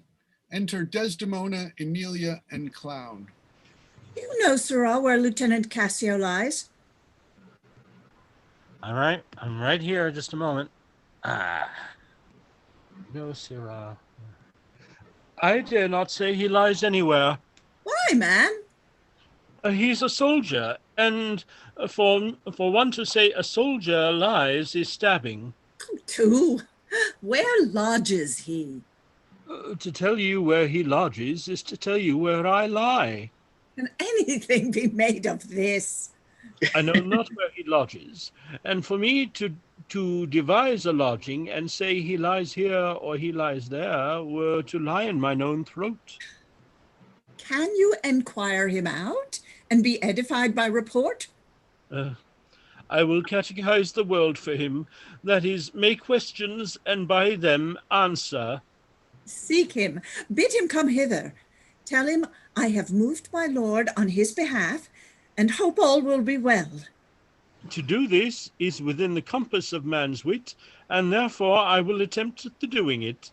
Enter Desdemona, Emilia, and Clown. You know, Sirrah, where Lieutenant Cassio lies? All right, I'm right here. Just a moment. No, Sirrah. I dare not say he lies anywhere. Why, man? He's a soldier, and for one to say a soldier lies is stabbing. Two. Where lodges he? To tell you where he lodges is to tell you where I lie. Can anything be made of this? I know not where he lodges, and for me to devise a lodging and say he lies here or he lies there were to lie in mine own throat. Can you enquire him out and be edified by report? I will catechize the world for him, that is, make questions and by them answer. Seek him, bid him come hither. Tell him I have moved my lord on his behalf and hope all will be well. To do this is within the compass of man's wit, and therefore I will attempt the doing it.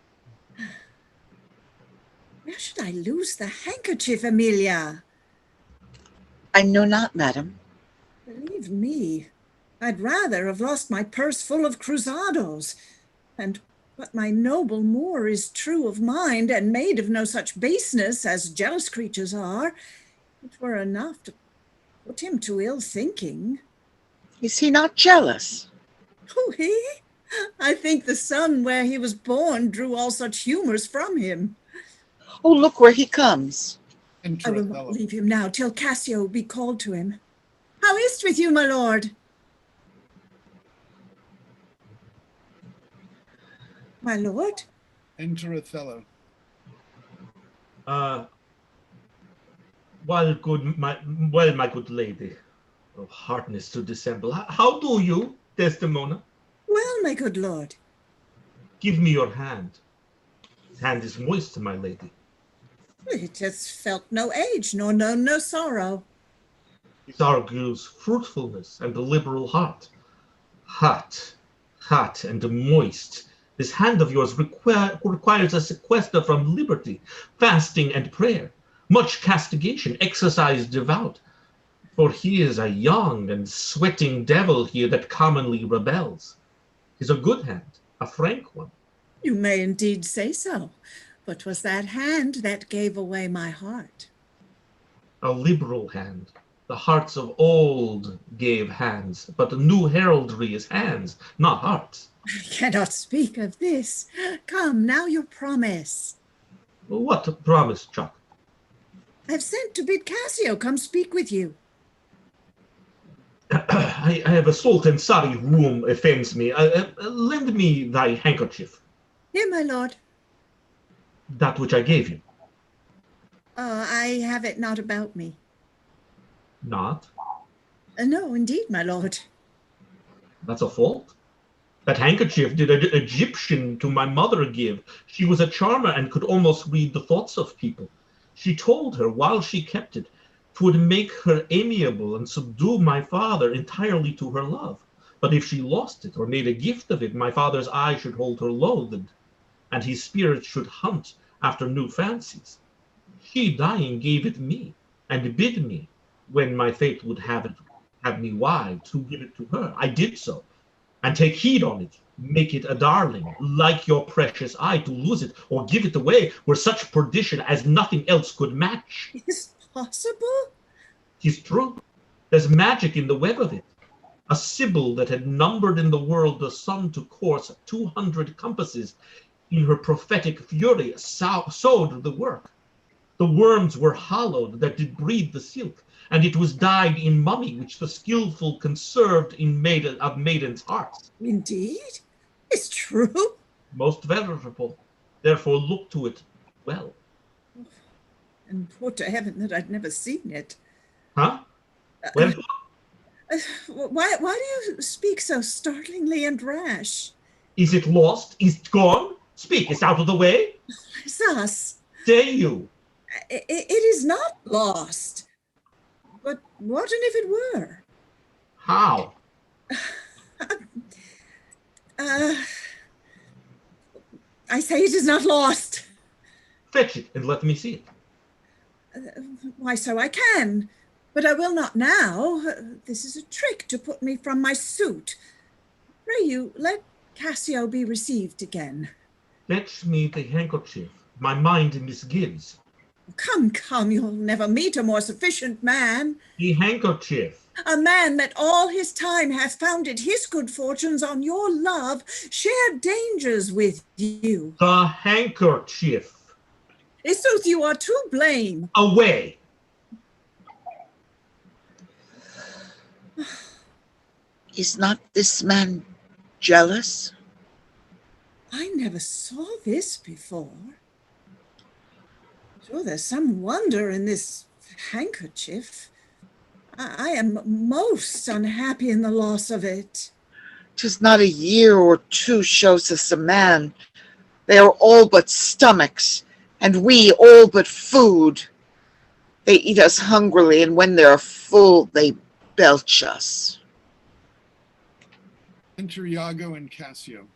Where should I lose the handkerchief, Emilia? I know not, madam. Believe me, I'd rather have lost my purse full of cruzados. And what my noble Moor is true of mind and made of no such baseness as jealous creatures are, it were enough to put him to ill thinking. Is he not jealous? Who, he? I think the son where he was born drew all such humours from him. Oh, look where he comes. I will not leave him now till Cassio be called to him. How is't with you, my lord? My lord? Enter Othello. Well, my good lady, oh, hardness to dissemble. How do you, Desdemona? Well, my good lord. Give me your hand. His hand is moist, my lady. It has felt no age, nor known no sorrow. This argues fruitfulness and a liberal heart. Hot and moist. This hand of yours requires a sequester from liberty, fasting and prayer, much castigation, exercise devout. For he is a young and sweating devil here that commonly rebels. 'Tis a good hand, a frank one. You may indeed say so, but 'twas that hand that gave away my heart. A liberal hand. The hearts of old gave hands, but the new heraldry is hands, not hearts. I cannot speak of this. Come, now your promise. What promise, Chuck? I've sent to bid Cassio come speak with you. I have a salt and sorry room offends me. Lend me thy handkerchief. Here, my lord. That which I gave you. I have it not about me. Not? No, indeed, my lord. That's a fault. That handkerchief did an Egyptian to my mother give. She was a charmer and could almost read the thoughts of people. She told her while she kept it, 'twould make her amiable and subdue my father entirely to her love. But if she lost it or made a gift of it, my father's eye should hold her loathed, and his spirit should hunt after new fancies. She, dying, gave it me, and bid me, when my fate would have me wide, to give it to her. I did so, and take heed on it, make it a darling, like your precious eye. To lose it or give it away were such perdition as nothing else could match. Is it possible? 'Tis true. There's magic in the web of it. A Sibyl that had numbered in the world the sun to course 200 compasses, in her prophetic fury sowed the work. The worms were hollowed that did breed the silk, and it was dyed in mummy, which the skillful conserved in maidens' hearts. Indeed? It's true? Most venerable. Therefore look to it well. And would to heaven that I'd never seen it. Huh? Well, Why do you speak so startlingly and rash? is it lost? Is it gone? Speak, it's out of the way? Thus, Say you. it is not lost. But what and if it were? How? I say it is not lost. Fetch it and let me see it. Why, so I can, but I will not now. This is a trick to put me from my suit. Pray you, let Cassio be received again. Fetch me the handkerchief. My mind misgives. Come, you'll never meet a more sufficient man. The handkerchief. A man that all his time hath founded his good fortunes on your love, shared dangers with you. The handkerchief. Isooth, you are to blame. Away. Is not this man jealous? I never saw this before. Sure, there's some wonder in this handkerchief. I am most unhappy in the loss of it. 'Tis not a year or two shows us a man. They are all but stomachs, and we all but food. They eat us hungrily, and when they are full, they belch us. Enter Iago and Cassio.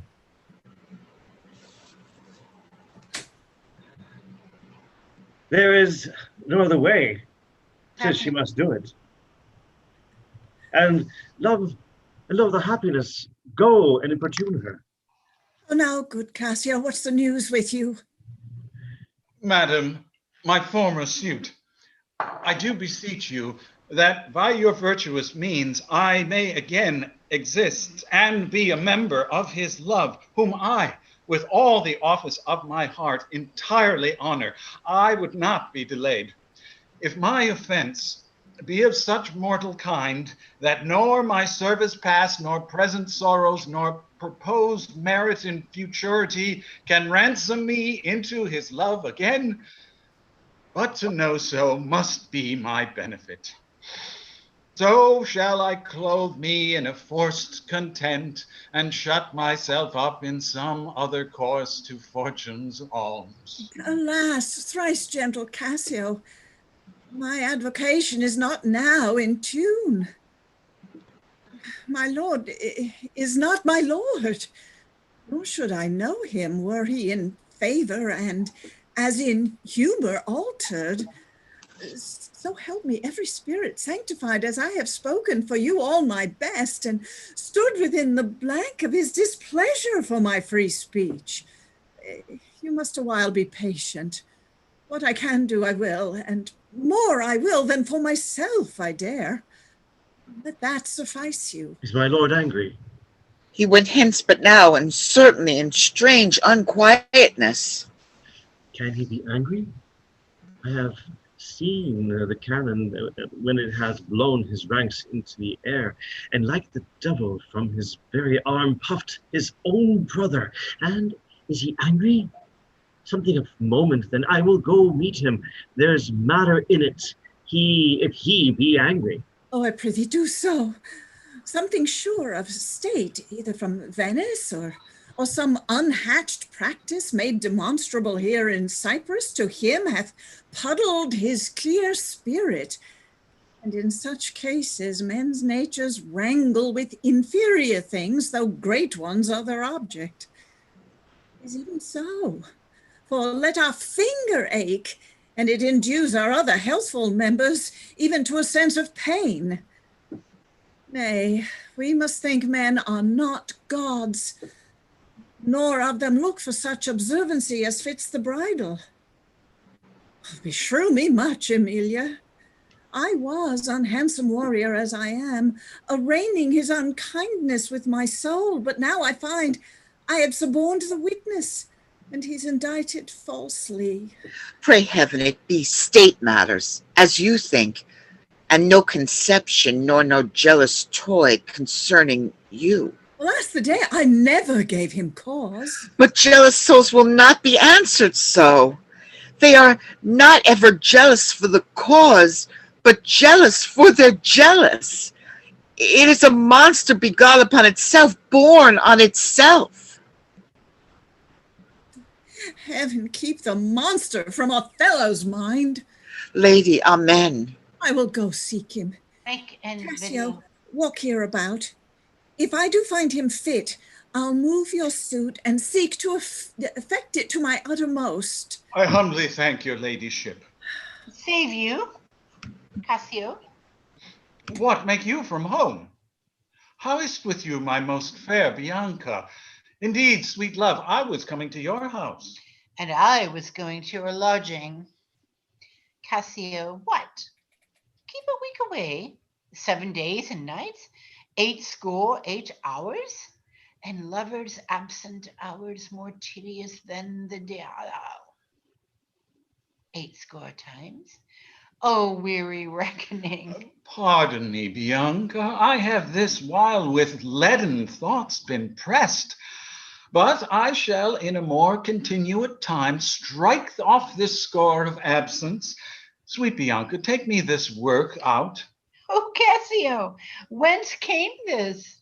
There is no other way. 'Tis she must do it. And love the happiness, go and importune her. Oh, now, good Cassio, what's the news with you? Madam, my former suit, I do beseech you that by your virtuous means I may again exist and be a member of his love, whom I, with all the office of my heart, entirely honor. I would not be delayed. If my offense be of such mortal kind that nor my service past, nor present sorrows, nor proposed merit in futurity can ransom me into his love again, but to know so must be my benefit. So shall I clothe me in a forced content, and shut myself up in some other course to fortune's alms. Alas, thrice gentle Cassio, my advocation is not now in tune. My lord is not my lord, nor should I know him were he in favor and as in humor altered. So help me every spirit sanctified, as I have spoken for you all my best, and stood within the blank of his displeasure for my free speech. You must a while be patient. What I can do I will, and more I will than for myself I dare. Let that suffice you. Is my lord angry? He went hence but now, and certainly in strange unquietness. Can he be angry? I have seen the cannon when it has blown his ranks into the air, and like the devil from his very arm puffed his own brother. And is he angry? Something of moment, then I will go meet him. There's matter in it, if he be angry. Oh, I prithee do so. Something sure of state, either from Venice or some unhatched practice made demonstrable here in Cyprus to him hath puddled his clear spirit. And in such cases men's natures wrangle with inferior things, though great ones are their object. Is even so. For let our finger ache, and it endues our other healthful members even to a sense of pain. Nay, we must think men are not gods, nor of them look for such observancy as fits the bridal. Beshrew me much, Emilia. I was, unhandsome warrior as I am, arraigning his unkindness with my soul, but now I find I had suborned the witness, and he's indicted falsely. Pray heaven it be state matters, as you think, and no conception nor no jealous toy concerning you. Well, that's the day. I never gave him cause. But jealous souls will not be answered so. They are not ever jealous for the cause, but jealous for they're jealous. It is a monster begot upon itself, born on itself. Heaven keep the monster from Othello's mind. Lady, amen. I will go seek him. Make and Cassio, walk here about. If I do find him fit, I'll move your suit and seek to effect it to my uttermost. I humbly thank your ladyship. Save you, Cassio. What make you from home? How is't with you, my most fair Bianca? Indeed, sweet love, I was coming to your house. And I was going to your lodging. Cassio, what? Keep a week away, 7 days and nights, 8 hours, and lovers' absent hours more tedious than the day. 8 times. Oh, weary reckoning. Pardon me, Bianca, I have this while with leaden thoughts been pressed, but I shall in a more continuate time strike off this score of absence. Sweet Bianca, take me this work out. Oh, Cassio, whence came this?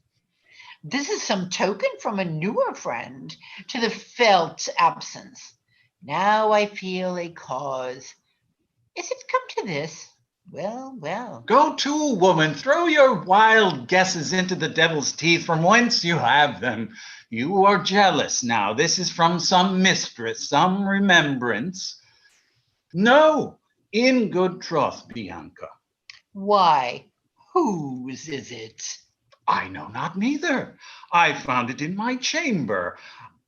This is some token from a newer friend to the felt absence. Now I feel a cause. Is it come to this? Well, well. Go to, woman, throw your wild guesses into the devil's teeth from whence you have them. You are jealous now. This is from some mistress, some remembrance. No, in good troth, Bianca. Why, whose is it? I know not neither. I found it in my chamber.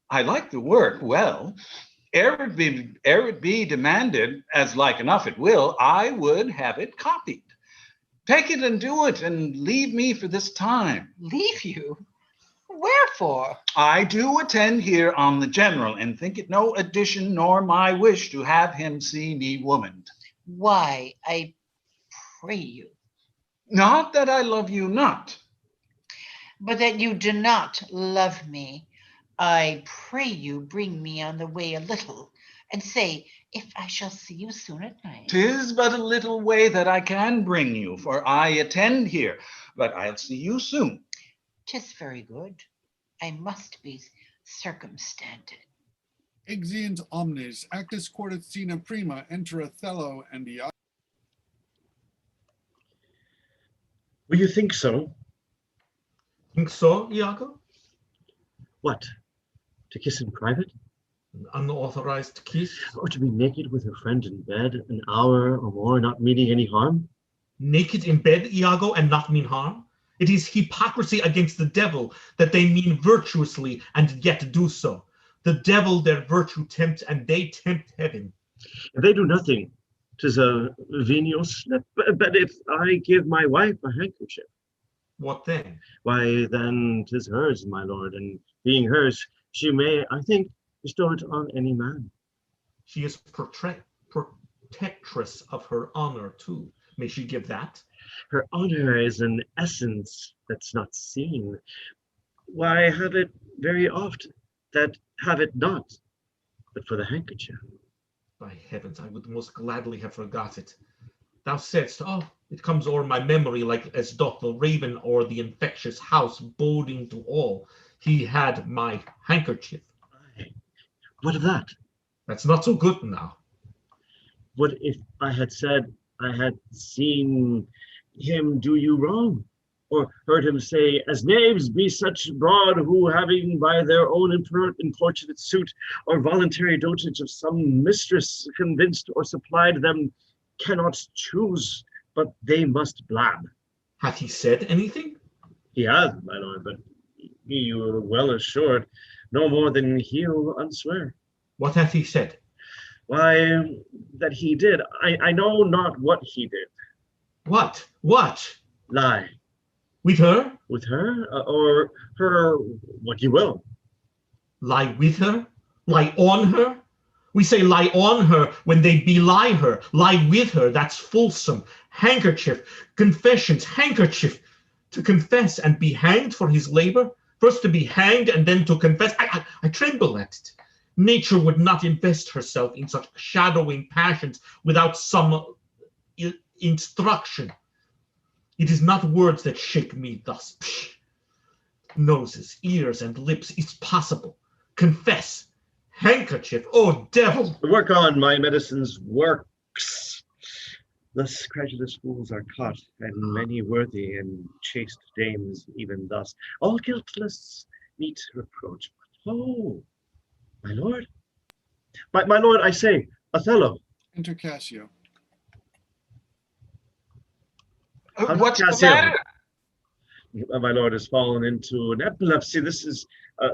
I like the work well. Ere it be demanded, as like enough it will, I would have it copied. Take it and do it, and leave me for this time. Leave you? Wherefore? I do attend here on the general, and think it no addition nor my wish to have him see me womaned. Why, I pray you. Not that I love you not. But that you do not love me. I pray you bring me on the way a little, and say if I shall see you soon at night. 'Tis but a little way that I can bring you, for I attend here, but I'll see you soon. 'Tis very good. I must be circumstanted. Exeunt omnes, actus quartet scena prima, enter Othello and Iago. Will you think so? Think so, Iago? What? To kiss in private? An unauthorized kiss? Or to be naked with her friend in bed an hour or more, not meaning any harm? Naked in bed, Iago, and not mean harm? It is hypocrisy against the devil that they mean virtuously and yet do so. The devil their virtue tempts, and they tempt heaven. If they do nothing, 'tis a venial slip. But if I give my wife a handkerchief, what then? Why, then 'tis hers, my lord, and being hers, she may, I think, bestow it on any man. She is protectress of her honor, too. May she give that? Her honor is an essence that's not seen. Why have it very oft that have it not, but for the handkerchief? By heavens, I would most gladly have forgot it. Thou saidst, oh, it comes o'er my memory like as doth the raven o'er the infectious house, boding to all. He had my handkerchief. Aye. What of that? That's not so good now. What if I had said I had seen him do you wrong, or heard him say, as knaves be such broad who, having by their own importunate suit or voluntary dotage of some mistress convinced or supplied them, cannot choose, but they must blab. Hath he said anything? He hath, my lord, but you are well assured, no more than he'll unswear. What hath he said? Why, that he did. I know not what he did. What? What? Lie. With her? With her? Or her, what you will. Lie with her? Lie on her? We say lie on her when they belie her. Lie with her, that's fulsome. Handkerchief, confessions, handkerchief. To confess and be hanged for his labor? First to be hanged and then to confess. I tremble at it. Nature would not invest herself in such shadowing passions without some instruction. It is not words that shake me thus. Psh. Noses, ears, and lips is possible. Confess. Handkerchief, oh devil! Work on, my medicines works. Thus credulous fools are caught, and many worthy and chaste dames even thus. All guiltless meet reproach. Oh, my lord. My lord, I say, Othello. Enter Cassio. What's the Cassio? matter? My lord has fallen into an epilepsy. This is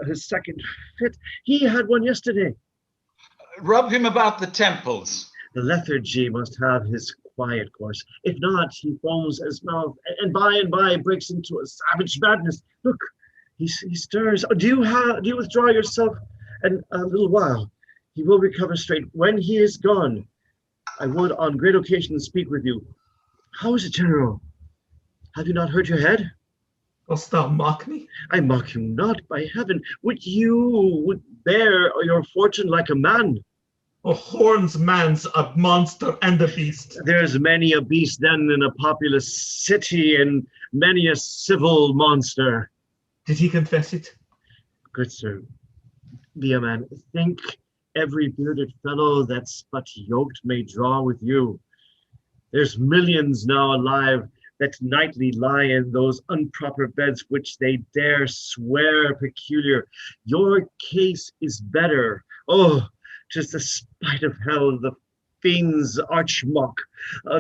his second fit. He had one yesterday. Rub him about the temples. The lethargy must have his quiet course. If not, he foams his mouth, and by breaks into a savage madness. Look, he stirs. Oh, do you withdraw yourself? And a little while, he will recover straight. When he is gone, I would on great occasion speak with you. How is it, General? Have you not hurt your head? Dost thou mock me? I mock you not, by heaven. Would bear your fortune like a man. A horns man's a monster and a beast. There's many a beast then in a populous city, and many a civil monster. Did he confess it? Good sir, be a man. Think every bearded fellow that's but yoked may draw with you. There's millions now alive that nightly lie in those improper beds which they dare swear peculiar. Your case is better. Oh, 'tis the spite of hell, the fiend's arch mock,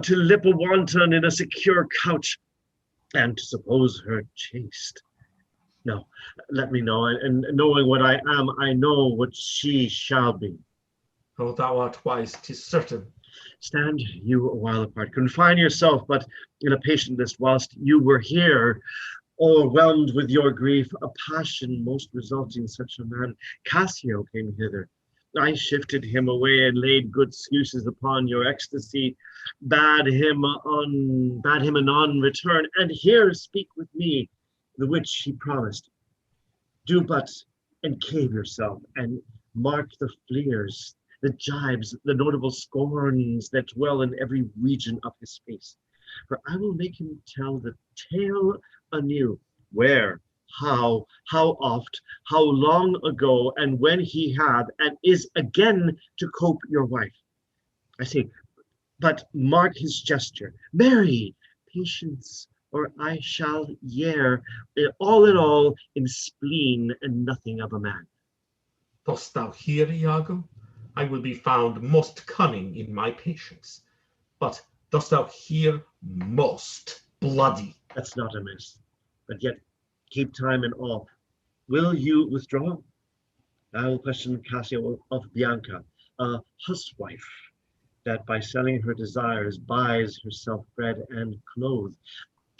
to lip a wanton in a secure couch, and to suppose her chaste. No, let me know, and knowing what I am, I know what she shall be. Oh, thou art wise, 'tis certain. Stand you a while apart. Confine yourself but in a patient list whilst you were here, overwhelmed with your grief, a passion most resulting such a man. Cassio came hither. I shifted him away and laid good excuses upon your ecstasy, bade him anon return, and here speak with me, the which he promised. Do but encave yourself, and mark the fleers, the jibes, the notable scorns that dwell in every region of his face. For I will make him tell the tale anew, where, how oft, how long ago, and when he had, and is again to cope your wife. I say, but mark his gesture. Marry, patience, or I shall year, all in all, in spleen and nothing of a man. Dost thou hear, Iago? I will be found most cunning in my patience. But dost thou hear most bloody? That's not amiss, but yet keep time in awe. Will you withdraw? I will question Cassio of Bianca, a huswife that by selling her desires buys herself bread and clothes.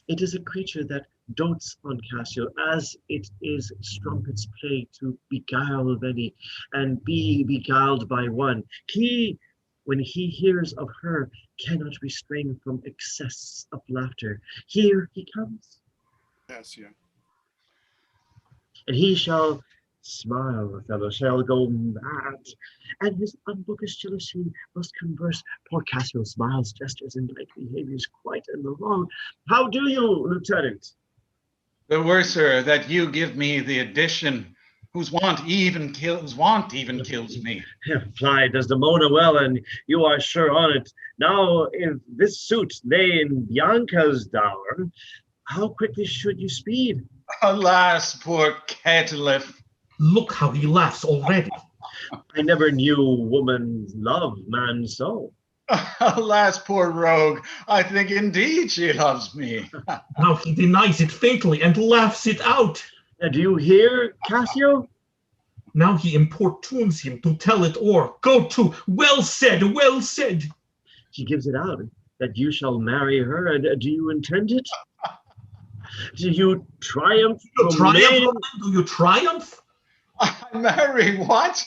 It is a creature that dotes on Cassio, as it is strumpet's play to beguile many and be beguiled by one. He, when he hears of her, cannot restrain from excess of laughter. Here he comes. Cassio. And he shall smile, Othello, shall go mad, and his unbookish jealousy must converse. Poor Cassio smiles, gestures, and like behaviors quite in the wrong. How do you, Lieutenant? The worser that you give me the addition, whose want even kills me. Fly Desdemona well, and you are sure on it. Now, if this suit lay in Bianca's dower, how quickly should you speed? Alas, poor Caitiff. Look how he laughs already. I never knew woman love man so. Alas, poor rogue. I think indeed she loves me. Now he denies it faintly and laughs it out. Do you hear, Cassio? Now he importunes him to tell it o'er. Go to, well said, well said. He gives it out, that you shall marry her, and do you intend it? Do you triumph? Do you triumph? I marry what?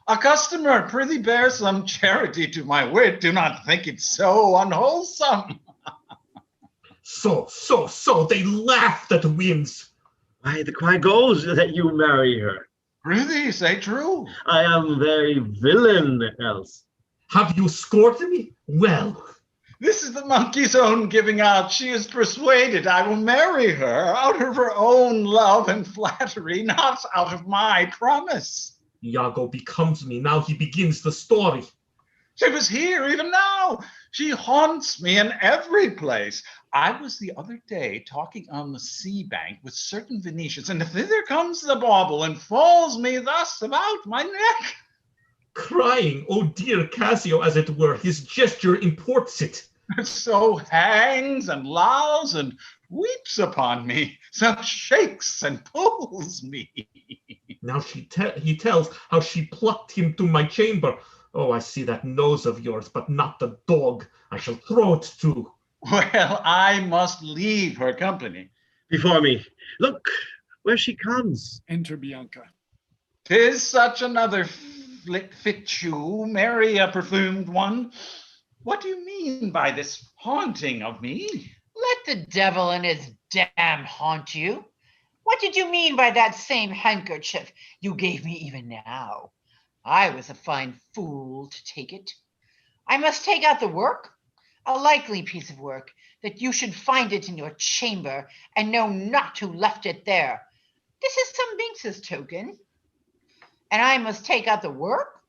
A customer, prithee bear some charity to my wit. Do not think it so unwholesome. So, they laugh that wins. Why, the cry goes that you marry her. Prithee, say true. I am very villain else. Have you scored me? Well. This is the monkey's own giving out. She is persuaded I will marry her out of her own love and flattery, not out of my promise. Iago becomes me. Now he begins the story. She was here even now. She haunts me in every place. I was the other day talking on the sea bank with certain Venetians, and thither comes the bauble and falls me thus about my neck. Crying, oh dear Cassio, as it were, his gesture imports it. So hangs and lolls and weeps upon me, so shakes and pulls me. Now he tells how she plucked him to my chamber. Oh, I see that nose of yours, but not the dog. I shall throw it too. Well, I must leave her company. Before me. Look where she comes. Enter Bianca. 'Tis such another fit you, marry a perfumed one. What do you mean by this haunting of me? Let the devil and his damn haunt you. What did you mean by that same handkerchief you gave me even now? I was a fine fool to take it. I must take out the work, a likely piece of work, that you should find it in your chamber and know not who left it there. This is some Binks's token. And I must take out the work?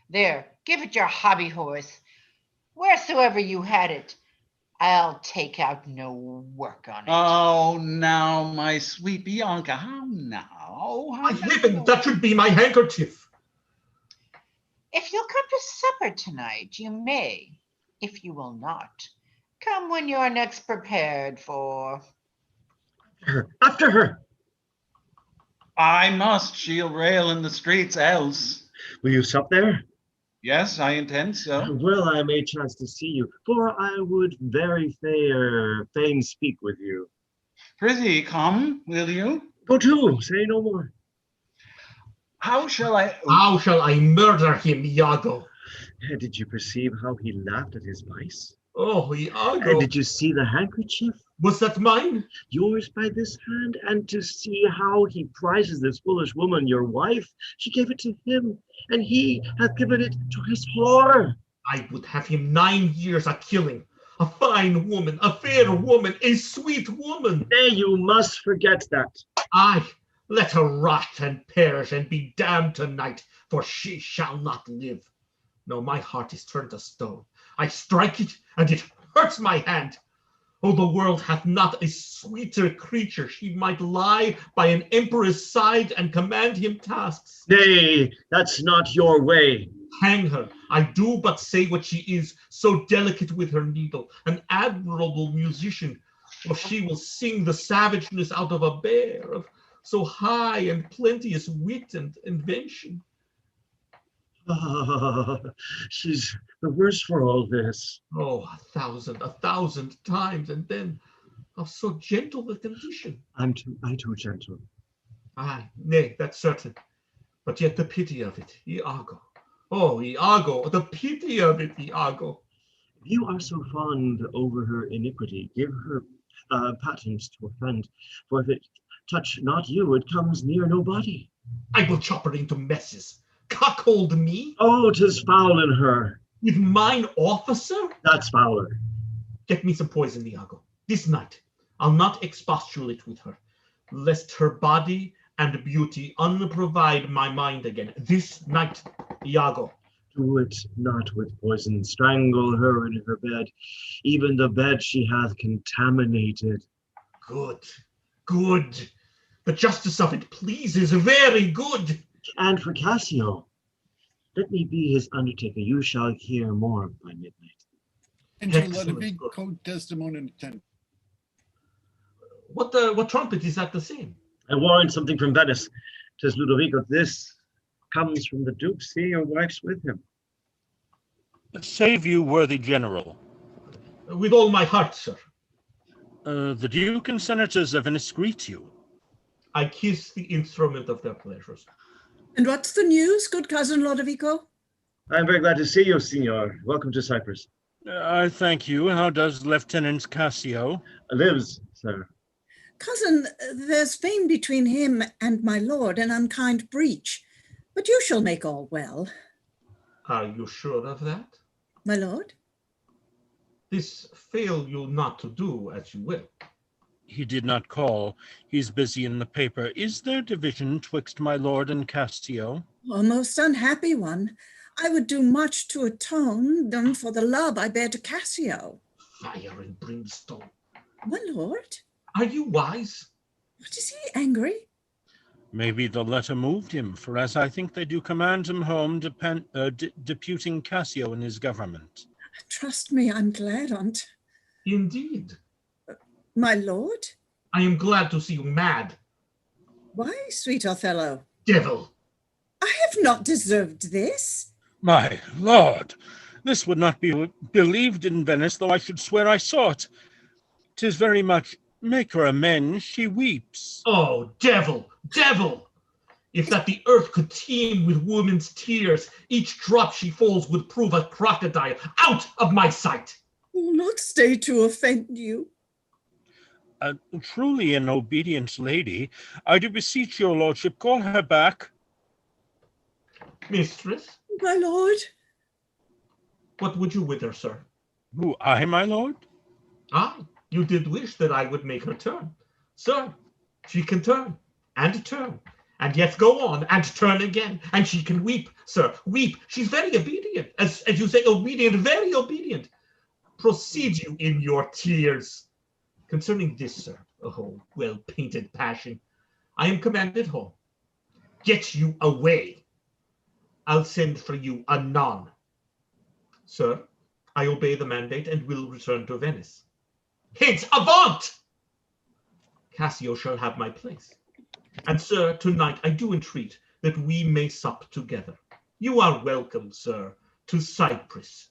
There, give it your hobby horse. Wheresoever you had it, I'll take out no work on it. Oh, now, my sweet Bianca, how now? My heaven, that should be my handkerchief. If you'll come to supper tonight, you may. If you will not, come when you're next prepared for... After her. I must. She'll rail in the streets else. Will you sup there? Yes, I intend so. Well, I may chance to see you, for I would very fain speak with you. Prithee, come, will you? Go to, say no more. How shall I murder him, Iago? Did you perceive how he laughed at his vice? Oh, Iago. And did you see the handkerchief? Was that mine? Yours by this hand, and to see how he prizes this foolish woman, your wife. She gave it to him, and he hath given it to his whore. I would have him 9 years a killing. A fine woman, a fair woman, a sweet woman. Nay, you must forget that. Aye, let her rot and perish and be damned tonight, for she shall not live. No, my heart is turned to stone. I strike it, and it hurts my hand. Oh, the world hath not a sweeter creature. She might lie by an emperor's side and command him tasks. Nay, that's not your way. Hang her. I do but say what she is, so delicate with her needle, an admirable musician. Or she will sing the savageness out of a bear, of so high and plenteous wit and invention. She's the worse for all this. Oh, a thousand times, and then of so gentle the condition. I too gentle. Aye, nay, that's certain. But yet the pity of it, Iago. Oh, Iago, the pity of it, Iago. If you are so fond over her iniquity, give her patent to offend, for if it touch not you, it comes near nobody. I will chop her into messes. Cuckold me? Oh, 'tis foul in her. With mine officer? That's fouler. Get me some poison, Iago. This night, I'll not expostulate with her, lest her body and beauty unprovide my mind again. This night, Iago. Do it not with poison. Strangle her in her bed. Even the bed she hath contaminated. Good, good. The justice of it pleases, very good. And for Cassio, let me be his undertaker. You shall hear more by midnight. Enter Ludovico, Desdemona, and attendant. What trumpet is that the same? I warrant something from Venice. 'Tis Ludovico. This comes from the Duke. See, your wife's with him. Save you, worthy general. With all my heart, sir. The Duke and Senators of Venice greet you. I kiss the instrument of their pleasures. And what's the news, good cousin Lodovico? I'm very glad to see you, Signor. Welcome to Cyprus. I thank you. How does Lieutenant Cassio? Lives, sir. Cousin, there's fame between him and my lord, an unkind breach, but you shall make all well. Are you sure of that? My lord? This fail you not to do as you will. He did not call. He's busy in the paper. Is there division twixt my lord and Cassio? A most unhappy one. I would do much to atone them for the love I bear to Cassio. Fire and brimstone. My lord, Are you wise? what is he angry? Maybe the letter moved him, for as I think they do command him home, deputing Cassio in his government. Trust me, I'm glad on't. Indeed. My lord? I am glad to see you mad. Why, sweet Othello? Devil. I have not deserved this. My lord, this would not be believed in Venice, though I should swear I saw it. 'Tis very much, make her amends, she weeps. Oh, devil, devil! If that the earth could teem with woman's tears, each drop she falls would prove a crocodile. Out of my sight! Will not stay to offend you. Truly an obedient lady, I do beseech your lordship, call her back. Mistress, My lord? what would you with her, sir? Who, I, my lord? Ah, you did wish that I would make her turn. Sir, she can turn, and yet go on, and turn again, and she can weep, sir, weep. She's very obedient, as you say, obedient, very obedient. Proceed you in your tears. Concerning this, sir, oh, well-painted passion, I am commanded home. Get you away. I'll send for you anon. Sir, I obey the mandate and will return to Venice. Hence, avaunt! Cassio shall have my place. And, sir, tonight I do entreat that we may sup together. You are welcome, sir, to Cyprus,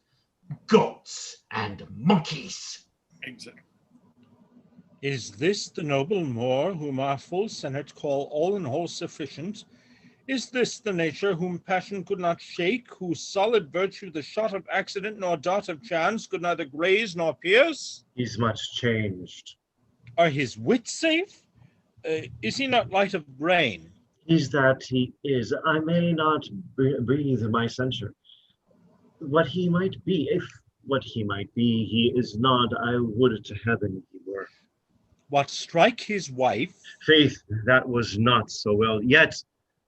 goats and monkeys. Exactly. Is this the noble Moor whom our full senate call all in all sufficient? Is this the nature whom passion could not shake, whose solid virtue the shot of accident nor dart of chance could neither graze nor pierce? He's much changed. Are his wits safe? Is he not light of brain? He's that he is. I may not breathe my censure. What he might be, if what he might be, he is not, I would to heaven he were. What, strike his wife? Faith, that was not so well. Yet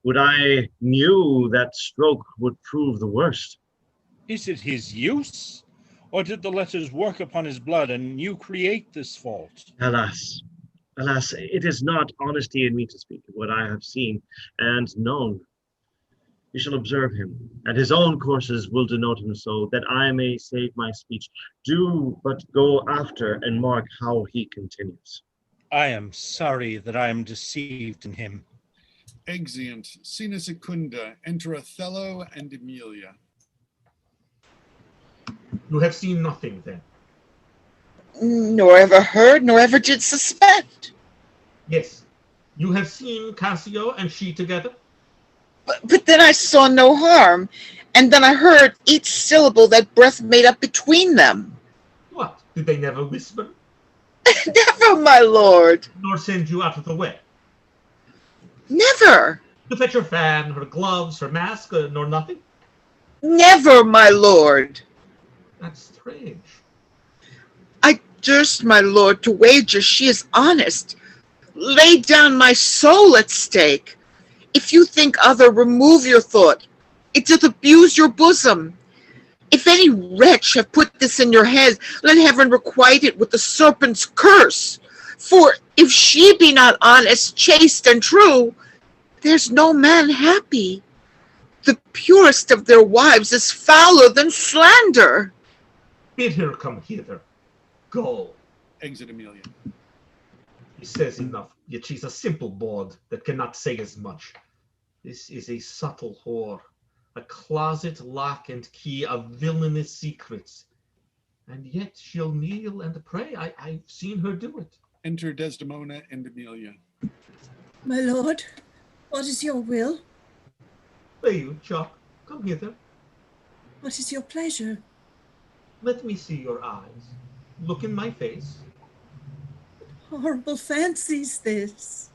would I knew that stroke would prove the worst. Is it his use? Or did the letters work upon his blood and you create this fault? Alas, alas, it is not honesty in me to speak of what I have seen and known. You shall observe him, and his own courses will denote him so, that I may save my speech. Do but go after and mark how he continues. I am sorry that I am deceived in him. Exeunt. Scena secunda. Enter Othello and Emilia. You have seen nothing, then? Nor ever heard, nor ever did suspect. Yes. You have seen Cassio and she together? But then I saw no harm, and then I heard each syllable that breath made up between them. What? Did they never whisper? Never, my lord. Nor send you out of the way? Never. To fetch her fan, her gloves, her mask, nor nothing? Never, my lord. That's strange. I durst, my lord, to wager she is honest. Lay down my soul at stake. If you think other, remove your thought. It doth abuse your bosom. If any wretch have put this in your head, let heaven requite it with the serpent's curse. For if she be not honest, chaste, and true, there's no man happy. The purest of their wives is fouler than slander. Bid her come hither. Go. Exit Emilia. He says enough, yet she's a simple bawd that cannot say as much. This is a subtle whore, a closet lock and key of villainous secrets. And yet she'll kneel and pray. I've seen her do it. Enter Desdemona and Emilia. My lord, what is your will? Lay you, Chuck, come hither. What is your pleasure? Let me see your eyes. Look in my face. Horrible fancies this.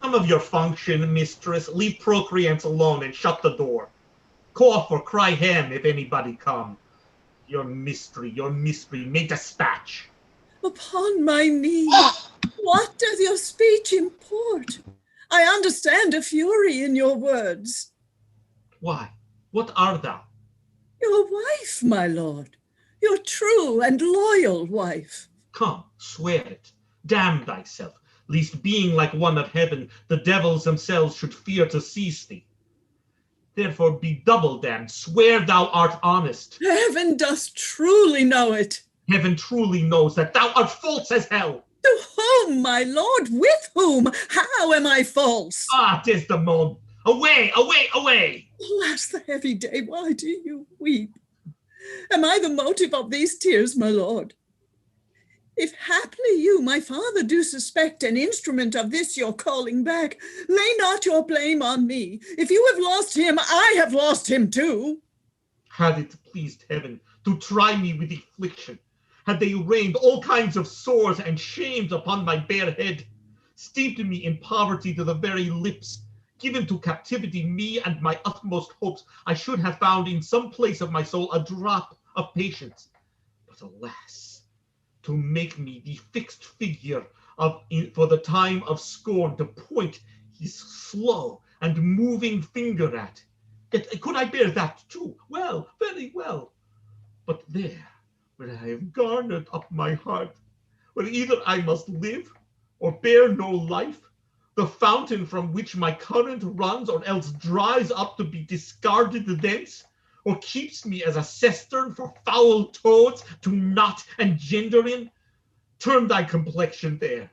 Some of your function, mistress. Leave procreants alone and shut the door. Cough or cry hen if anybody come. your mystery may dispatch. Upon my knee, what doth your speech import? I understand a fury in your words. Why, what art thou? Your wife, my lord, your true and loyal wife. Come, swear it. Damn thyself, lest being like one of heaven, the devils themselves should fear to seize thee. Therefore be double damned, swear thou art honest. Heaven does truly know it. Heaven truly knows that thou art false as hell. To whom, my lord? With whom? How am I false? Ah, Desdemona, away, away, away! Alas, the heavy day, why do you weep? Am I the motive of these tears, my lord? If haply you, my father, do suspect an instrument of this your calling back, lay not your blame on me. If you have lost him, I have lost him too. Had it pleased heaven to try me with affliction, had they rained all kinds of sores and shames upon my bare head, steeped me in poverty to the very lips, given to captivity me and my utmost hopes, I should have found in some place of my soul a drop of patience. But alas, to make me the fixed figure for the time of scorn, to point his slow and moving finger at. Yet could I bear that too? Well, very well. But there, where I have garnered up my heart, where either I must live or bear no life, the fountain from which my current runs, or else dries up to be discarded thence, or keeps me as a cistern for foul toads to knot and gender in, turn thy complexion there.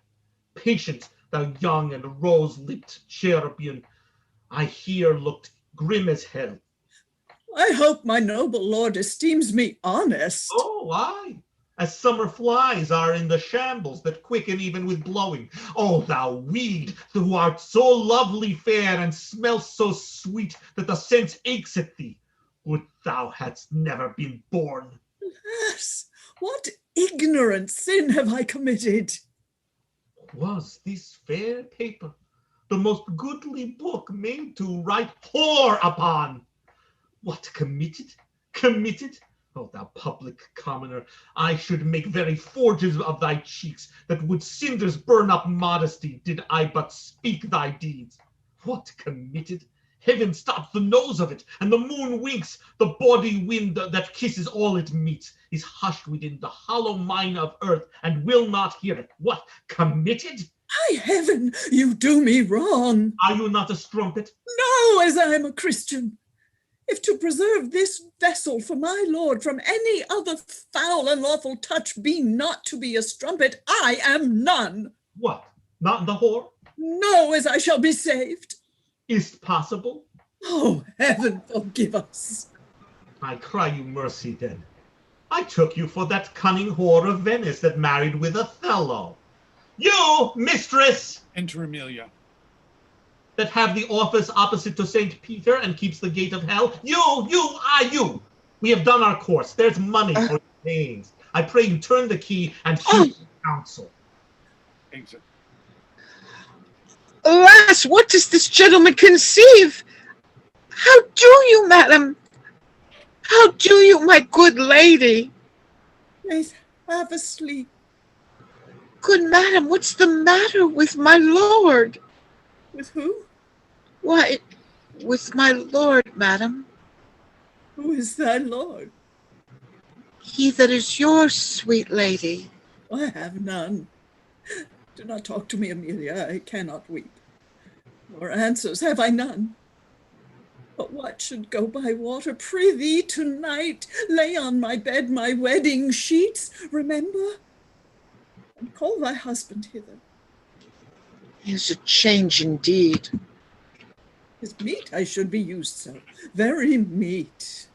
Patience, thou young and rose-lipped cherubim, I here looked grim as hell. I hope my noble lord esteems me honest. Oh, aye, as summer flies are in the shambles that quicken even with blowing. Oh, thou weed, who art so lovely fair and smellst so sweet that the sense aches at thee, would thou hadst never been born. Alas, what ignorant sin have I committed? Was this fair paper the most goodly book made to write whore upon? What, committed? Committed? Oh, thou public commoner, I should make very forges of thy cheeks that would cinders burn up modesty, did I but speak thy deeds. What, committed? Heaven stops the nose of it, and the moon winks. The body wind that kisses all it meets is hushed within the hollow mine of earth, and will not hear it. What, committed? High heaven, you do me wrong. Are you not a strumpet? No, as I am a Christian. If to preserve this vessel for my lord from any other foul and lawful touch be not to be a strumpet, I am none. What, not the whore? No, as I shall be saved. Is't possible? Oh, heaven forgive us. I cry you mercy then. I took you for that cunning whore of Venice that married with Othello. You, mistress! Enter Amelia. That have the office opposite to St. Peter and keeps the gate of hell. You! We have done our course. There's money for your pains. I pray you turn the key and hear the counsel. Exit. Alas, what does this gentleman conceive? How do you, madam? How do you, my good lady? May have a sleep. Good madam, what's the matter with my lord? With who? Why, with my lord, madam. Who is thy lord? He that is yours, sweet lady. I have none. Do not talk to me, Amelia. I cannot weep. Nor answers have I none. But what should go by water? Prithee, tonight lay on my bed my wedding sheets, remember? And call thy husband hither. Here's a change indeed. 'Tis meet I should be used so, very meet.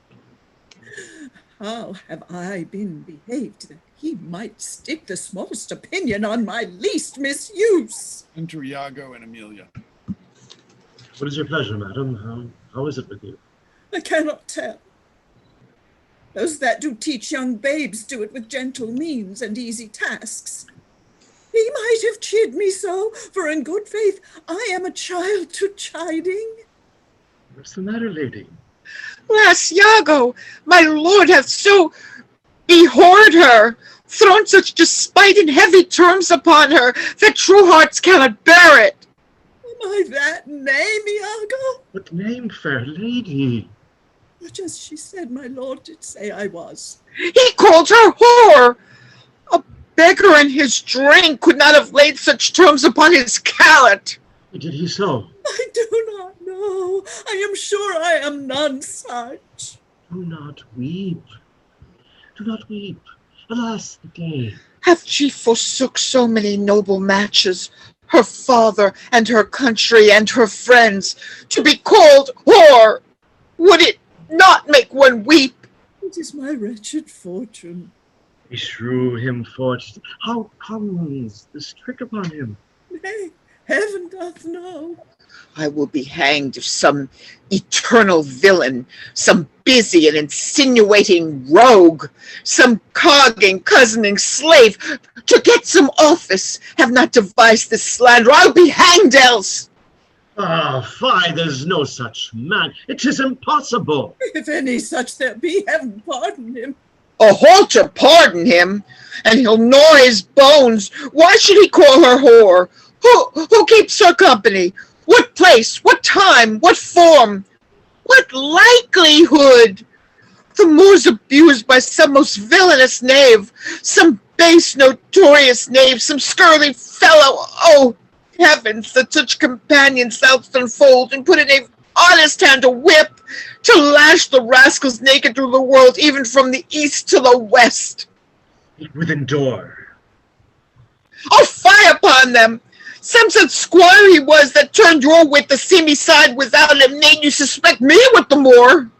How have I been behaved that he might stick the smallest opinion on my least misuse? Enter Iago and Amelia. What is your pleasure, madam? How is it with you? I cannot tell. Those that do teach young babes do it with gentle means and easy tasks. He might have chid me so, for in good faith I am a child to chiding. What's the matter, lady? Alas, Iago, my lord hath so Behorred her, thrown such despite and heavy terms upon her, that true hearts cannot bear it. Am I that name, Iago? What name, fair lady? Just she said my lord did say I was. He called her whore. A beggar in his drink could not have laid such terms upon his callet. Did he so? I do not know. I am sure I am none such. Do not weep. Do not weep. Alas, the day. Hath she forsook so many noble matches, her father and her country and her friends, to be called whore? Would it not make one weep? It is my wretched fortune. Beshrew him for't. How comes this trick upon him? Nay, heaven doth know. I will be hanged if some eternal villain, some busy and insinuating rogue, some cogging, cozening slave, to get some office, have not devised this slander. I'll be hanged else. Ah, fie, there's no such man. It is impossible. If any such there be, heaven pardon him. A halter pardon him, and he'll gnaw his bones. Why should he call her whore? Who keeps her company? What place? What time? What form? What likelihood? The moor's abused by some most villainous knave, some base notorious knave, some scurvy fellow. Oh, heavens, that such companions thou'st unfold, and put in a honest hand to whip, to lash the rascals naked through the world, even from the east to the west. Within door. Oh, fie upon them! Some such squire he was that turned your wit to see me side without and made you suspect me with the Moor.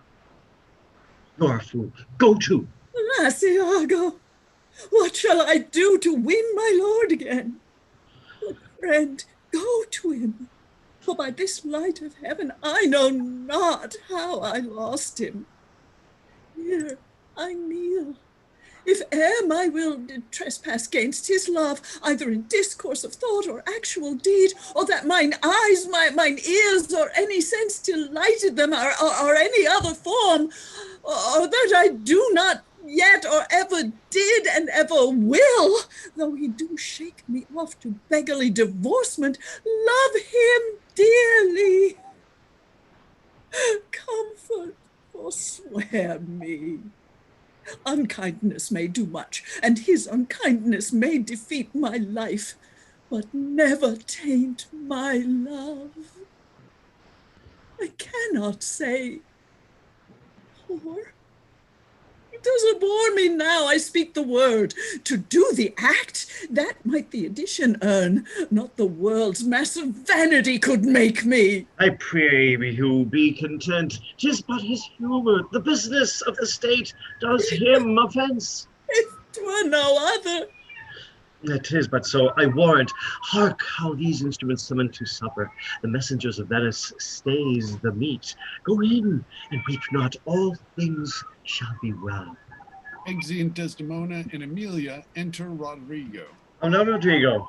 You're a fool. Go to. Alas, Iago, what shall I do to win my lord again? But friend, go to him, for by this light of heaven I know not how I lost him. Here I kneel. If e'er my will did trespass gainst his love, either in discourse of thought or actual deed, or that mine eyes, mine ears, or any sense delighted them, or any other form, or that I do not yet or ever did and ever will, though he do shake me off to beggarly divorcement, love him dearly. Comfort, forswear me. Unkindness may do much, and his unkindness may defeat my life, but never taint my love. I cannot say, whore. It doesn't bore me now I speak the word. To do the act, that might the addition earn, not the world's massive vanity could make me. I pray you be content. 'Tis but his humour. The business of the state does him offence. If 'twere no other. It is but so, I warrant. Hark how these instruments summon to supper. The messengers of Venice stays the meat. Go in, and weep not, all things shall be well. Exeunt Desdemona and Emilia enter Rodrigo. Oh no, Rodrigo.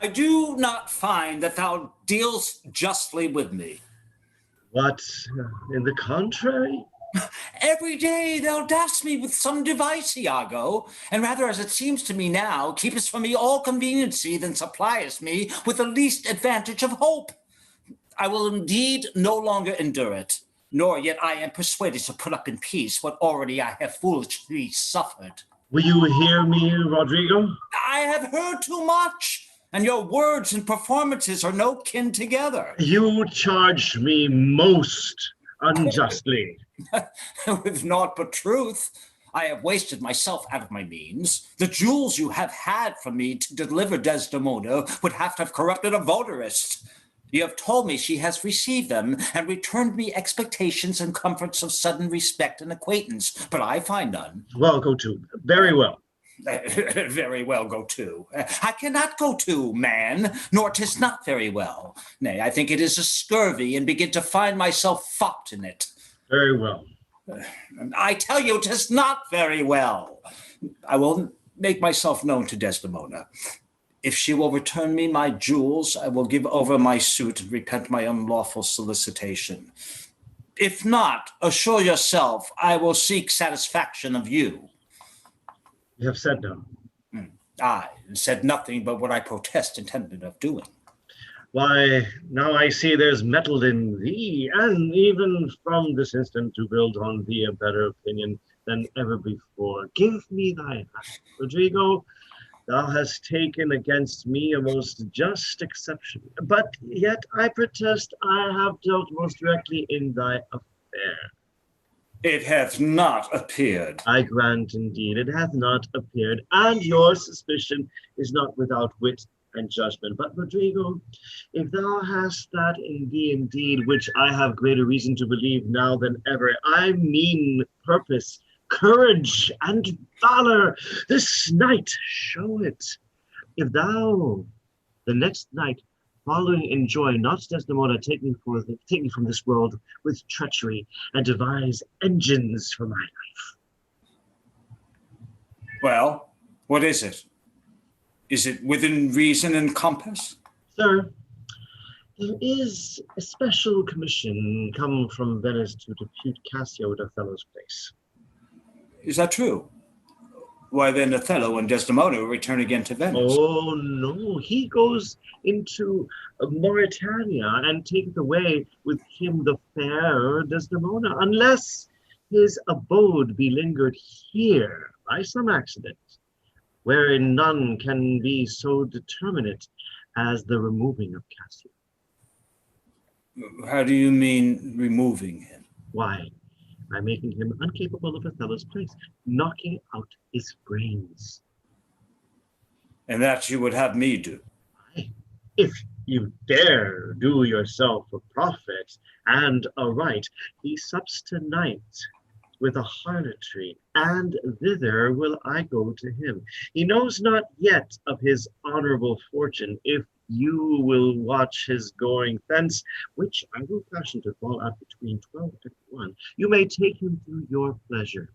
I do not find that thou dealst justly with me. What, in the contrary? Every day thou dost me with some device, Iago, and rather, as it seems to me now, keepest from me all conveniency than suppliest me with the least advantage of hope. I will indeed no longer endure it, nor yet I am persuaded to put up in peace what already I have foolishly suffered. Will you hear me, Rodrigo? I have heard too much, and your words and performances are no kin together. You charge me most unjustly. With naught but truth. I have wasted myself out of my means. The jewels you have had from me to deliver Desdemona would have to have corrupted a votarist. You have told me she has received them and returned me expectations and comforts of sudden respect and acquaintance, but I find none. Well, go to. Very well. Very well, go to. I cannot go to, man, nor 'tis not very well. Nay, I think it is a scurvy, and begin to find myself fopped in it. Very well. I tell you, 'tis not very well. I will make myself known to Desdemona. If she will return me my jewels, I will give over my suit and repent my unlawful solicitation. If not, assure yourself I will seek satisfaction of you. You have said no. I said nothing but what I protest intended of doing. Why, now I see there's metal in thee, and even from this instant to build on thee a better opinion than ever before. Give me thy hand, Rodrigo. Thou hast taken against me a most just exception, but yet I protest I have dealt most directly in thy affair. It hath not appeared. I grant indeed it hath not appeared, and your suspicion is not without wit and judgment. But Rodrigo, if thou hast that in thee indeed, which I have greater reason to believe now than ever, I mean purpose, courage, and valor, this night show it. If thou, the next night, following in joy, not Desdemona, take me from this world with treachery, and devise engines for my life. Well, what is it? Is it within reason and compass? Sir, there is a special commission come from Venice to depute Cassio at Othello's place. Is that true? Why then Othello and Desdemona will return again to Venice. Oh no, he goes into Mauritania and taketh away with him the fair Desdemona, unless his abode be lingered here by some accident, wherein none can be so determinate as the removing of Cassio. How do you mean removing him? Why, by making him incapable of Othello's place, knocking out his brains. And that you would have me do? If you dare do yourself a profit and a right, he sups tonight with a harlotry, and thither will I go to him. He knows not yet of his honorable fortune, if you will watch his going thence, which I will fashion to fall out between 12 and 1. You may take him through your pleasure.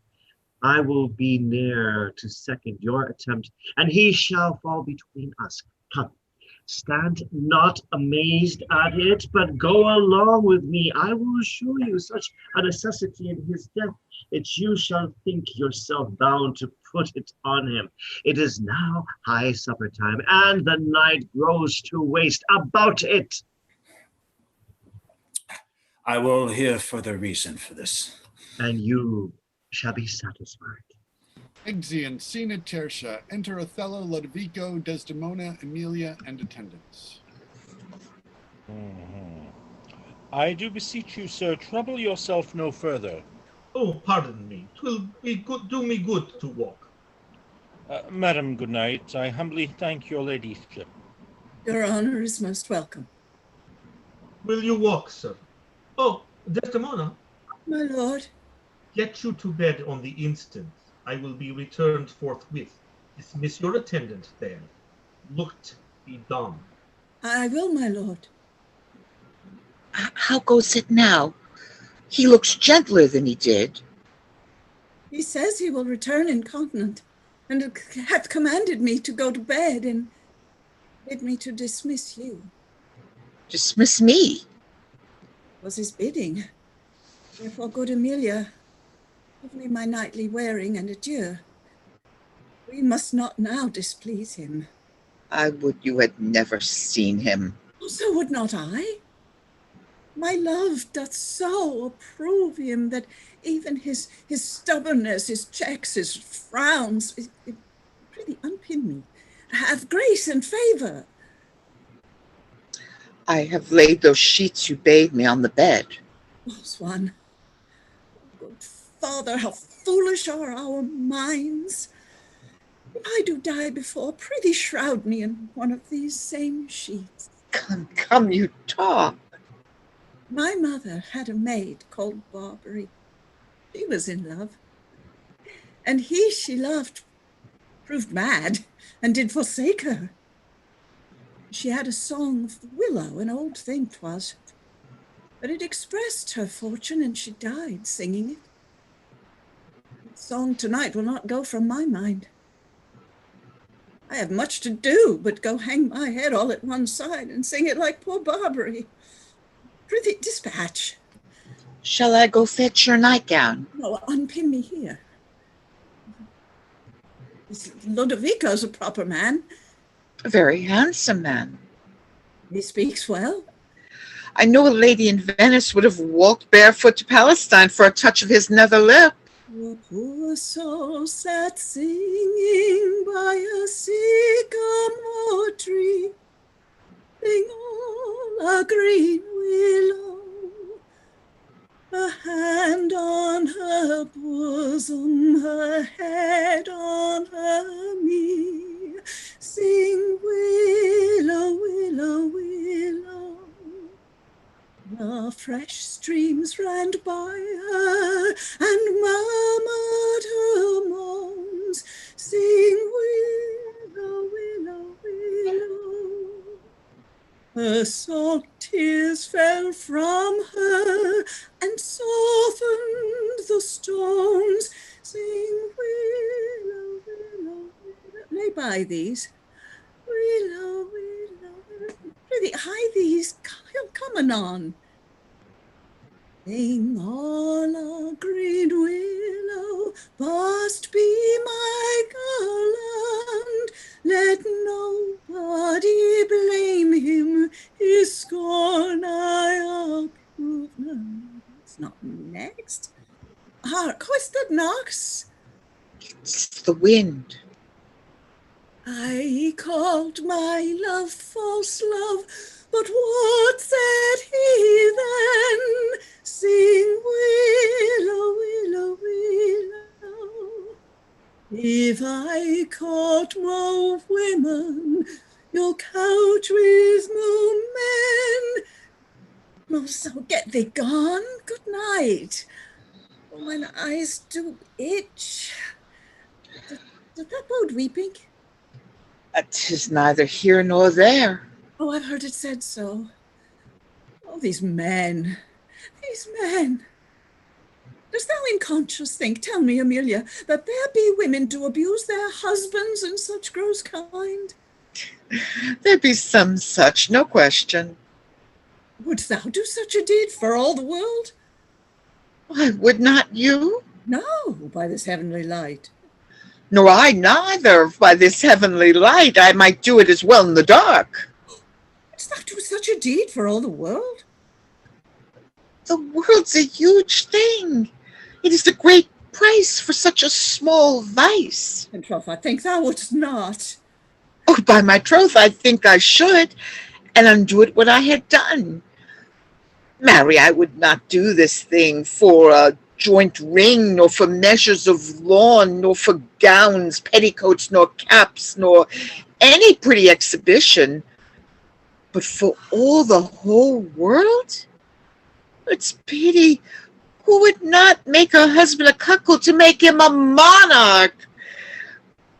I will be near to second your attempt, and he shall fall between us. Come, stand not amazed at it, but go along with me. I will assure you such a necessity in his death that you shall think yourself bound to put it on him. It is now high supper time, and the night grows to waste. About it. I will hear further reason for this. And you shall be satisfied. Exeunt, Scena Tertia. Enter Othello, Lodovico, Desdemona, Emilia, and attendants. I do beseech you, sir, trouble yourself no further. Oh, pardon me. 'Twill be good, do me good to walk. Madam, good night. I humbly thank your ladyship. Your honor is most welcome. Will you walk, sir? Oh, Desdemona, My lord, get you to bed on the instant. I will be returned forthwith. Dismiss your attendant there. Look't be done. I will, my lord. How goes it now? He looks gentler than he did. He says he will return incontinent, and hath commanded me to go to bed, and bid me to dismiss you. Dismiss me? Was his bidding. Therefore, good Emilia, give me my nightly wearing, and adieu. We must not now displease him. I would you had never seen him. So would not I. My love doth so approve him that even his stubbornness, his checks, his frowns, it pretty unpin me, have grace and favor. I have laid those sheets you bade me on the bed. Oh, Swan, good father, how foolish are our minds. If I do die before, prithee shroud me in one of these same sheets. Come, you talk. My mother had a maid called Barbary. She was in love. And he she loved proved mad and did forsake her. She had a song of the willow, an old thing 'twas, but it expressed her fortune, and she died singing it. The song tonight will not go from my mind. I have much to do but go hang my head all at one side and sing it like poor Barbary. Prithee, dispatch. Shall I go fetch your nightgown? No, unpin me here. This Lodovico's a proper man. A very handsome man. He speaks well. I know a lady in Venice would have walked barefoot to Palestine for a touch of his nether lip. A poor soul sat singing by a sycamore tree, sing all a green willow, a hand on her bosom, her head on her knee, sing willow, willow, willow. The fresh streams ran by her and murmured her moans, sing willow, willow, willow. Her salt tears fell from her and softened the stones, sing willow, willow, willow. Lay by these. Willow, willow, willow. Really, hide these. Come anon. Sing all a green willow, must be my garland. Let nobody blame him, his scorn I approve. No, it's not next. Hark, what's that knocks? It's the wind. I called my love false love, but what said he then? Sing willow, willow, willow. If I caught more women, you'll couch with more men. Oh, so get thee gone. Good night. Oh, mine eyes do itch. Did that bode weeping? 'Tis neither here nor there. Oh, I've heard it said so. Oh, these men. These men. Dost thou in conscience think, tell me, Amelia, that there be women do abuse their husbands in such gross kind? There be some such, no question. Wouldst thou do such a deed for all the world? Why, would not you? No, by this heavenly light. Nor I neither. By this heavenly light, I might do it as well in the dark. Wouldst thou do such a deed for all the world? The world's a huge thing. It is a great price for such a small vice. And troth, I think thou wouldst not. Oh, by my troth, I think I should, and undo it what I had done. Marry, I would not do this thing for a joint ring, nor for measures of lawn, nor for gowns, petticoats, nor caps, nor any pretty exhibition, but for all the whole world? It's pity. Who would not make her husband a cuckold to make him a monarch?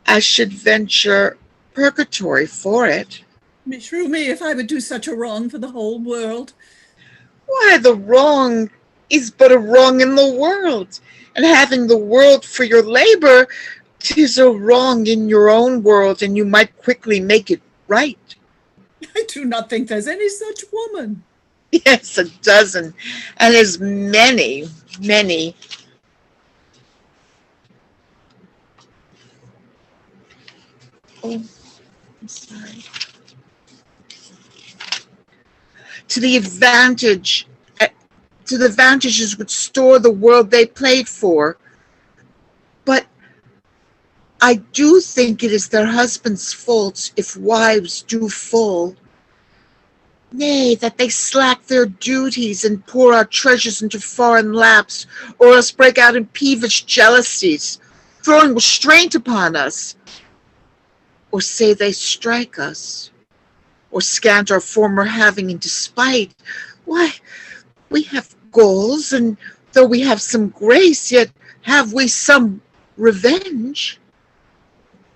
I should venture purgatory for it. Beshrew me if I would do such a wrong for the whole world. Why, the wrong is but a wrong in the world, and having the world for your labor, 'tis a wrong in your own world, and you might quickly make it right. I do not think there's any such woman. Yes, a dozen, and as many, many. Oh, I'm sorry. To the advantages which store the world they played for. But I do think it is their husbands' faults if wives do fall. Nay, that they slack their duties and pour our treasures into foreign laps, or else break out in peevish jealousies, throwing restraint upon us, or say they strike us, or scant our former having in despite. Why, we have goals, and though we have some grace, yet have we some revenge.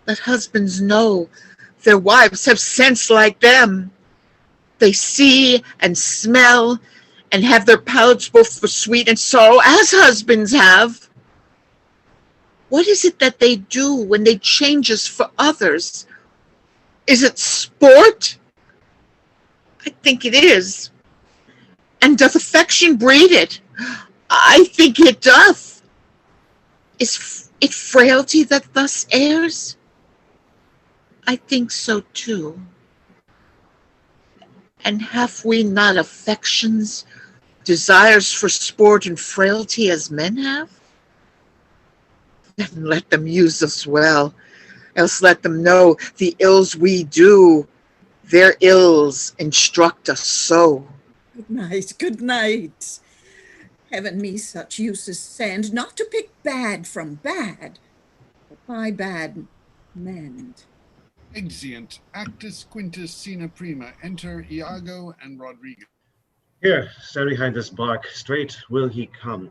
Let husbands know their wives have sense like them. They see and smell and have their palates both for sweet and sorrow, as husbands have. What is it that they do when they change us for others? Is it sport? I think it is. And doth affection breed it? I think it doth. Is it frailty that thus errs? I think so too. And have we not affections, desires for sport and frailty as men have? Then let them use us well, else let them know the ills we do, their ills instruct us so. Good night, good night. Heaven me such uses send, not to pick bad from bad, but by bad mend. Exeunt. Actus quintus scena prima. Enter Iago and Rodrigo. Here, stand behind this bark, straight will he come.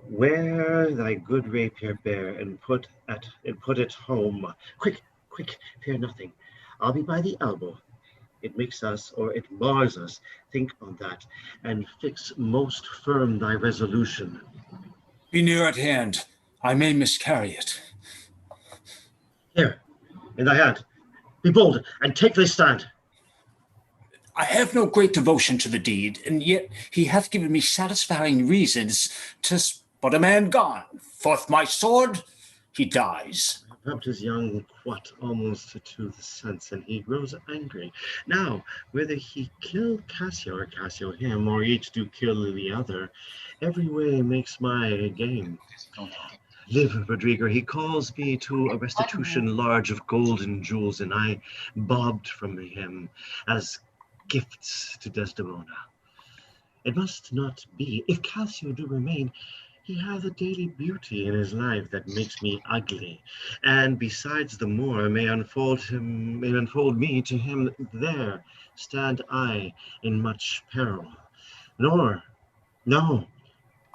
Wear thy good rapier bare, and put it home. Quick, quick, fear nothing. I'll be by the elbow. It makes us, or it mars us, think on that, and fix most firm thy resolution. Be near at hand. I may miscarry it. Here, in thy hand. Be bold, and take thy stand. I have no great devotion to the deed, and yet he hath given me satisfying reasons to but a man gone. Forth my sword, he dies. Rubbed his young quat almost to the sense, and he grows angry. Now, whether he kill Cassio or Cassio him, or each do kill the other, every way makes my game. Live, Rodrigo, he calls me to a restitution large of gold and jewels, and I bobbed from him as gifts to Desdemona. It must not be. If Cassio do remain, he hath a daily beauty in his life that makes me ugly, and besides the more may unfold me to him. There stand I in much peril. No,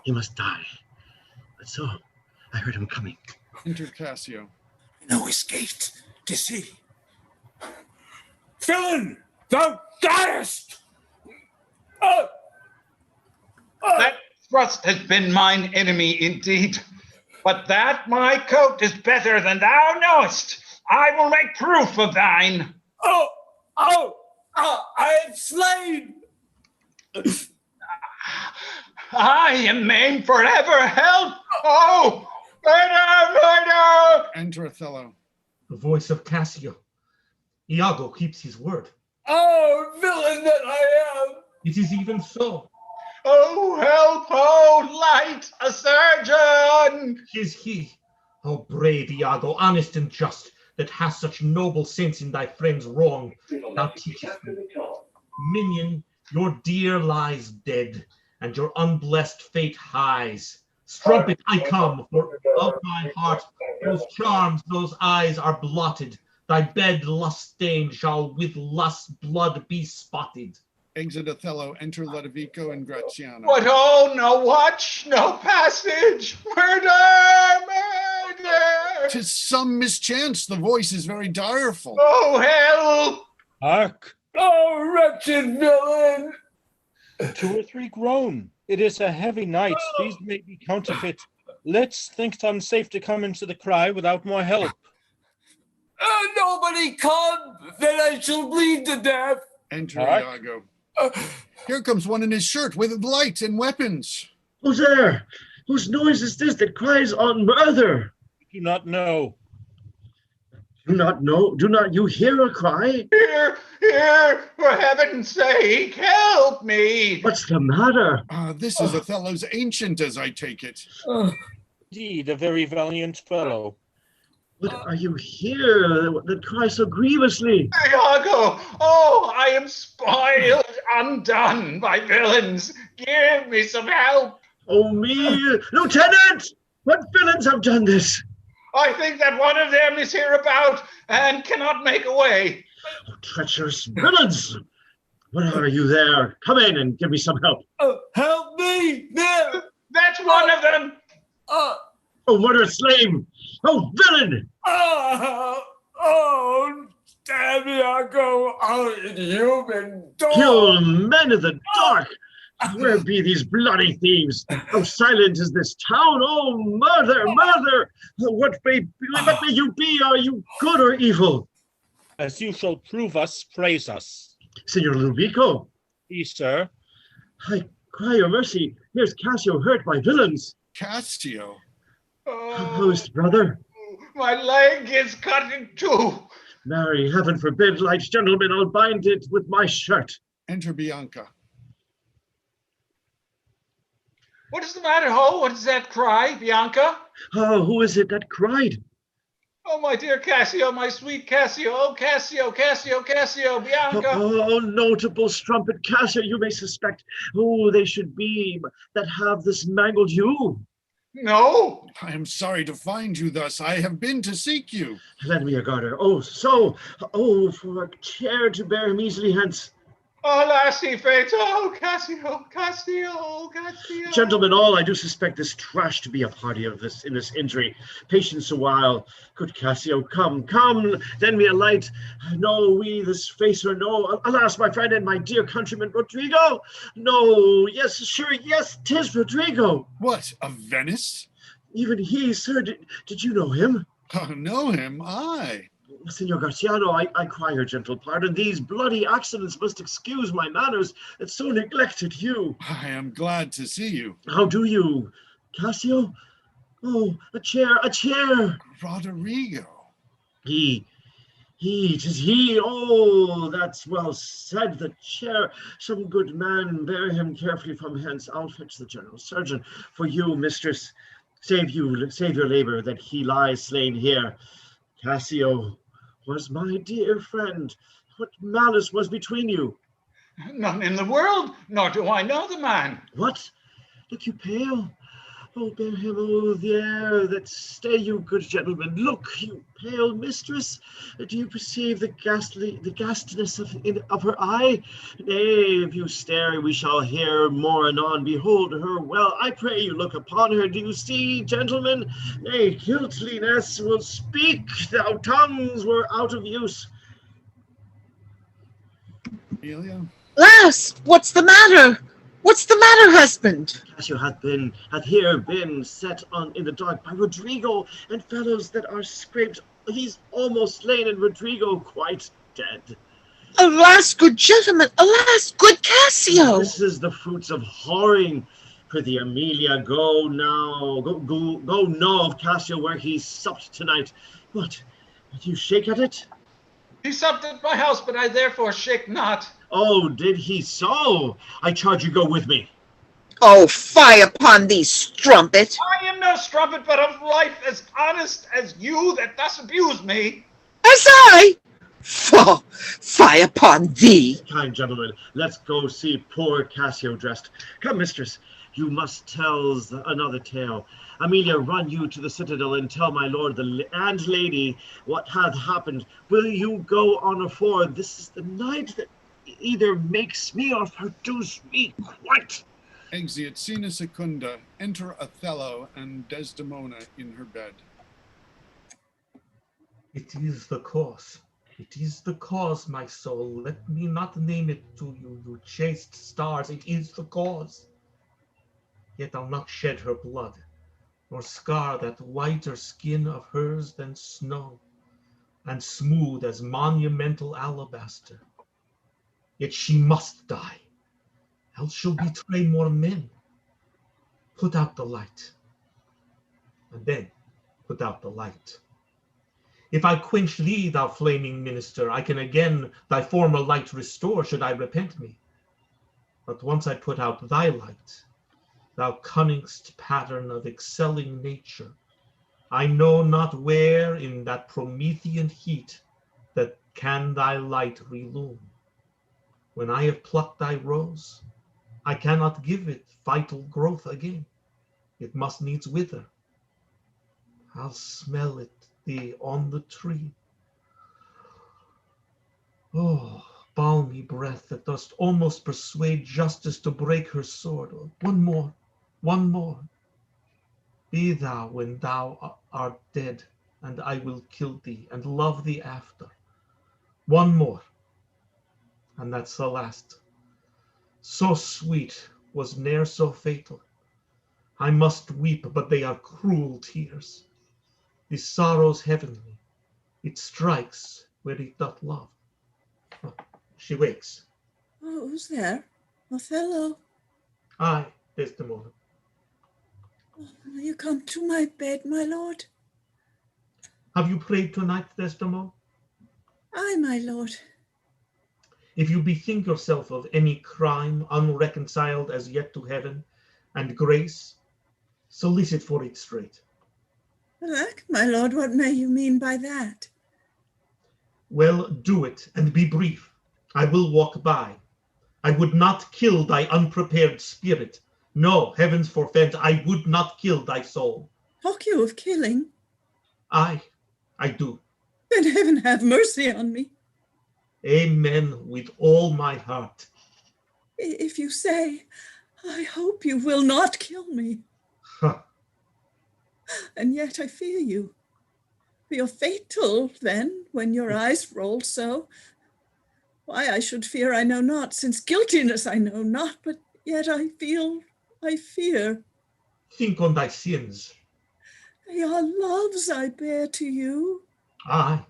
he must die. But so, I heard him coming. Enter Cassio. No escape. 'Tis he. Villain, thou diest! That thrust has been mine enemy indeed, but that my coat is better than thou knowest. I will make proof of thine. I am slain. I am maimed forever. Help! Oh, murder! Enter Othello. The voice of Cassio. Iago keeps his word. Oh, villain that I am! It is even so. Oh, help! Oh, light! A surgeon! 'Tis he, oh brave Iago, honest and just, that has such noble sense in thy friend's wrong. Thou teachest me. Minion, your dear lies dead, and your unblessed fate highs. Strumpet, I come, for of my heart those charms, those eyes are blotted. Thy bed lust-stained shall with lust blood be spotted. Exit Othello. Enter Ludovico and Gratiano. What? Oh, no watch, no passage. Murder! 'Tis some mischance. The voice is very direful. Oh, help! Hark! Oh, wretched villain! 2 or 3 groan. It is a heavy night. These may be counterfeit. Let's think it unsafe to come into the cry without more help. Nobody come, then I shall bleed to death. Enter Hark. Iago. Here comes one in his shirt with light and weapons. Who's there? Whose noise is this that cries on murder? Do not know. Do not know? Do not you hear a cry? Here, for heaven's sake, help me! What's the matter? This is Othello's ancient, as I take it. Indeed, a very valiant fellow. What are you here that cry so grievously? Iago! Oh, I am spoiled, undone by villains. Give me some help. Oh me, Lieutenant! What villains have done this? I think that one of them is hereabout and cannot make away. Oh, treacherous villains! What are you there? Come in and give me some help. Help me! There! That's one of them. Oh, murderous slave! Oh, villain! Oh, damn Iago! Oh, inhuman dog! Kill men of the dark! Where be these bloody thieves? How silent is this town? Oh, mother! What may you be? Are you good or evil? As you shall prove us, praise us. Senor Ludovico, Yes, sir. I cry your mercy. Here's Cassio hurt by villains. Cassio. How is brother? My leg is cut in two. Marry, heaven forbid, light gentlemen, I'll bind it with my shirt. Enter Bianca. What is the matter, Ho? What is that cry, Bianca? Oh, who is it that cried? Oh, my dear Cassio, my sweet Cassio. Oh, Cassio, Cassio, Cassio, Bianca. Oh, notable strumpet Cassio, you may suspect who they should be that have this mangled you. No. I am sorry to find you thus. I have been to seek you. Lend me a garter. Oh, so. Oh, for a chair to bear him easily hence. Oh, lassie Fato, Cassio, Cassio, Cassio. Gentlemen, all I do suspect this trash to be a party of this in this injury. Patience a while. Good Cassio, come, lend me a light. No, we this facer, no. Alas, my friend and my dear countryman, Rodrigo. No, yes, sure, yes, 'tis Rodrigo. What, of Venice? Even he, sir, did you know him? Know him, aye. Signor Garciano, I cry your gentle pardon. These bloody accidents must excuse my manners that so neglected you. I am glad to see you. How do you, Cassio? Oh, a chair. Rodrigo. Tis he. Oh, that's well said. The chair. Some good man, bear him carefully from hence. I'll fetch the general surgeon for you, mistress. Save your labor that he lies slain here. Cassio was my dear friend. What malice was between you? None in the world, nor do I know the man. What? Look you pale? Oh, bear him, oh, the air that stay you, good gentlemen. Look, you pale mistress. Do you perceive the ghastliness of her eye? Nay, if you stare, we shall hear more anon. Behold her well. I pray you look upon her. Do you see, gentlemen? Nay, guiltiness will speak. Thou tongues were out of use. Amelia? Lass, what's the matter? What's the matter, husband? Cassio hath here been set on in the dark by Rodrigo and fellows that are scraped. He's almost slain, and Rodrigo quite dead. Alas, good gentleman, alas, good Cassio. This is the fruits of whoring. Prithee, Amelia, go now. Go know of Cassio where he supped tonight. What? Do you shake at it? He supped at my house, but I therefore shake not. Oh, did he so? I charge you go with me. Oh, fie upon thee, strumpet. I am no strumpet, but of life as honest as you that thus abuse me. As I? Fie upon thee. Kind gentlemen, let's go see poor Cassio dressed. Come, mistress, you must tell another tale. Amelia, run you to the citadel and tell my lord and lady what hath happened. Will you go on afore? This is the night that either makes me or produce me quite. Exit Scena Secunda. Enter Othello and Desdemona in her bed. It is the cause. It is the cause, my soul. Let me not name it to you, you chaste stars. It is the cause. Yet I'll not shed her blood, nor scar that whiter skin of hers than snow, and smooth as monumental alabaster. Yet she must die, else she'll betray more men. Put out the light, and then put out the light. If I quench thee, thou flaming minister, I can again thy former light restore, should I repent me. But once I put out thy light, thou cunningst pattern of excelling nature, I know not where in that Promethean heat that can thy light relume. When I have plucked thy rose, I cannot give it vital growth again. It must needs wither. I'll smell it thee on the tree. Oh, balmy breath that dost almost persuade justice to break her sword. One more. Be thou when thou art dead, and I will kill thee and love thee after. One more, and that's the last. So sweet was ne'er so fatal. I must weep, but they are cruel tears. The sorrow's heavenly, it strikes where it doth love. Oh, she wakes. Oh, who's there? Othello. Aye, Desdemona. Will you come to my bed, my lord? Have you prayed tonight, Desdemona? Aye, my lord. If you bethink yourself of any crime unreconciled as yet to heaven and grace, solicit for it straight. Alack, my lord, what may you mean by that? Well, do it, and be brief. I will walk by. I would not kill thy unprepared spirit. No, heavens forfend, I would not kill thy soul. Talk you of killing? I do. Then heaven have mercy on me. Amen, with all my heart. If you say, I hope you will not kill me. Huh. And yet I fear you. For you're fatal then, when your eyes roll so. Why I should fear I know not, since guiltiness I know not, but yet I fear. Think on thy sins. They are loves I bear to you. Aye,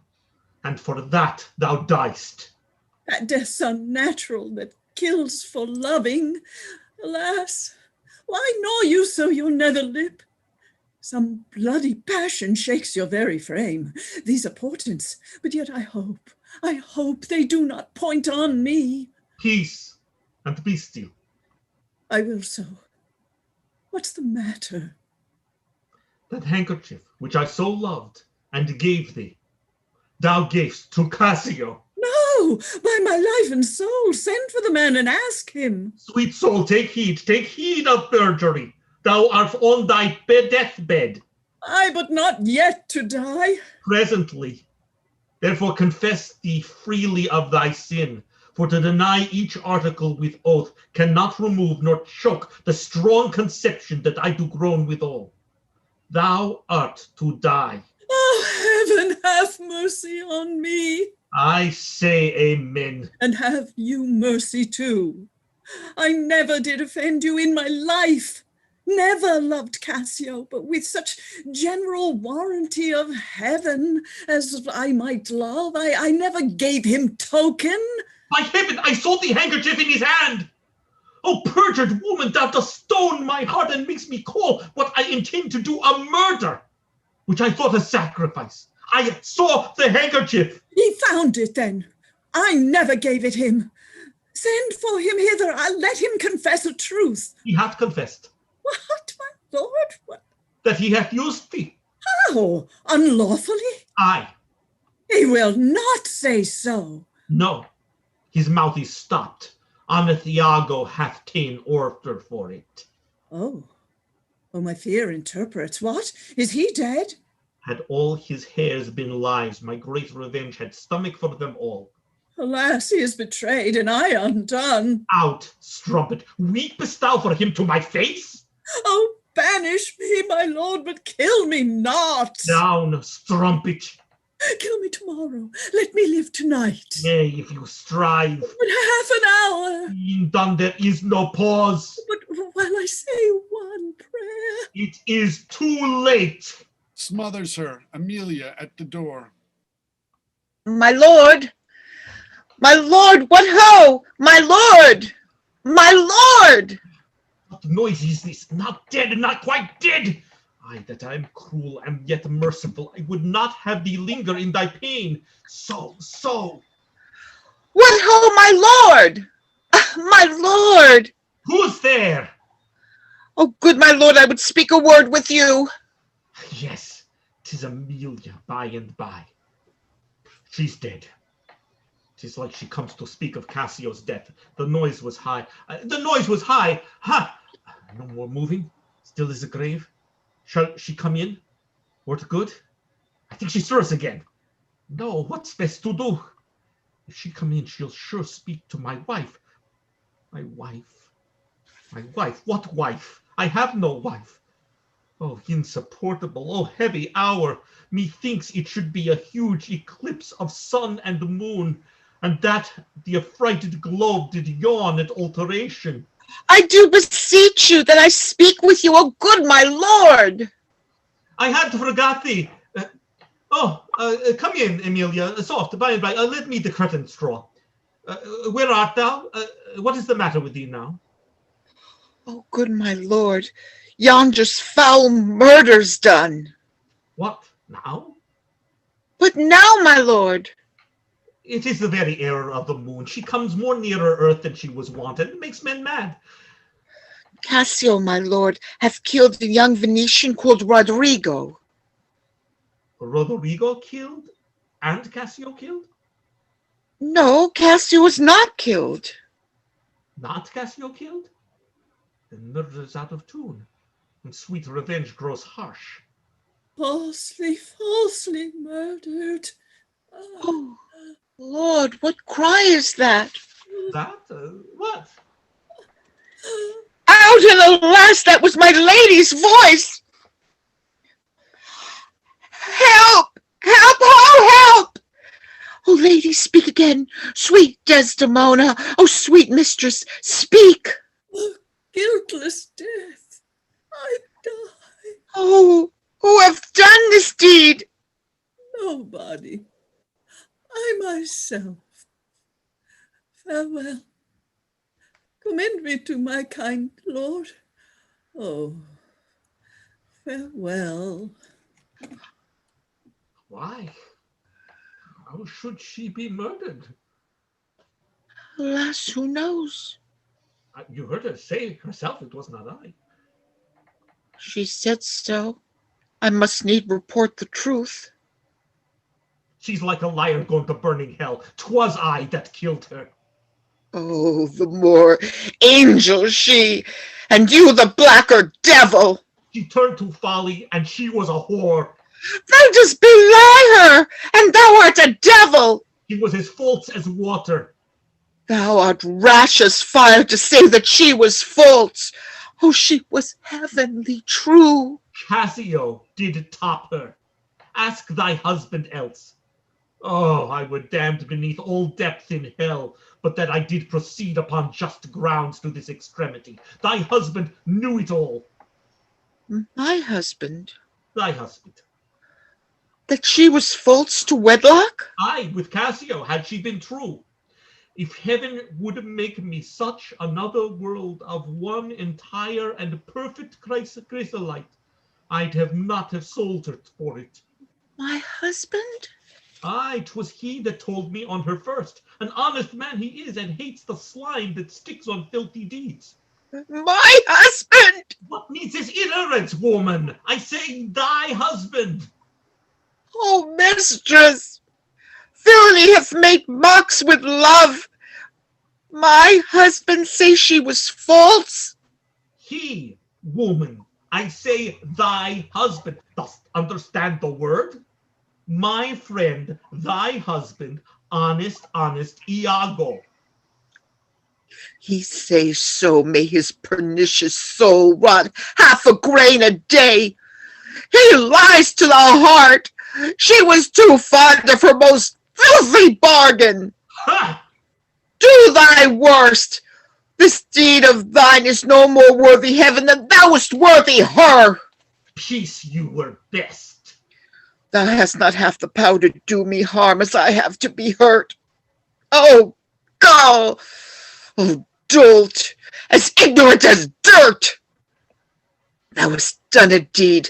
and for that thou diest. That death's unnatural that kills for loving. Alas, why gnaw you so your nether lip? Some bloody passion shakes your very frame. These are portents, but yet I hope they do not point on me. Peace, and be still. I will so. What's the matter? That handkerchief which I so loved and gave thee, thou gavest to Cassio. No, by my life and soul, send for the man and ask him. Sweet soul, take heed of perjury. Thou art on thy deathbed. Aye, but not yet to die. Presently. Therefore confess thee freely of thy sin, for to deny each article with oath cannot remove nor choke the strong conception that I do groan withal. Thou art to die. Oh, heaven have mercy on me. I say amen. And have you mercy too. I never did offend you in my life. Never loved Cassio, but with such general warranty of heaven as I might love. I never gave him token. By heaven, I saw the handkerchief in his hand. Oh, perjured woman, thou dost stone my heart and makes me call what I intend to do a murder, which I thought a sacrifice. I saw the handkerchief. He found it then. I never gave it him. Send for him hither. I'll let him confess a truth. He hath confessed. What, my lord? What? That he hath used thee. How? Unlawfully? Aye. He will not say so. No. His mouth is stopped. Iago hath ta'en order for it. Oh, my fear interprets. What? Is he dead? Had all his hairs been lives, my great revenge had stomach for them all. Alas, he is betrayed, and I undone. Out, strumpet, weepest thou for him to my face? Oh, banish me, my lord, but kill me not. Down, strumpet. Kill me tomorrow. Let me live tonight. Nay, if you strive. But half an hour. Being done, there is no pause. But while I say one prayer. It is too late. Smothers her, Amelia at the door. My lord, what ho! My lord! What noise is this? Not dead, not quite dead. I, that I am cruel, am yet merciful. I would not have thee linger in thy pain. So. What ho, my lord! My lord! Who's there? Oh, good my lord, I would speak a word with you. Yes, 'tis Amelia by and by. She's dead. 'Tis like she comes to speak of Cassio's death. The noise was high. Ha! No more moving. Still as a grave. Shall she come in? Wert good? I think she stirs again. No, what's best to do? If she come in, she'll sure speak to my wife. My wife? What wife? I have no wife. Oh, insupportable, oh, heavy hour. Methinks it should be a huge eclipse of sun and moon, and that the affrighted globe did yawn at alteration. I do beseech you that I speak with you, oh, good my lord. I had forgot thee. Come in, Amelia, soft, by and by. Let me the curtain straw. Where art thou? What is the matter with thee now? Oh, good my lord, yonder's foul murder's done. What, now? But now, my lord. It is the very error of the moon. She comes more nearer earth than she was wont, and it makes men mad. Cassio, my lord, hath killed a young Venetian called Roderigo. Roderigo killed? And Cassio killed? No, Cassio was not killed. Not Cassio killed? Then murder is out of tune, and sweet revenge grows harsh. Falsely murdered. Oh, Lord, what cry is that? That? What? Out and alas, that was my lady's voice. Help! Help! Oh, help! Oh, lady, speak again. Sweet Desdemona, oh, sweet mistress, speak. Guiltless death. I die. Oh, who hath done this deed? Nobody. I myself. Farewell. Commend me to my kind lord. Oh, farewell. Why? How should she be murdered? Alas, who knows? You heard her say herself it was not I. She said so. I must need report the truth. She's like a liar going to burning hell. 'Twas I that killed her. Oh, the more angel she, and you the blacker devil. She turned to folly, and she was a whore. Thou dost belie her, and thou art a devil. She was as false as water. Thou art rash as fire to say that she was false. Oh, she was heavenly true. Cassio did top her. Ask thy husband else. Oh, I were damned beneath all depth in hell, but that I did proceed upon just grounds to this extremity. Thy husband knew it all. My husband? Thy husband. That she was false to wedlock? Aye, with Cassio, had she been true. If heaven would make me such another world of one entire and perfect chrysolite, I'd not have sold her for it. My husband? Aye, 'twas he that told me on her first. An honest man he is, and hates the slime that sticks on filthy deeds. My husband! What needs this ignorance, woman? I say thy husband. Oh, mistress, villainy hath made mocks with love. My husband say she was false? He, woman, I say thy husband. Dost understand the word? My friend, thy husband, honest Iago. He say so, may his pernicious soul rot half a grain a day. He lies to the heart. She was too fond of her most filthy bargain. Ha! Do thy worst. This deed of thine is no more worthy heaven than thou wast worthy her. Peace you were best. Thou hast not half the power to do me harm as I have to be hurt. Oh, go! Oh, dolt, as ignorant as dirt! Thou hast done a deed.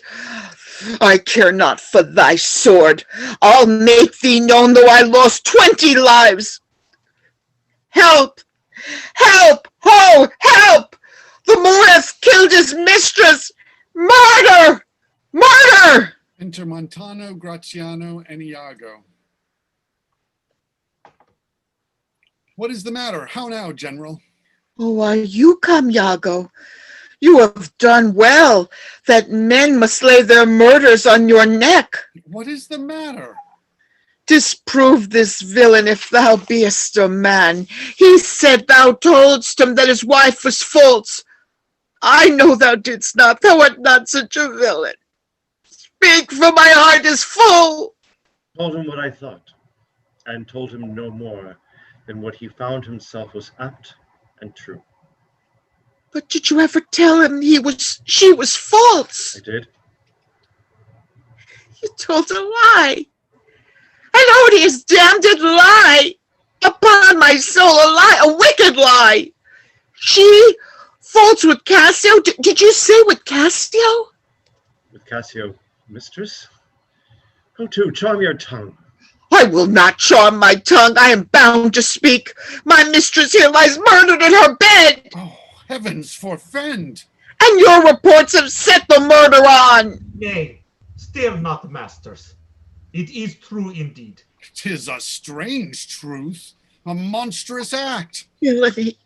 I care not for thy sword. I'll make thee known though I lost 20 lives. Help! Help! Oh, help! The Moor hath killed his mistress! Murder! Murder! Enter Montano, Graziano, and Iago. What is the matter? How now, General? Oh, are you come, Iago? You have done well, that men must lay their murders on your neck. What is the matter? Disprove this villain if thou beest a man. He said thou toldst him that his wife was false. I know thou didst not. Thou art not such a villain. Speak, for my heart is full. Told him what I thought, and told him no more than what he found himself was apt and true. But did you ever tell him she was false? I did. You told a lie. An odious, damned lie. Upon my soul, a lie, a wicked lie. She false with Cassio? Did you say with Cassio? With Cassio, mistress? How to charm your tongue? I will not charm my tongue. I am bound to speak. My mistress here lies murdered in her bed. Oh, heavens forfend! And your reports have set the murder on. Nay, stare not, masters. It is true indeed. 'Tis a strange truth, a monstrous act. Villainy,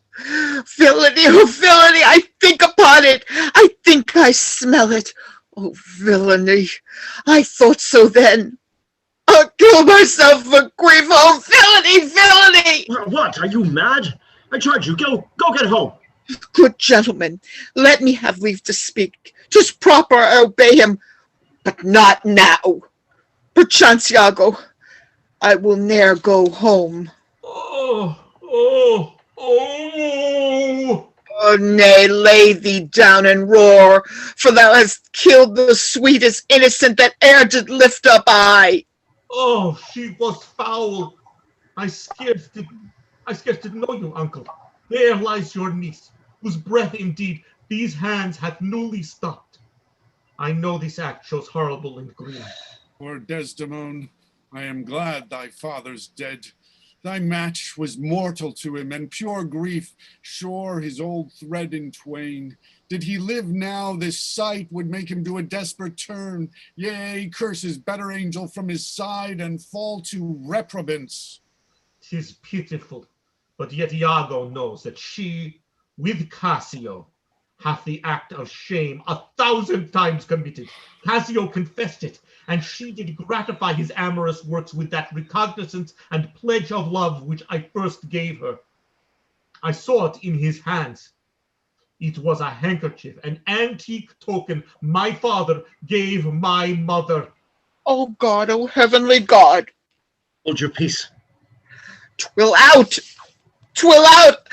villainy, oh villainy, I think upon it. I think I smell it. Oh villainy, I thought so then. I'll kill myself for grief. Oh villainy, villainy. What, are you mad? I charge you, go get home. Good gentlemen, let me have leave to speak. 'Tis proper I obey him, but not now. Perchance, Iago, I will ne'er go home. Oh, oh, oh. Oh, nay, lay thee down and roar, for thou hast killed the sweetest innocent that e'er did lift up eye. Oh, she was foul. I scarce did know you, uncle. There lies your niece, whose breath indeed these hands hath newly stopped. I know this act shows horrible and green. Poor Desdemone, I am glad thy father's dead. Thy match was mortal to him, and pure grief shore his old thread in twain. Did he live now, this sight would make him do a desperate turn, yea, curse his better angel from his side, and fall to reprobance. 'Tis pitiful, but yet Iago knows that she, with Cassio, hath the act of shame 1,000 times committed. Cassio confessed it, and she did gratify his amorous works with that recognizance and pledge of love which I first gave her. I saw it in his hands. It was a handkerchief, an antique token my father gave my mother. Oh God, oh heavenly God. Hold your peace. 'Twill out. 'Twill out.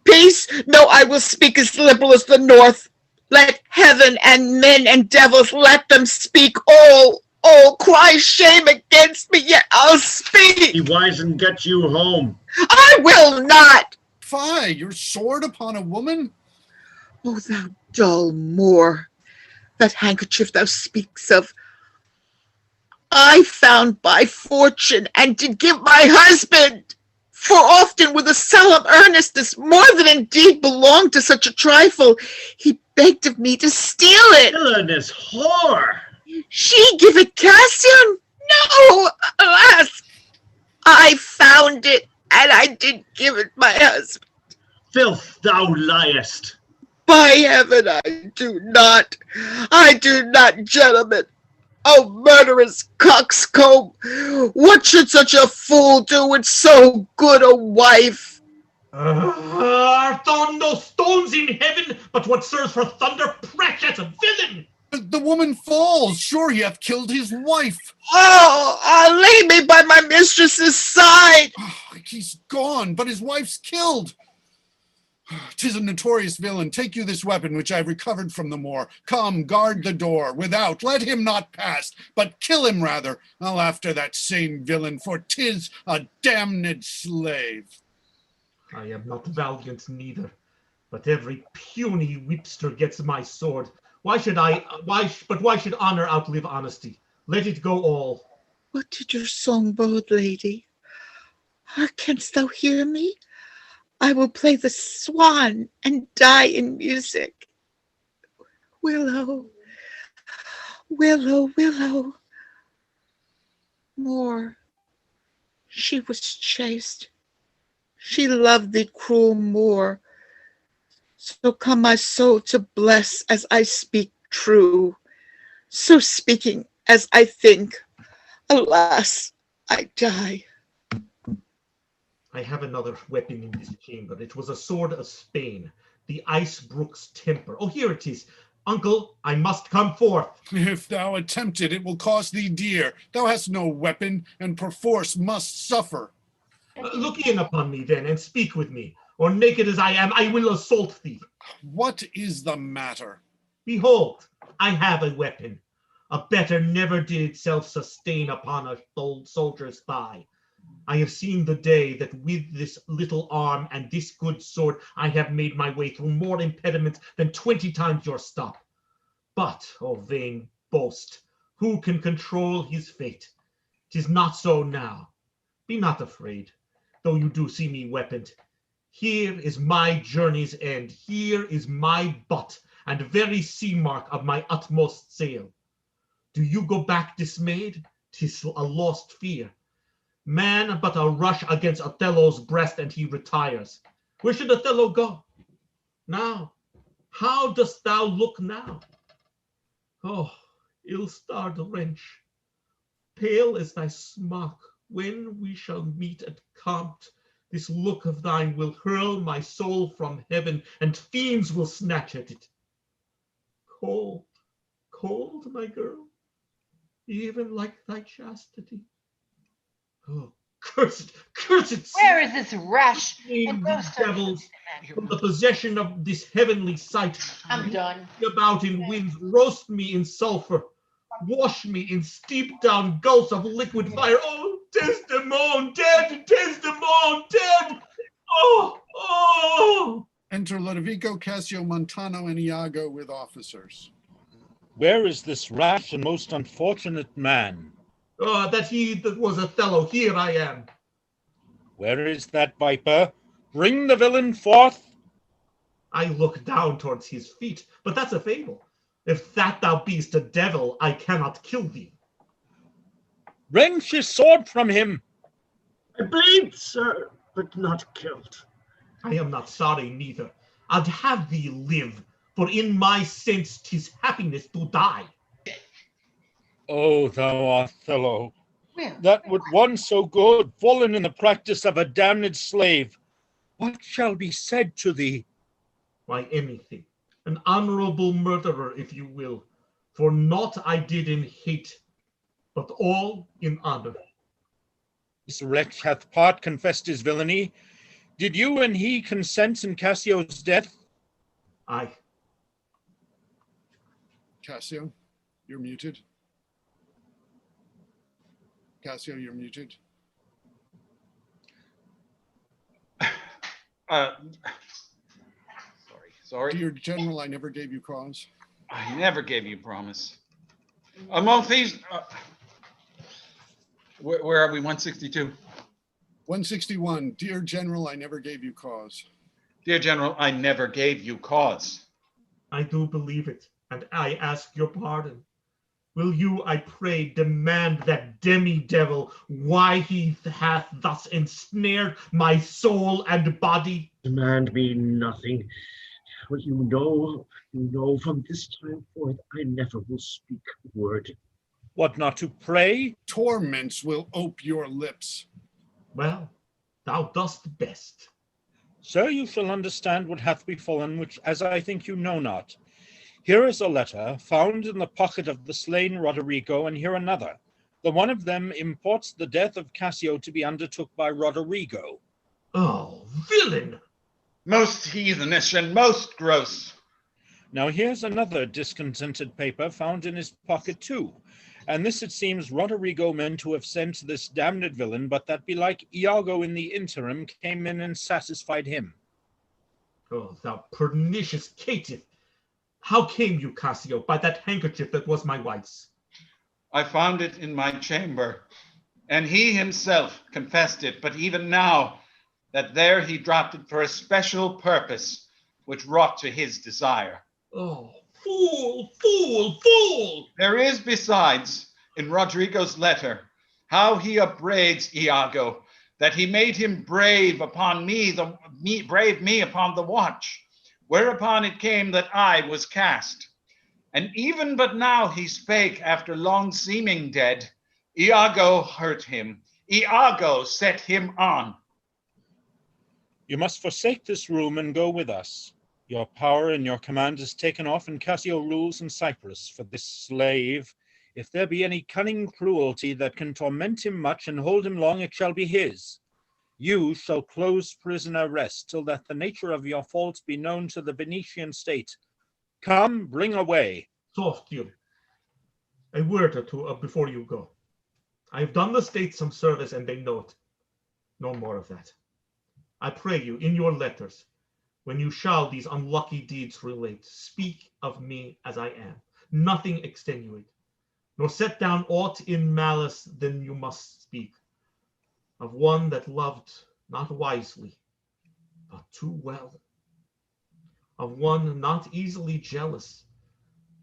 Peace. No, I will speak as liberal as the North. Let heaven and men and devils, let them speak all cry shame against me, yet I'll speak. Be wise and get you home. I will not. Fie, your sword upon a woman? Oh, thou dull Moor, that handkerchief thou speaks of, I found by fortune and did give my husband, for often with a solemn earnestness, more than indeed belonged to such a trifle, he begged of me to steal it. Villainous whore! She give it Cassio? No, alas, I found it, and I did give it my husband. Filth, thou liest. By heaven, I do not, gentlemen. Oh, murderous coxcomb, what should such a fool do with so good a wife? Art thou no stones in heaven, but what serves for thunder, precious villain? The woman falls, sure he hath killed his wife. Oh, lay me by my mistress's side. Oh, he's gone, but his wife's killed. 'Tis a notorious villain. Take you this weapon, which I have recovered from the Moor. Come, guard the door without. Let him not pass, but kill him rather. I'll after that same villain, for 'tis a damned slave. I am not valiant neither, but every puny whipster gets my sword. Why should honor outlive honesty? Let it go all. What did your song bode, lady? Canst thou hear me? I will play the swan and die in music. Willow, willow, willow. Moor, she was chaste. She loved thee, cruel Moor. So come my soul to bless as I speak true. So speaking as I think, alas, I die. I have another weapon in this chamber. It was a sword of Spain, the Ice Brook's temper. Oh, here it is. Uncle, I must come forth. If thou attempt it, it will cost thee dear. Thou hast no weapon, and perforce must suffer. Look in upon me then, and speak with me, or naked as I am, I will assault thee. What is the matter? Behold, I have a weapon. A better never did itself sustain upon a old soldier's thigh. I have seen the day that with this little arm and this good sword, I have made my way through more impediments than 20 times your stop. But, O vain boast, who can control his fate? 'Tis not so now. Be not afraid, though you do see me weaponed. Here is my journey's end. Here is my butt and very sea mark of my utmost sail. Do you go back dismayed? 'Tis a lost fear. Man but a rush against Othello's breast, and he retires. Where should Othello go? Now, how dost thou look now? Oh, ill-starred wench, pale as thy smock, when we shall meet at Compt, this look of thine will hurl my soul from heaven, and fiends will snatch at it. Cold, cold, my girl, even like thy chastity. Oh, cursed, cursed! Where is this rash Save and these ghost of devils from the possession of this heavenly sight. I'm done. About in winds, roast me in sulphur, wash me in steep down gulfs of liquid fire. Oh, Desdemona, dead! Desdemona, dead! Oh, oh! Enter Lodovico, Cassio, Montano, and Iago with officers. Where is this rash and most unfortunate man? Oh, that he that was Othello, here I am. Where is that viper? Bring the villain forth. I look down towards his feet, but that's a fable. If that thou beest a devil, I cannot kill thee. Wrench his sword from him. I bleed, sir, but not killed. I am not sorry neither. I'd have thee live, for in my sense 'tis happiness to die. O thou Othello, Well, that would one so good fallen in the practice of a damned slave, what shall be said to thee? Why, anything. An honorable murderer, if you will. For naught I did in hate, but all in honor. This wretch hath part confessed his villainy. Did you and he consent in Cassio's death? Aye. Cassio, you're muted. Cassio, you're muted. Sorry. Dear General, I never gave you cause. I never gave you promise. Amaltheus, where are we? 162. 161. Dear General, I never gave you cause. Dear General, I never gave you cause. I do believe it, and I ask your pardon. Will you, I pray, demand that demi-devil why he hath thus ensnared my soul and body? Demand me nothing. What you know from this time forth, I never will speak a word. What, not to pray? Torments will ope your lips. Well, thou dost best. Sir, you shall understand what hath befallen, which as I think you know not. Here is a letter found in the pocket of the slain Roderigo, and here another. The one of them imports the death of Cassio to be undertook by Roderigo. Oh, villain! Most heathenish and most gross. Now here's another discontented paper found in his pocket too. And this it seems Roderigo meant to have sent this damned villain, but that belike Iago in the interim came in and satisfied him. Oh, thou pernicious caitiff! How came you, Cassio, by that handkerchief that was my wife's? I found it in my chamber, and he himself confessed it, but even now, that there he dropped it for a special purpose, which wrought to his desire. Oh, fool, fool, fool! There is, besides, in Roderigo's letter, how he upbraids Iago, that he made him brave me upon the watch, whereupon it came that I was cast. And even but now he spake after long seeming dead, Iago hurt him, Iago set him on. You must forsake this room and go with us. Your power and your command is taken off, and Cassio rules in Cyprus. For this slave, if there be any cunning cruelty that can torment him much and hold him long, it shall be his. You shall close prisoner rest, till that the nature of your fault be known to the Venetian state. Come, bring away. Soft you. A word or two before you go. I have done the state some service, and they know it. No more of that. I pray you, in your letters, when you shall these unlucky deeds relate, speak of me as I am, nothing extenuate, nor set down aught in malice than you must speak, of one that loved not wisely, but too well, of one not easily jealous,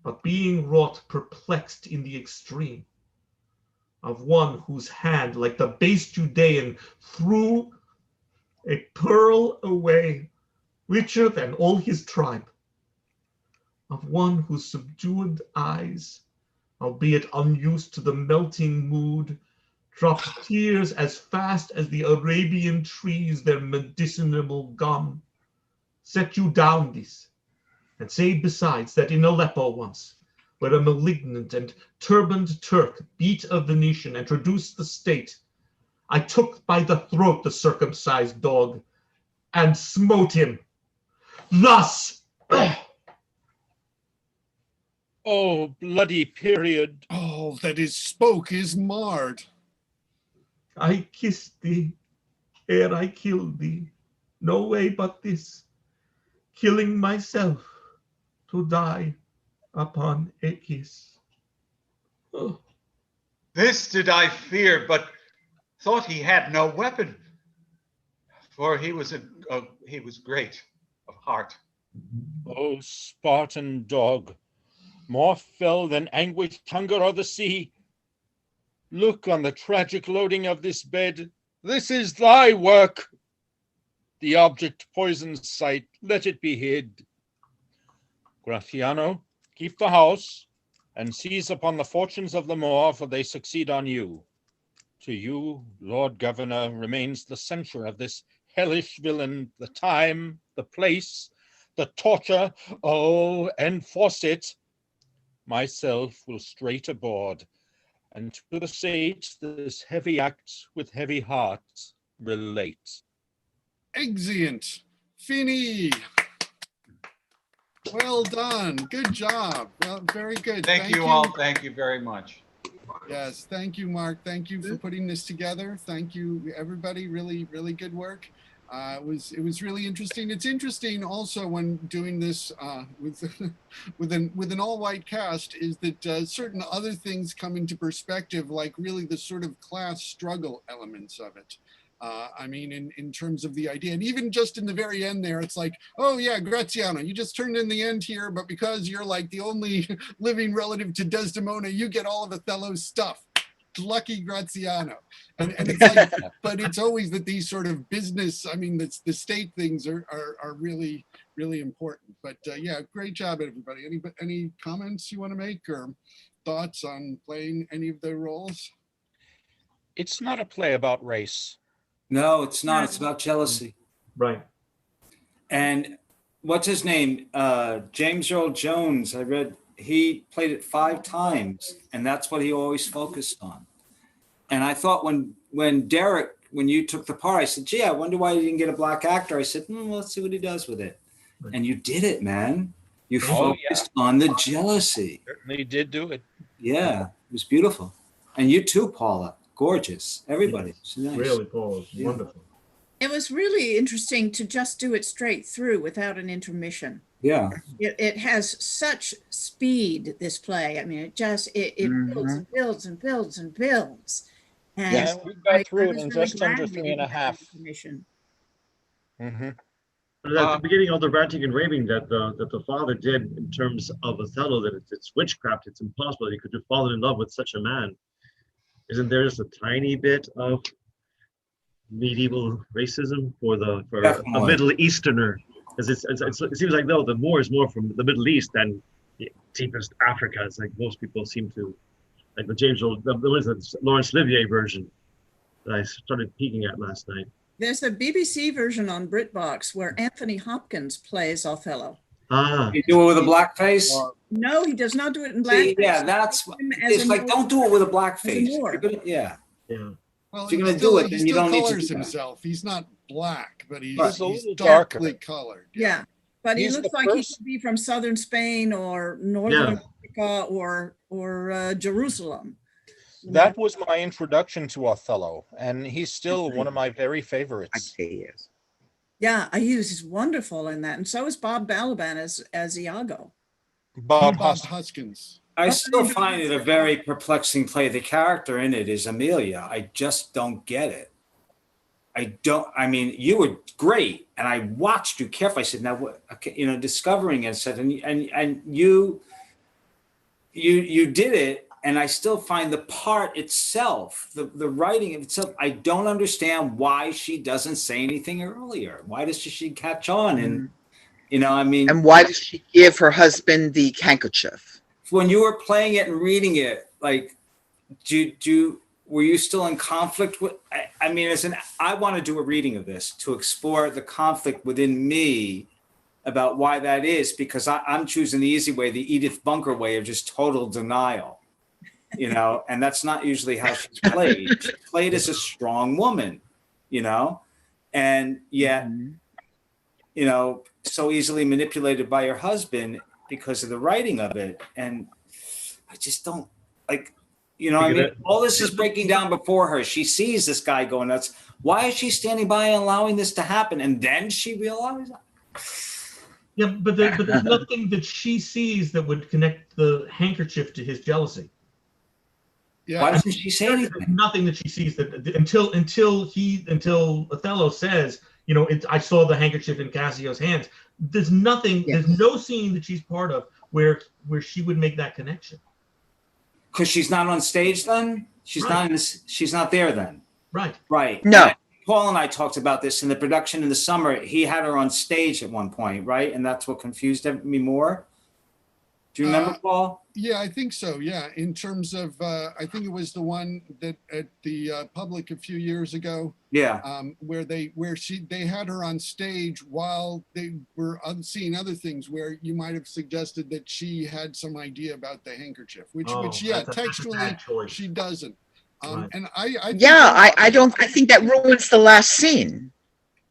but being wrought perplexed in the extreme, of one whose hand, like the base Judean, threw a pearl away, richer than all his tribe, of one whose subdued eyes, albeit unused to the melting mood, dropped tears as fast as the Arabian trees their medicinal gum. Set you down this, and say besides that in Aleppo once, where a malignant and turbaned Turk beat a Venetian and traduced the state, I took by the throat the circumcised dog and smote him. Thus! Oh, bloody period. All that is spoke is marred. I kissed thee ere I killed thee. No way but this, killing myself to die upon a kiss. Oh. This did I fear, but thought he had no weapon. For he was great of heart. Oh, Spartan dog, more fell than anguished hunger or the sea. Look on the tragic loading of this bed. This is thy work. The object poisons sight, let it be hid. Gratiano, keep the house, and seize upon the fortunes of the Moor, for they succeed on you. To you, Lord Governor, remains the censure of this hellish villain, the time, the place, the torture, oh, enforce it. Myself will straight aboard, and to the state this heavy act with heavy heart relate. Exeunt. Fini. Well done. Good job. Well, very good. Thank you all. Thank you very much. Yes, thank you, Mark. Thank you for putting this together. Thank you, everybody. Really, really good work. It was really interesting. It's interesting also when doing this with with an all-white cast is that certain other things come into perspective, like really the sort of class struggle elements of it. I mean, in terms of the idea, and even just in the very end there, it's like, oh yeah, Graziano, you just turned in the end here, but because you're like the only living relative to Desdemona, you get all of Othello's stuff. Lucky Graziano. And it's like, but it's always that these sort of business, I mean, the state things are really, really important. But yeah, great job, everybody. Any comments you want to make or thoughts on playing any of the roles? It's not a play about race. No, it's not. It's about jealousy. Right. And what's his name? James Earl Jones. I read he played it 5 times, and that's what he always focused on. And I thought when Derek, when you took the part, I said, gee, I wonder why you didn't get a black actor. I said, well, let's see what he does with it. And you did it, man. You focused on the jealousy. Certainly did do it. Yeah, it was beautiful. And you too, Paula. Gorgeous. Everybody. It's nice. Really, Paul, wonderful. It was really interesting to just do it straight through without an intermission. Yeah. It has such speed, this play. I mean, it builds and builds and builds and builds. And yeah, we got through it in really just under glad we 3.5. Mm-hmm. At the beginning of the ranting and raving that the father did in terms of Othello, that it's witchcraft, it's impossible that he could have fallen in love with such a man. Isn't there just a tiny bit of medieval racism for a Middle Easterner? Because it seems like, no, the Moor is more from the Middle East than the deepest Africa. It's like most people seem to, like the Laurence Olivier version that I started peeking at last night. There's a BBC version on BritBox where Anthony Hopkins plays Othello. You do it with a black face? No, he does not do it in blackface. Yeah, that's it's like, don't do it with a black face. Yeah. Well, if you're gonna do it, then you don't need to colors do himself. He's not black, but he's a little darkly darker. colored. Yeah, but he He's looks the like he first- could be from southern Spain or northern Africa or Jerusalem. That was my introduction to Othello, and he's still one of my very I'd favorites. say yes. Yeah, he's wonderful in that. And so is Bob Balaban as Iago. Bob Bob Hoskins. Hoskins. I still find it a very perplexing play. The character in it is Amelia. I just don't get it. I mean, you were great, and I watched you carefully. I said, now, what, okay, you know, discovering it, said, and you did it, and I still find the part itself, the writing itself, I don't understand why she doesn't say anything earlier. Why does she catch on? And, you know, I mean. And why does she give her husband the handkerchief? When you were playing it and reading it, like, were you still in conflict with? I mean, I want to do a reading of this to explore the conflict within me about why that is, because I'm choosing the easy way, the Edith Bunker way of just total denial, you know, and that's not usually how she's played. She's played as a strong woman, you know, and yet, you know, so easily manipulated by her husband because of the writing of it. And I just don't like, you know, I mean, all this is breaking down before her. She sees this guy going nuts. Why is she standing by and allowing this to happen? And then she realizes. Yeah, but there's nothing that she sees that would connect the handkerchief to his jealousy. Yeah. Why doesn't she say anything? There's nothing that she sees that until Othello says, you know, I saw the handkerchief in Cassio's hands. There's nothing. Yes. There's no scene that she's part of where she would make that connection. Because she's not on stage then? She's not there then. Right. Right. No. Paul and I talked about this in the production in the summer. He had her on stage at one point, right? And that's what confused me more. Do you remember, Paul? Yeah, I think so. Yeah, in terms of, I think it was the one that at the public a few years ago. Yeah. Where they had her on stage while they were seeing other things where you might have suggested that she had some idea about the handkerchief, which textually she doesn't. Right. And I think that ruins the last scene.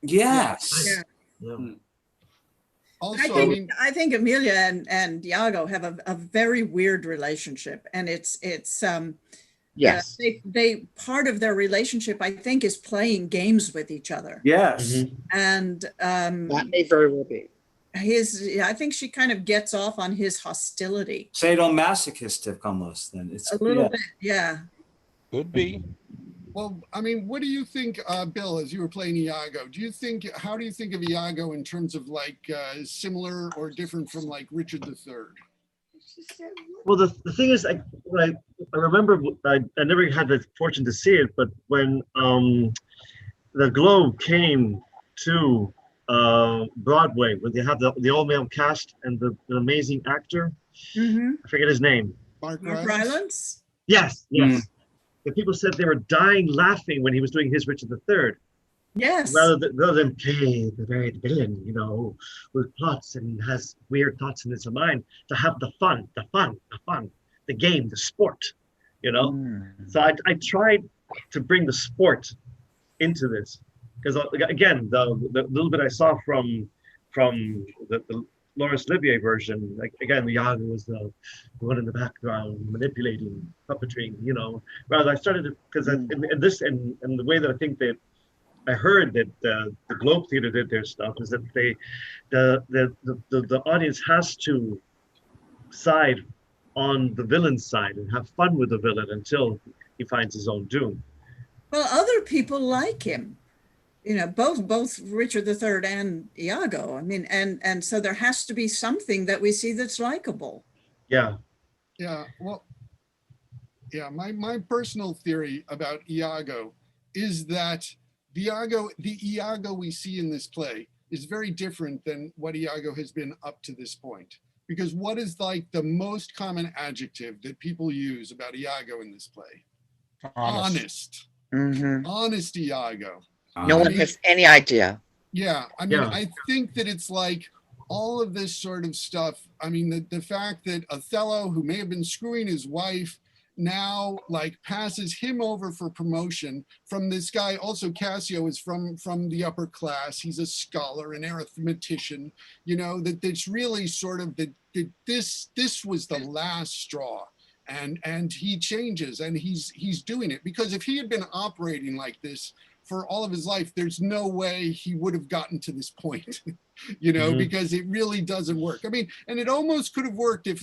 Yes. Yeah. Also, I think Amelia and Iago have a very weird relationship, and it's Yes. They part of their relationship, I think, is playing games with each other. Yes. And That may very well be. I think she kind of gets off on his hostility. Sadomasochistic almost then. It's A little bit, yeah. Could be. well, I mean, what do you think, Bill, as you were playing Iago? How do you think of Iago in terms of like similar or different from like Richard III? Well, the thing is, I remember, I never had the fortune to see it, but when the Globe came to Broadway, when they have the all-male cast and the amazing actor, I forget his name. Mark Rylance? Yes. The people said they were dying laughing when he was doing his Richard III. Yes. Rather than play the very villain, you know, who plots and has weird thoughts in his mind, to have the fun, the game, the sport, you know. So I tried to bring the sport into this, because again, the little bit I saw from the Laurence Olivier version, like again, Iago was the one in the background manipulating, puppetry, you know. Rather, I started to, because in this and the way that I think that I heard that the Globe Theatre did their stuff is that the audience has to side on the villain's side and have fun with the villain until he finds his own doom. Well, other people like him, you know, both Richard III and Iago. I mean, and so there has to be something that we see that's likable. Yeah. Yeah. Well, yeah. My personal theory about Iago is that the Iago we see in this play is very different than what Iago has been up to this point. Because what is like the most common adjective that people use about Iago in this play? Honest. Honest Iago. No one has any idea. Yeah. I mean, I think that it's like all of this sort of stuff. I mean, the fact that Othello, who may have been screwing his wife, now like passes him over for promotion from this guy. Also, Cassio is from the upper class. He's a scholar, an arithmetician, you know, that it's really sort of that this was the last straw. and he changes, and he's doing it, because if he had been operating like this for all of his life, there's no way he would have gotten to this point, because it really doesn't work. I mean, and it almost could have worked if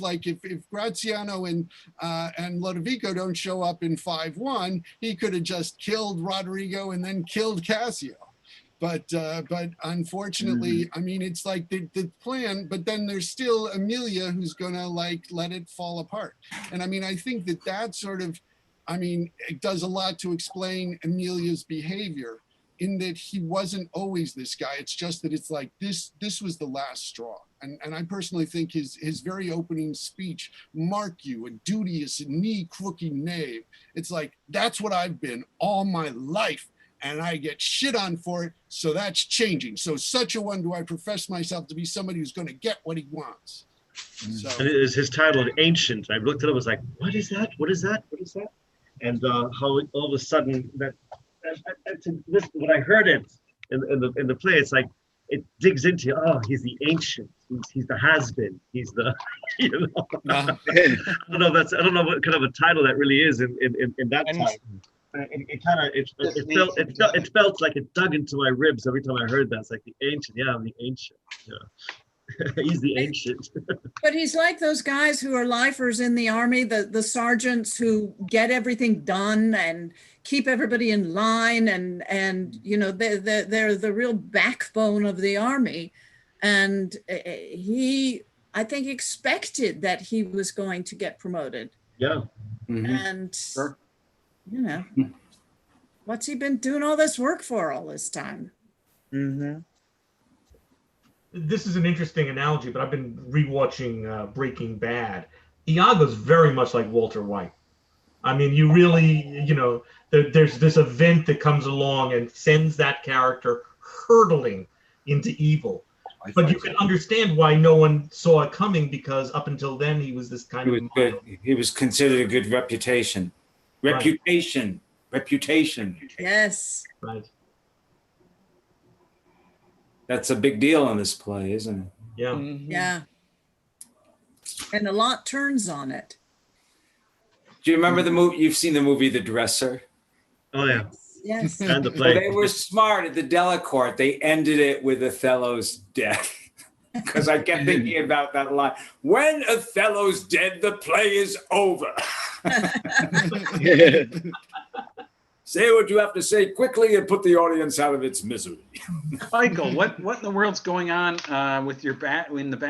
Graziano and Lodovico don't show up in 5-1, he could have just killed Rodrigo and then killed Cassio. But unfortunately, I mean, it's like the plan, but then there's still Emilia who's gonna let it fall apart. And I mean, I think that sort of, I mean, it does a lot to explain Emilia's behavior, in that he wasn't always this guy. It's just that it's like this was the last straw. And I personally think his very opening speech, "Mark you, a duteous, knee-crooking knave." It's like, that's what I've been all my life, and I get shit on for it, so that's changing. So such a one do I profess myself to be somebody who's going to get what he wants. So. And it is his title, Ancient. I looked it up, I was like, what is that? What is that? What is that? And how all of a sudden when I heard it in the play, it's like it digs into, oh, he's the ancient, he's the has-been, he's the, I don't know what kind of a title that really is in that time. It felt like it dug into my ribs every time I heard that. It's like the ancient, yeah, I'm the ancient. Yeah. He's the ancient. But he's like those guys who are lifers in the army, the sergeants who get everything done and keep everybody in line, and they're the real backbone of the army. And he, I think, expected that he was going to get promoted. Yeah. And what's he been doing all this work for all this time? This is an interesting analogy, but I've been rewatching Breaking Bad. Iago's very much like Walter White. I mean, you really, there's this event that comes along and sends that character hurtling into evil. But you can understand why no one saw it coming, because up until then he was this kind of good. He was considered a good reputation. Reputation. Yes. Right. That's a big deal in this play, isn't it? Yeah. Yeah. And a lot turns on it. Do you remember the movie? You've seen the movie The Dresser? Oh, yeah. Yes. And the Well, play. they were smart at the Delacorte. They ended it with Othello's death. Because I kept thinking about that line. When Othello's dead, the play is over. Say what you have to say quickly and put the audience out of its misery. Michael, what in the world's going on with your in the back?